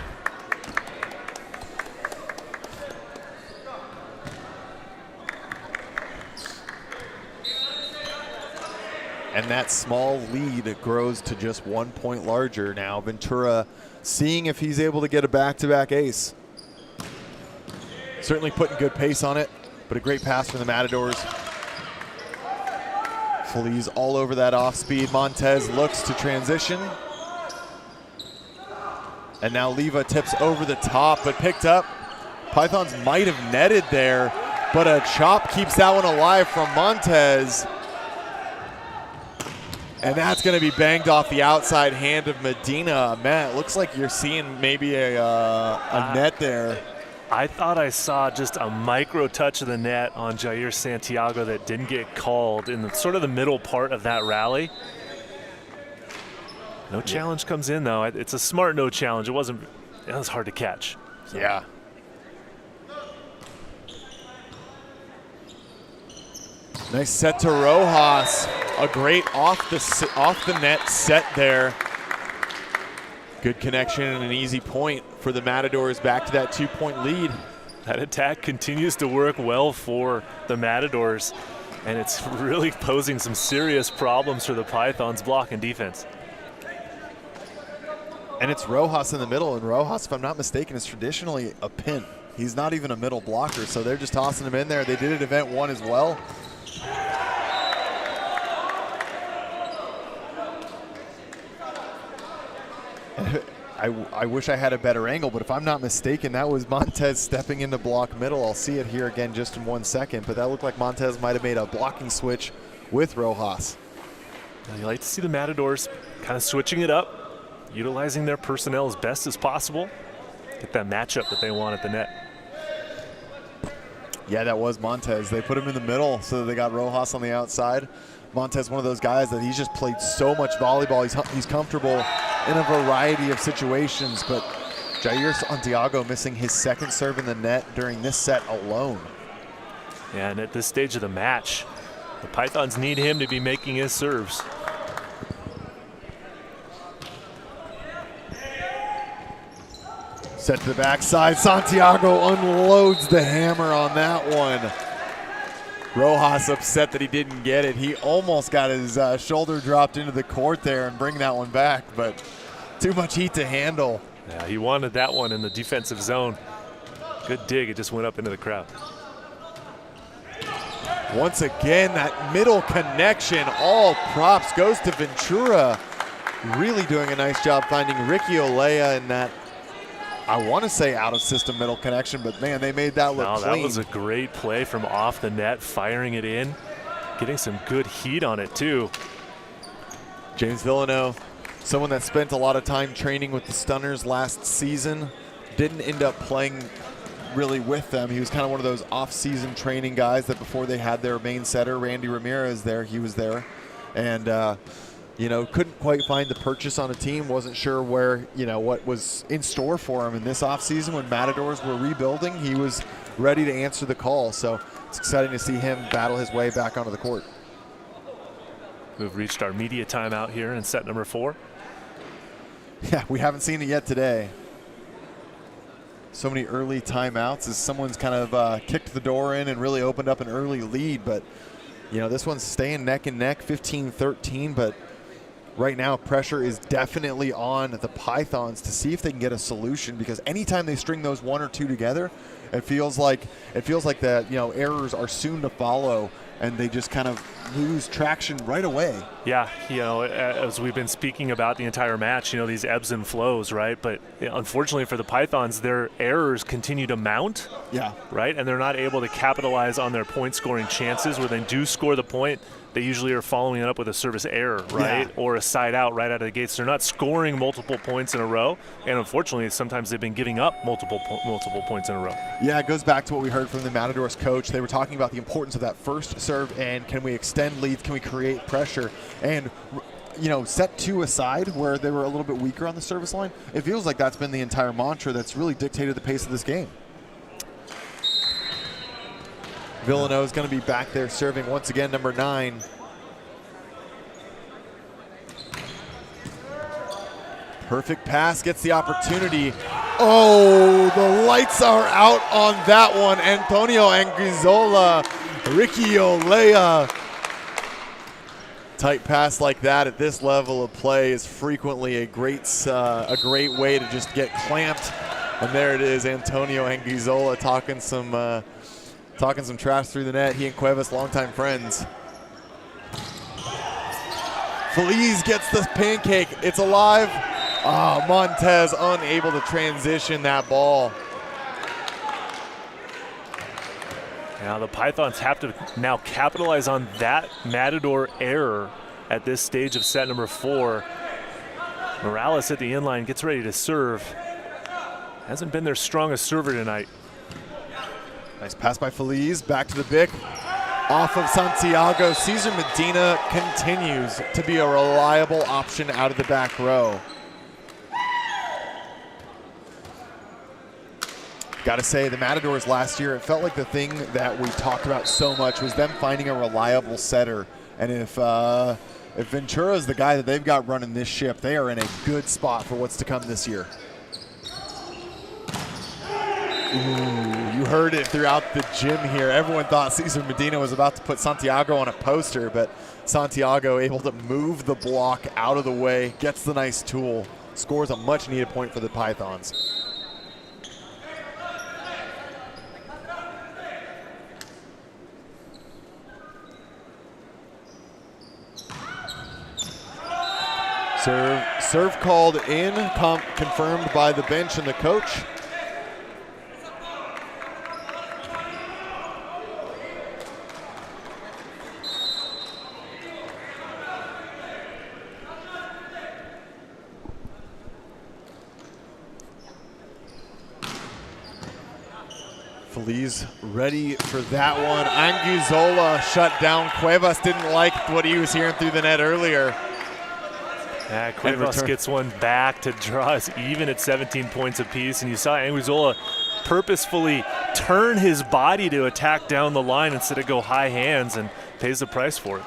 And that small lead grows to just 1 point larger now. Ventura seeing if he's able to get a back-to-back ace. Certainly putting good pace on it, but a great pass from the Matadors. Flees all over that off speed. Montez looks to transition. And now Leva tips over the top, but picked up. Pythons might have netted there, but a chop keeps that one alive from Montez. And that's going to be banged off the outside hand of Medina. Matt, looks like you're seeing maybe a net there. I thought I saw just a micro touch of the net on Jair Santiago that didn't get called in the, sort of the middle part of that rally. No challenge comes in, though. It's a smart no challenge. It was hard to catch. So. Yeah. Nice set to Rojas. A great off the net set there. Good connection and an easy point for the Matadors back to that 2-point lead. That attack continues to work well for the Matadors, and it's really posing some serious problems for the Pythons' block and defense. And it's Rojas in the middle, and Rojas, if I'm not mistaken, is traditionally a pin. He's not even a middle blocker, so they're just tossing him in there. They did it event 1 as well. I wish I had a better angle, but if I'm not mistaken, that was Montez stepping into block middle. I'll see it here again just in 1 second, but that looked like Montez might have made a blocking switch with Rojas. You like to see the Matadors kind of switching it up, utilizing their personnel as best as possible, get that matchup that they want at the net. Yeah, that was Montez. They put him in the middle so that they got Rojas on the outside. Montez, one of those guys that he's just played so much volleyball. He's comfortable in a variety of situations, but Jair Santiago missing his second serve in the net during this set alone. Yeah, and at this stage of the match, the Pythons need him to be making his serves. Set to the backside. Santiago unloads the hammer on that one. Rojas upset that he didn't get it. He almost got his shoulder dropped into the court there and bring that one back, but too much heat to handle. Yeah, he wanted that one in the defensive zone. Good dig, it just went up into the crowd. Once again, that middle connection, all props goes to Ventura. Really doing a nice job finding Ricky Olea in that, I want to say out of system middle connection, but man, they made that look clean. That was a great play from off the net, firing it in, getting some good heat on it too. James Villano, someone that spent a lot of time training with the Stunners last season, didn't end up playing really with them. He was kind of one of those off-season training guys that before they had their main setter, Randy Ramirez, there, he was there. And you know, couldn't quite find the purchase on a team, wasn't sure where, you know, what was in store for him in this offseason when Matadors were rebuilding. He was ready to answer the call, so it's exciting to see him battle his way back onto the court. We've reached our media timeout here in set number 4. Yeah, we haven't seen it yet today. So many early timeouts as someone's kind of kicked the door in and really opened up an early lead, but, you know, this one's staying neck and neck, 15-13, but right now, pressure is definitely on the Pythons to see if they can get a solution, because anytime they string those 1 or 2 together, it feels like that, you know, errors are soon to follow and they just kind of lose traction right away. Yeah, as we've been speaking about the entire match, these ebbs and flows, right? But unfortunately for the Pythons, their errors continue to mount. Yeah. Right? And they're not able to capitalize on their point scoring chances. Where they do score the point, they usually are following it up with a service error, right? Yeah. Or a side out right out of the gates. They're not scoring multiple points in a row. And unfortunately, sometimes they've been giving up multiple points in a row. Yeah, it goes back to what we heard from the Matadors coach. They were talking about the importance of that first serve and can we extend leads, can we create pressure? And set 2 aside where they were a little bit weaker on the service line, it feels like that's been the entire mantra that's really dictated the pace of this game. Villanova is going to be back there serving once again, number 9. Perfect pass, gets the opportunity. Oh, the lights are out on that one. Antonio Anguizzola, Ricky Olea. Tight pass like that at this level of play is frequently a great way to just get clamped. And there it is, Antonio Anguizzola talking some trash through the net. He and Cuevas, longtime friends. Feliz gets the pancake. It's alive. Montez unable to transition that ball. Now the Pythons have to now capitalize on that Matador error at this stage of set number 4. Morales at the inline gets ready to serve. Hasn't been their strongest server tonight. Nice pass by Feliz, back to the Bic. Off of Santiago, Cesar Medina continues to be a reliable option out of the back row. Got to say, the Matadors last year, it felt like the thing that we talked about so much was them finding a reliable setter. And if Ventura is the guy that they've got running this ship, they are in a good spot for what's to come this year. Ooh, you heard it throughout the gym here. Everyone thought Cesar Medina was about to put Santiago on a poster, but Santiago able to move the block out of the way, gets the nice tool, scores a much-needed point for the Pythons. Serve called in, confirmed by the bench and the coach. Feliz ready for that one. Anguizzola shut down. Cuevas didn't like what he was hearing through the net earlier. Yeah, Cuevas gets one back to draw us even at 17 points apiece. And you saw Anguizzola purposefully turn his body to attack down the line instead of go high hands, and pays the price for it.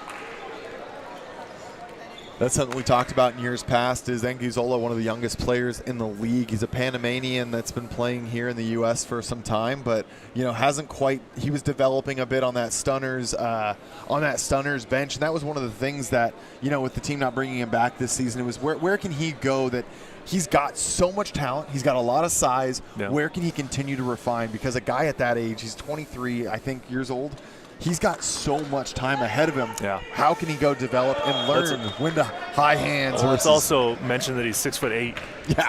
That's something we talked about in years past. Is Anguizzola one of the youngest players in the league? He's a Panamanian that's been playing here in the U.S. for some time, but hasn't quite. He was developing a bit on that Stunners bench, and that was one of the things that with the team not bringing him back this season, it was where can he go? That he's got so much talent, he's got a lot of size. Yeah. Where can he continue to refine? Because a guy at that age, he's 23, I think, years old. He's got so much time ahead of him. Yeah. How can he go develop and learn when to high hands? Well, let's also mention that he's 6'8",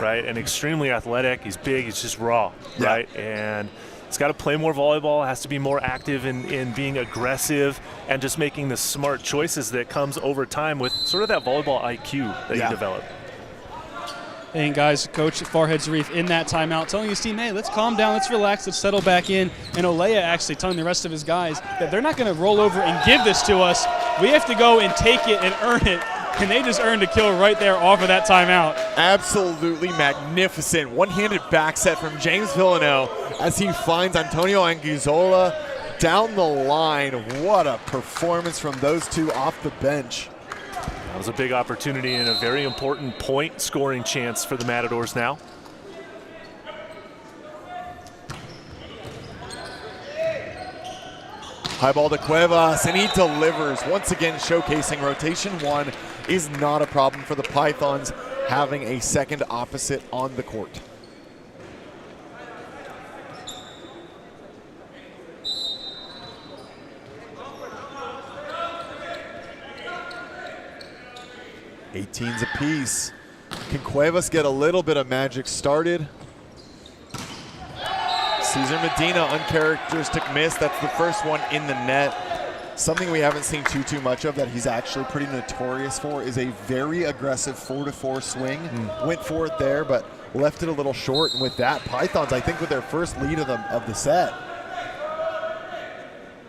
right? And extremely athletic. He's big. He's just raw, right? And he's got to play more volleyball. Has to be more active in being aggressive and just making the smart choices that comes over time with sort of that volleyball IQ that you develop. And guys, Coach Farhad Zarif in that timeout telling his team, hey, let's calm down, let's relax, let's settle back in. And Olea actually telling the rest of his guys that they're not going to roll over and give this to us. We have to go and take it and earn it. And they just earned a kill right there off of that timeout. Absolutely magnificent. One-handed back set from James Villanova as he finds Antonio Anguizzola down the line. What a performance from those two off the bench. That was a big opportunity and a very important point scoring chance for the Matadors now. High ball to Cuevas, and he delivers. Once again, showcasing rotation 1 is not a problem for the Pythons, having a second opposite on the court. 18s apiece. Can Cuevas get a little bit of magic started? Cesar Medina, uncharacteristic miss. That's the first one in the net. Something we haven't seen too much of that he's actually pretty notorious for is a very aggressive 4-4 swing. Went for it there, but left it a little short. And with that, Pythons, I think, with their first lead of the set.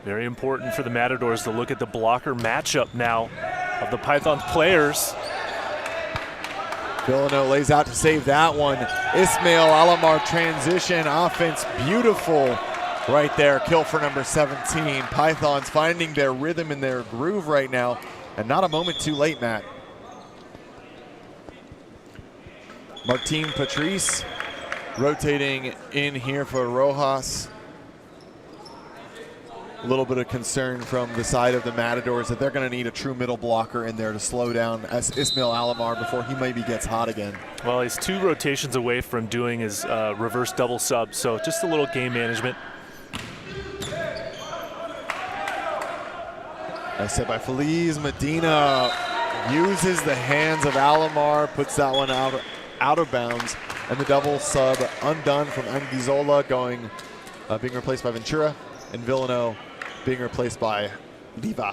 Very important for the Matadors to look at the blocker matchup now of the Pythons players. Villano lays out to save that one. Ismail Alamar transition offense, beautiful right there. Kill for number 17. Pythons finding their rhythm and their groove right now, and not a moment too late, Matt. Martin Patrice rotating in here for Rojas. A little bit of concern from the side of the Matadors that they're going to need a true middle blocker in there to slow down Ismail Alamar before he maybe gets hot again. Well, he's 2 rotations away from doing his reverse double sub, so just a little game management. Nice set by Feliz. Medina uses the hands of Alamar, puts that one out of bounds, and the double sub undone from Anguizola being replaced by Ventura, and Villano being replaced by Liva.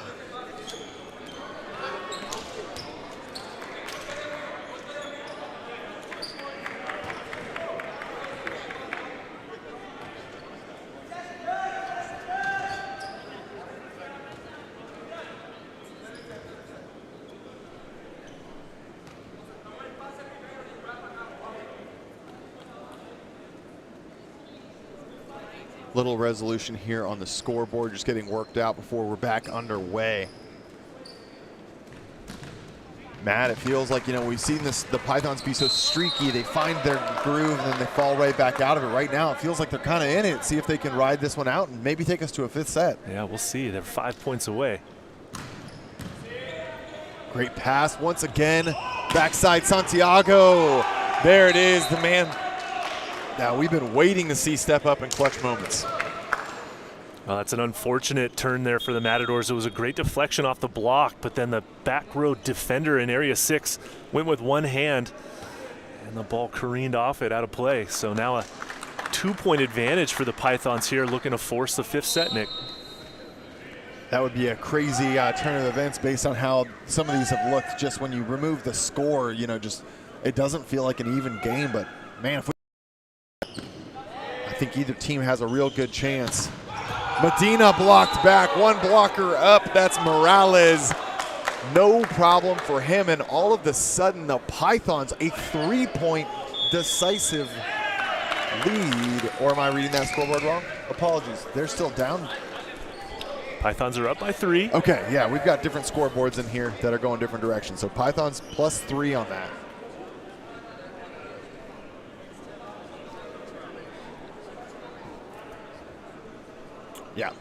Little resolution here on the scoreboard, just getting worked out before we're back underway. Matt, it feels like, we've seen the Pythons be so streaky. They find their groove and then they fall right back out of it. Right now, it feels like they're kind of in it. See if they can ride this one out and maybe take us to a 5th set. Yeah, we'll see. They're 5 points away. Great pass once again. Backside Santiago. There it is, the man that we've been waiting to see step up in clutch moments. Well, that's an unfortunate turn there for the Matadors. It was a great deflection off the block, but then the back row defender in area 6 went with one hand, and the ball careened off it out of play. So now a 2-point advantage for the Pythons here, looking to force the 5th set, Nick. That would be a crazy turn of events based on how some of these have looked. Just when you remove the score, it doesn't feel like an even game. But man, I think either team has a real good chance. Medina blocked back, one blocker up. That's Morales. No problem for him. And all of a sudden, the Pythons a 3-point decisive lead. Or am I reading that scoreboard wrong? Apologies. They're still down. Pythons are up by 3. Okay, yeah, we've got different scoreboards in here that are going different directions. So Pythons +3 on that. Yeah,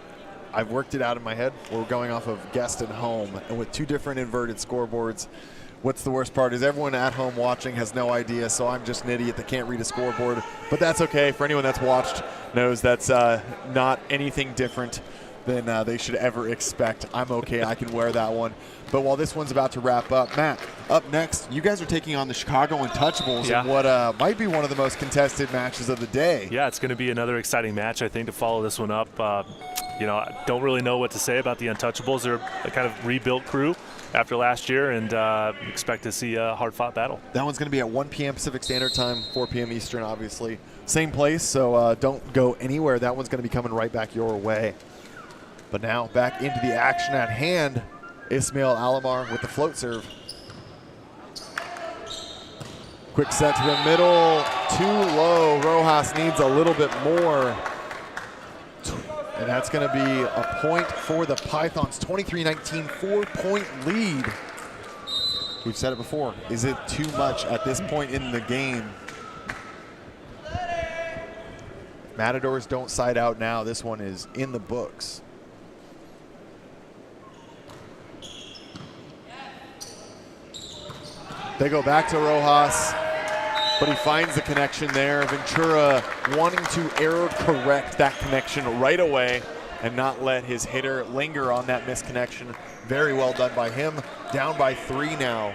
I've worked it out in my head. We're going off of guest and home, and with 2 different inverted scoreboards. What's the worst part is everyone at home watching has no idea, so I'm just an idiot that can't read a scoreboard. But that's okay. For anyone that's watched knows that's not anything different than they should ever expect. I'm okay. I can wear that one. But while this one's about to wrap up, Matt, up next, you guys are taking on the Chicago Untouchables in what might be one of the most contested matches of the day. Yeah, it's going to be another exciting match, I think, to follow this one up. I don't really know what to say about the Untouchables. They're a kind of rebuilt crew after last year, and expect to see a hard-fought battle. That one's going to be at 1 p.m. Pacific Standard Time, 4 p.m. Eastern, obviously. Same place, so don't go anywhere. That one's going to be coming right back your way. But now back into the action at hand. Ismail Alamar with the float serve. Quick set to the middle, too low. Rojas needs a little bit more. And that's going to be a point for the Pythons. 23-19, 4-point lead. We've said it before. Is it too much at this point in the game? Matadors don't side out now. This one is in the books. They go back to Rojas, but he finds the connection there. Ventura wanting to error correct that connection right away and not let his hitter linger on that misconnection. Very well done by him. Down by 3 now.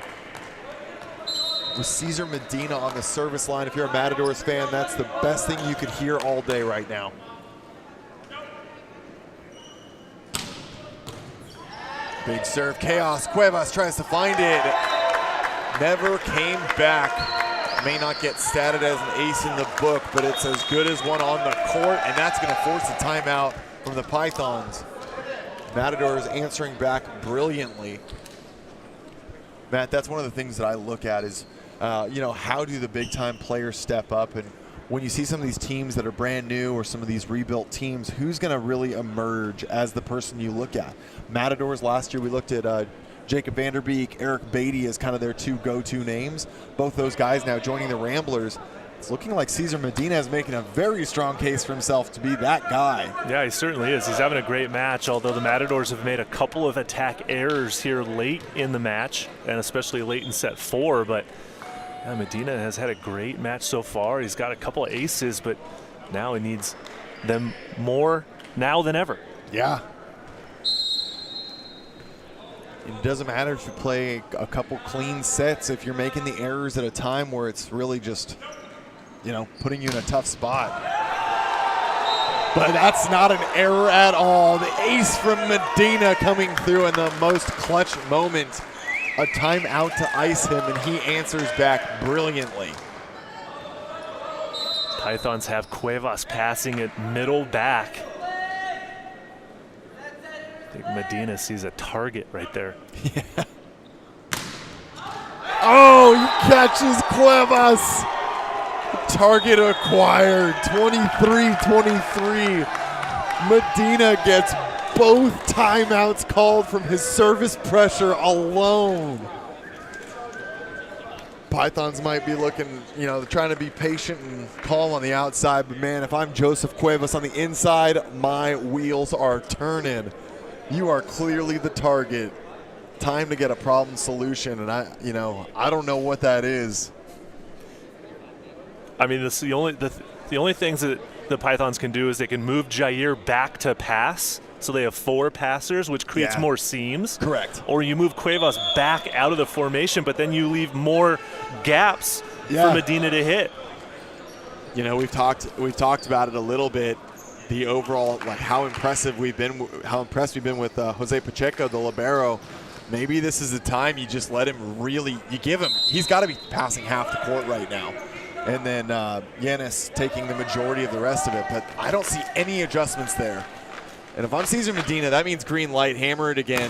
with Cesar Medina on the service line. If you're a Matadors fan, that's the best thing you could hear all day right now. Big serve, chaos. Cuevas tries to find it. Never came back. May not get statted as an ace in the book, but it's as good as one on the court, and that's going to force a timeout from the Pythons. Matadors answering back brilliantly. Matt, that's one of the things that I look at is, you know, how do the big-time players step up? And when you see some of these teams that are brand new or some of these rebuilt teams, who's going to really emerge as the person you look at? Matadors last year, we looked at Jacob Vanderbeek, Eric Beatty as kind of their two go-to names. Both those guys now joining the Ramblers. It's looking like Cesar Medina is making a very strong case for himself to be that guy. Yeah, he certainly is. He's having a great match, although the Matadors have made a couple of attack errors here late in the match, and especially late in set 4. But yeah, Medina has had a great match so far. He's got a couple of aces, but now he needs them more now than ever. Yeah. It doesn't matter if you play a couple clean sets, if you're making the errors at a time where it's really just, you know, putting you in a tough spot. But that's not an error at all. The ace from Medina coming through in the most clutch moment. A timeout to ice him, and he answers back brilliantly. Pythons have Cuevas passing it middle back. I think Medina sees a target right there. Yeah. Oh, he catches Cuevas. Target acquired, 23-23. Medina gets both timeouts called from his service pressure alone. Pythons might be looking, you know, trying to be patient and calm on the outside, but man, if I'm Joseph Cuevas on the inside, my wheels are turning. You are clearly the target. Time to get a problem solution, and I don't know what that is. I mean, the only things that the Pythons can do is they can move Jair back to pass, so they have 4 passers, which creates more seams. Correct. Or you move Cuevas back out of the formation, but then you leave more gaps for Medina to hit. You know, we've talked about it a little bit. The overall, like how impressed we've been with Jose Pacheco, the libero. Maybe this is the time you just let him really. You give him. He's got to be passing half the court right now. And then Yanis taking the majority of the rest of it. But I don't see any adjustments there. And if I'm Cesar Medina, that means green light. Hammer it again.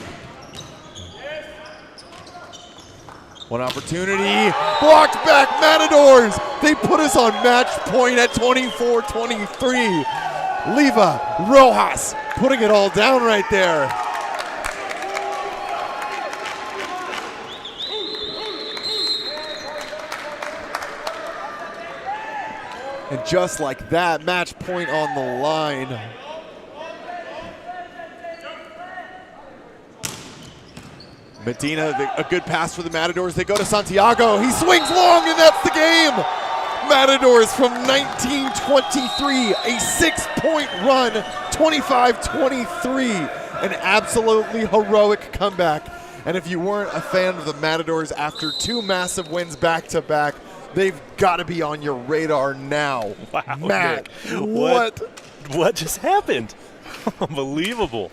One opportunity. Blocked back Matadors. They put us on match point at 24-23. Leva Rojas putting it all down right there. And just like that, match point on the line. Medina, a good pass for the Matadors. They go to Santiago. He swings long, and that's the game. Matadors from 1923, a 6-point run, 25-23. An absolutely heroic comeback. And if you weren't a fan of the Matadors after 2 massive wins back-to-back, they've got to be on your radar now. Wow, Matt, Nick, what just happened? Unbelievable.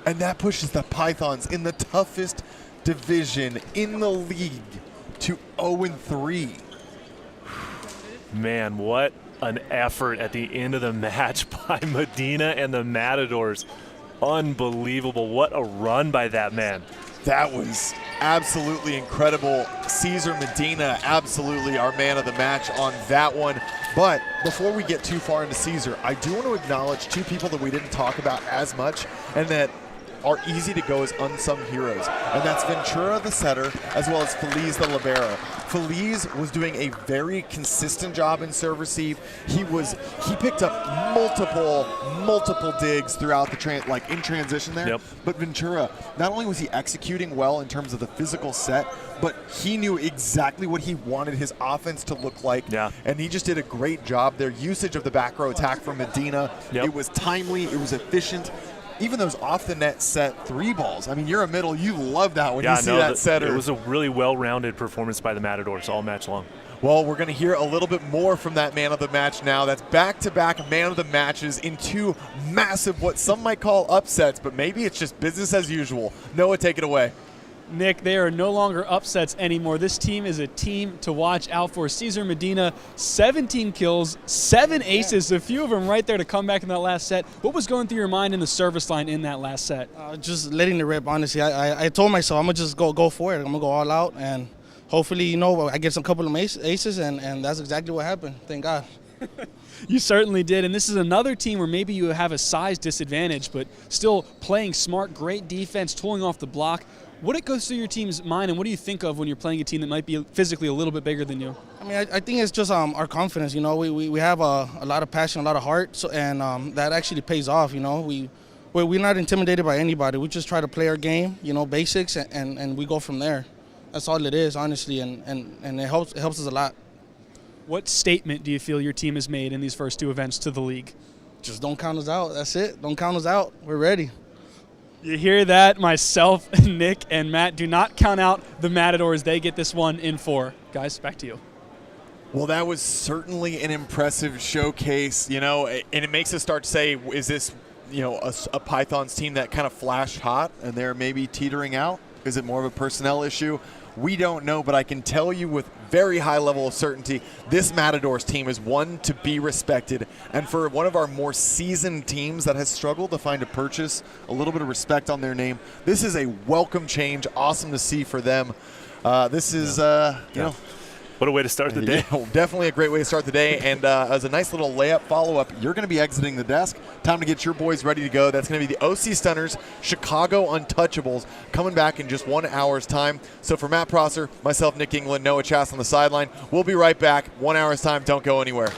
And that pushes the Pythons in the toughest division in the league to 0-3. Man, what an effort at the end of the match by Medina and the Matadors. Unbelievable. What a run by that man. That was absolutely incredible. Cesar Medina, absolutely our man of the match on that one. But before we get too far into Cesar, I do want to acknowledge 2 people that we didn't talk about as much and that are easy to go as unsung heroes. And that's Ventura, the setter, as well as Feliz, the libero. Feliz was doing a very consistent job in serve receive. He picked up multiple digs throughout the in transition there. Yep. But Ventura, not only was he executing well in terms of the physical set, but he knew exactly what he wanted his offense to look like. Yeah. And he just did a great job. Their usage of the back row attack from Medina, Yep. it was timely, it was efficient. even those off the net set 3 balls. I mean, you're a middle. You love that when Yeah, you see no, that setter. It was a really well-rounded performance by the Matadors all match long. Well, we're going to hear a little bit more from that man of the match now. That's back-to-back man of the matches in 2 massive, what some might call upsets, but maybe it's just business as usual. Noah, take it away. Nick, they are no longer upsets anymore. This team is a team to watch out for. Cesar Medina, 17 kills, 7 aces, a few of them right there to come back in that last set. What was going through your mind in the service line in that last set? Just letting it rip, honestly. I told myself I'm going to just go for it. I'm going to go all out, and hopefully, I get some couple of aces, and that's exactly what happened. Thank God. You certainly did, and this is another team where maybe you have a size disadvantage, but still playing smart, great defense, tooling off the block. What goes through your team's mind, and what do you think of when you're playing a team that might be physically a little bit bigger than you? I mean, I think it's just our confidence. We have a lot of passion, a lot of heart, and that actually pays off. We're not intimidated by anybody. We just try to play our game, basics, and we go from there. That's all it is, honestly, and it helps us a lot. What statement do you feel your team has made in these first 2 events to the league? Just don't count us out. That's it. Don't count us out. We're ready. You hear that? Myself, Nick, and Matt do not count out the Matadors. They get this one in 4. Guys, back to you. Well, that was certainly an impressive showcase, and it makes us start to say, is this, a Pythons team that kind of flashed hot and they're maybe teetering out? Is it more of a personnel issue? We don't know, but I can tell you with very high level of certainty, this Matadors team is one to be respected. And for one of our more seasoned teams that has struggled to find a purchase, a little bit of respect on their name, this is a welcome change. Awesome to see for them. This is, What a way to start the day. Yeah, definitely a great way to start the day. And as a nice little layup follow-up, you're going to be exiting the desk. Time to get your boys ready to go. That's going to be the OC Stunners, Chicago Untouchables, coming back in just 1 hour's time. So for Matt Prosser, myself, Nick England, Noah Chass on the sideline, we'll be right back. 1 hour's time. Don't go anywhere.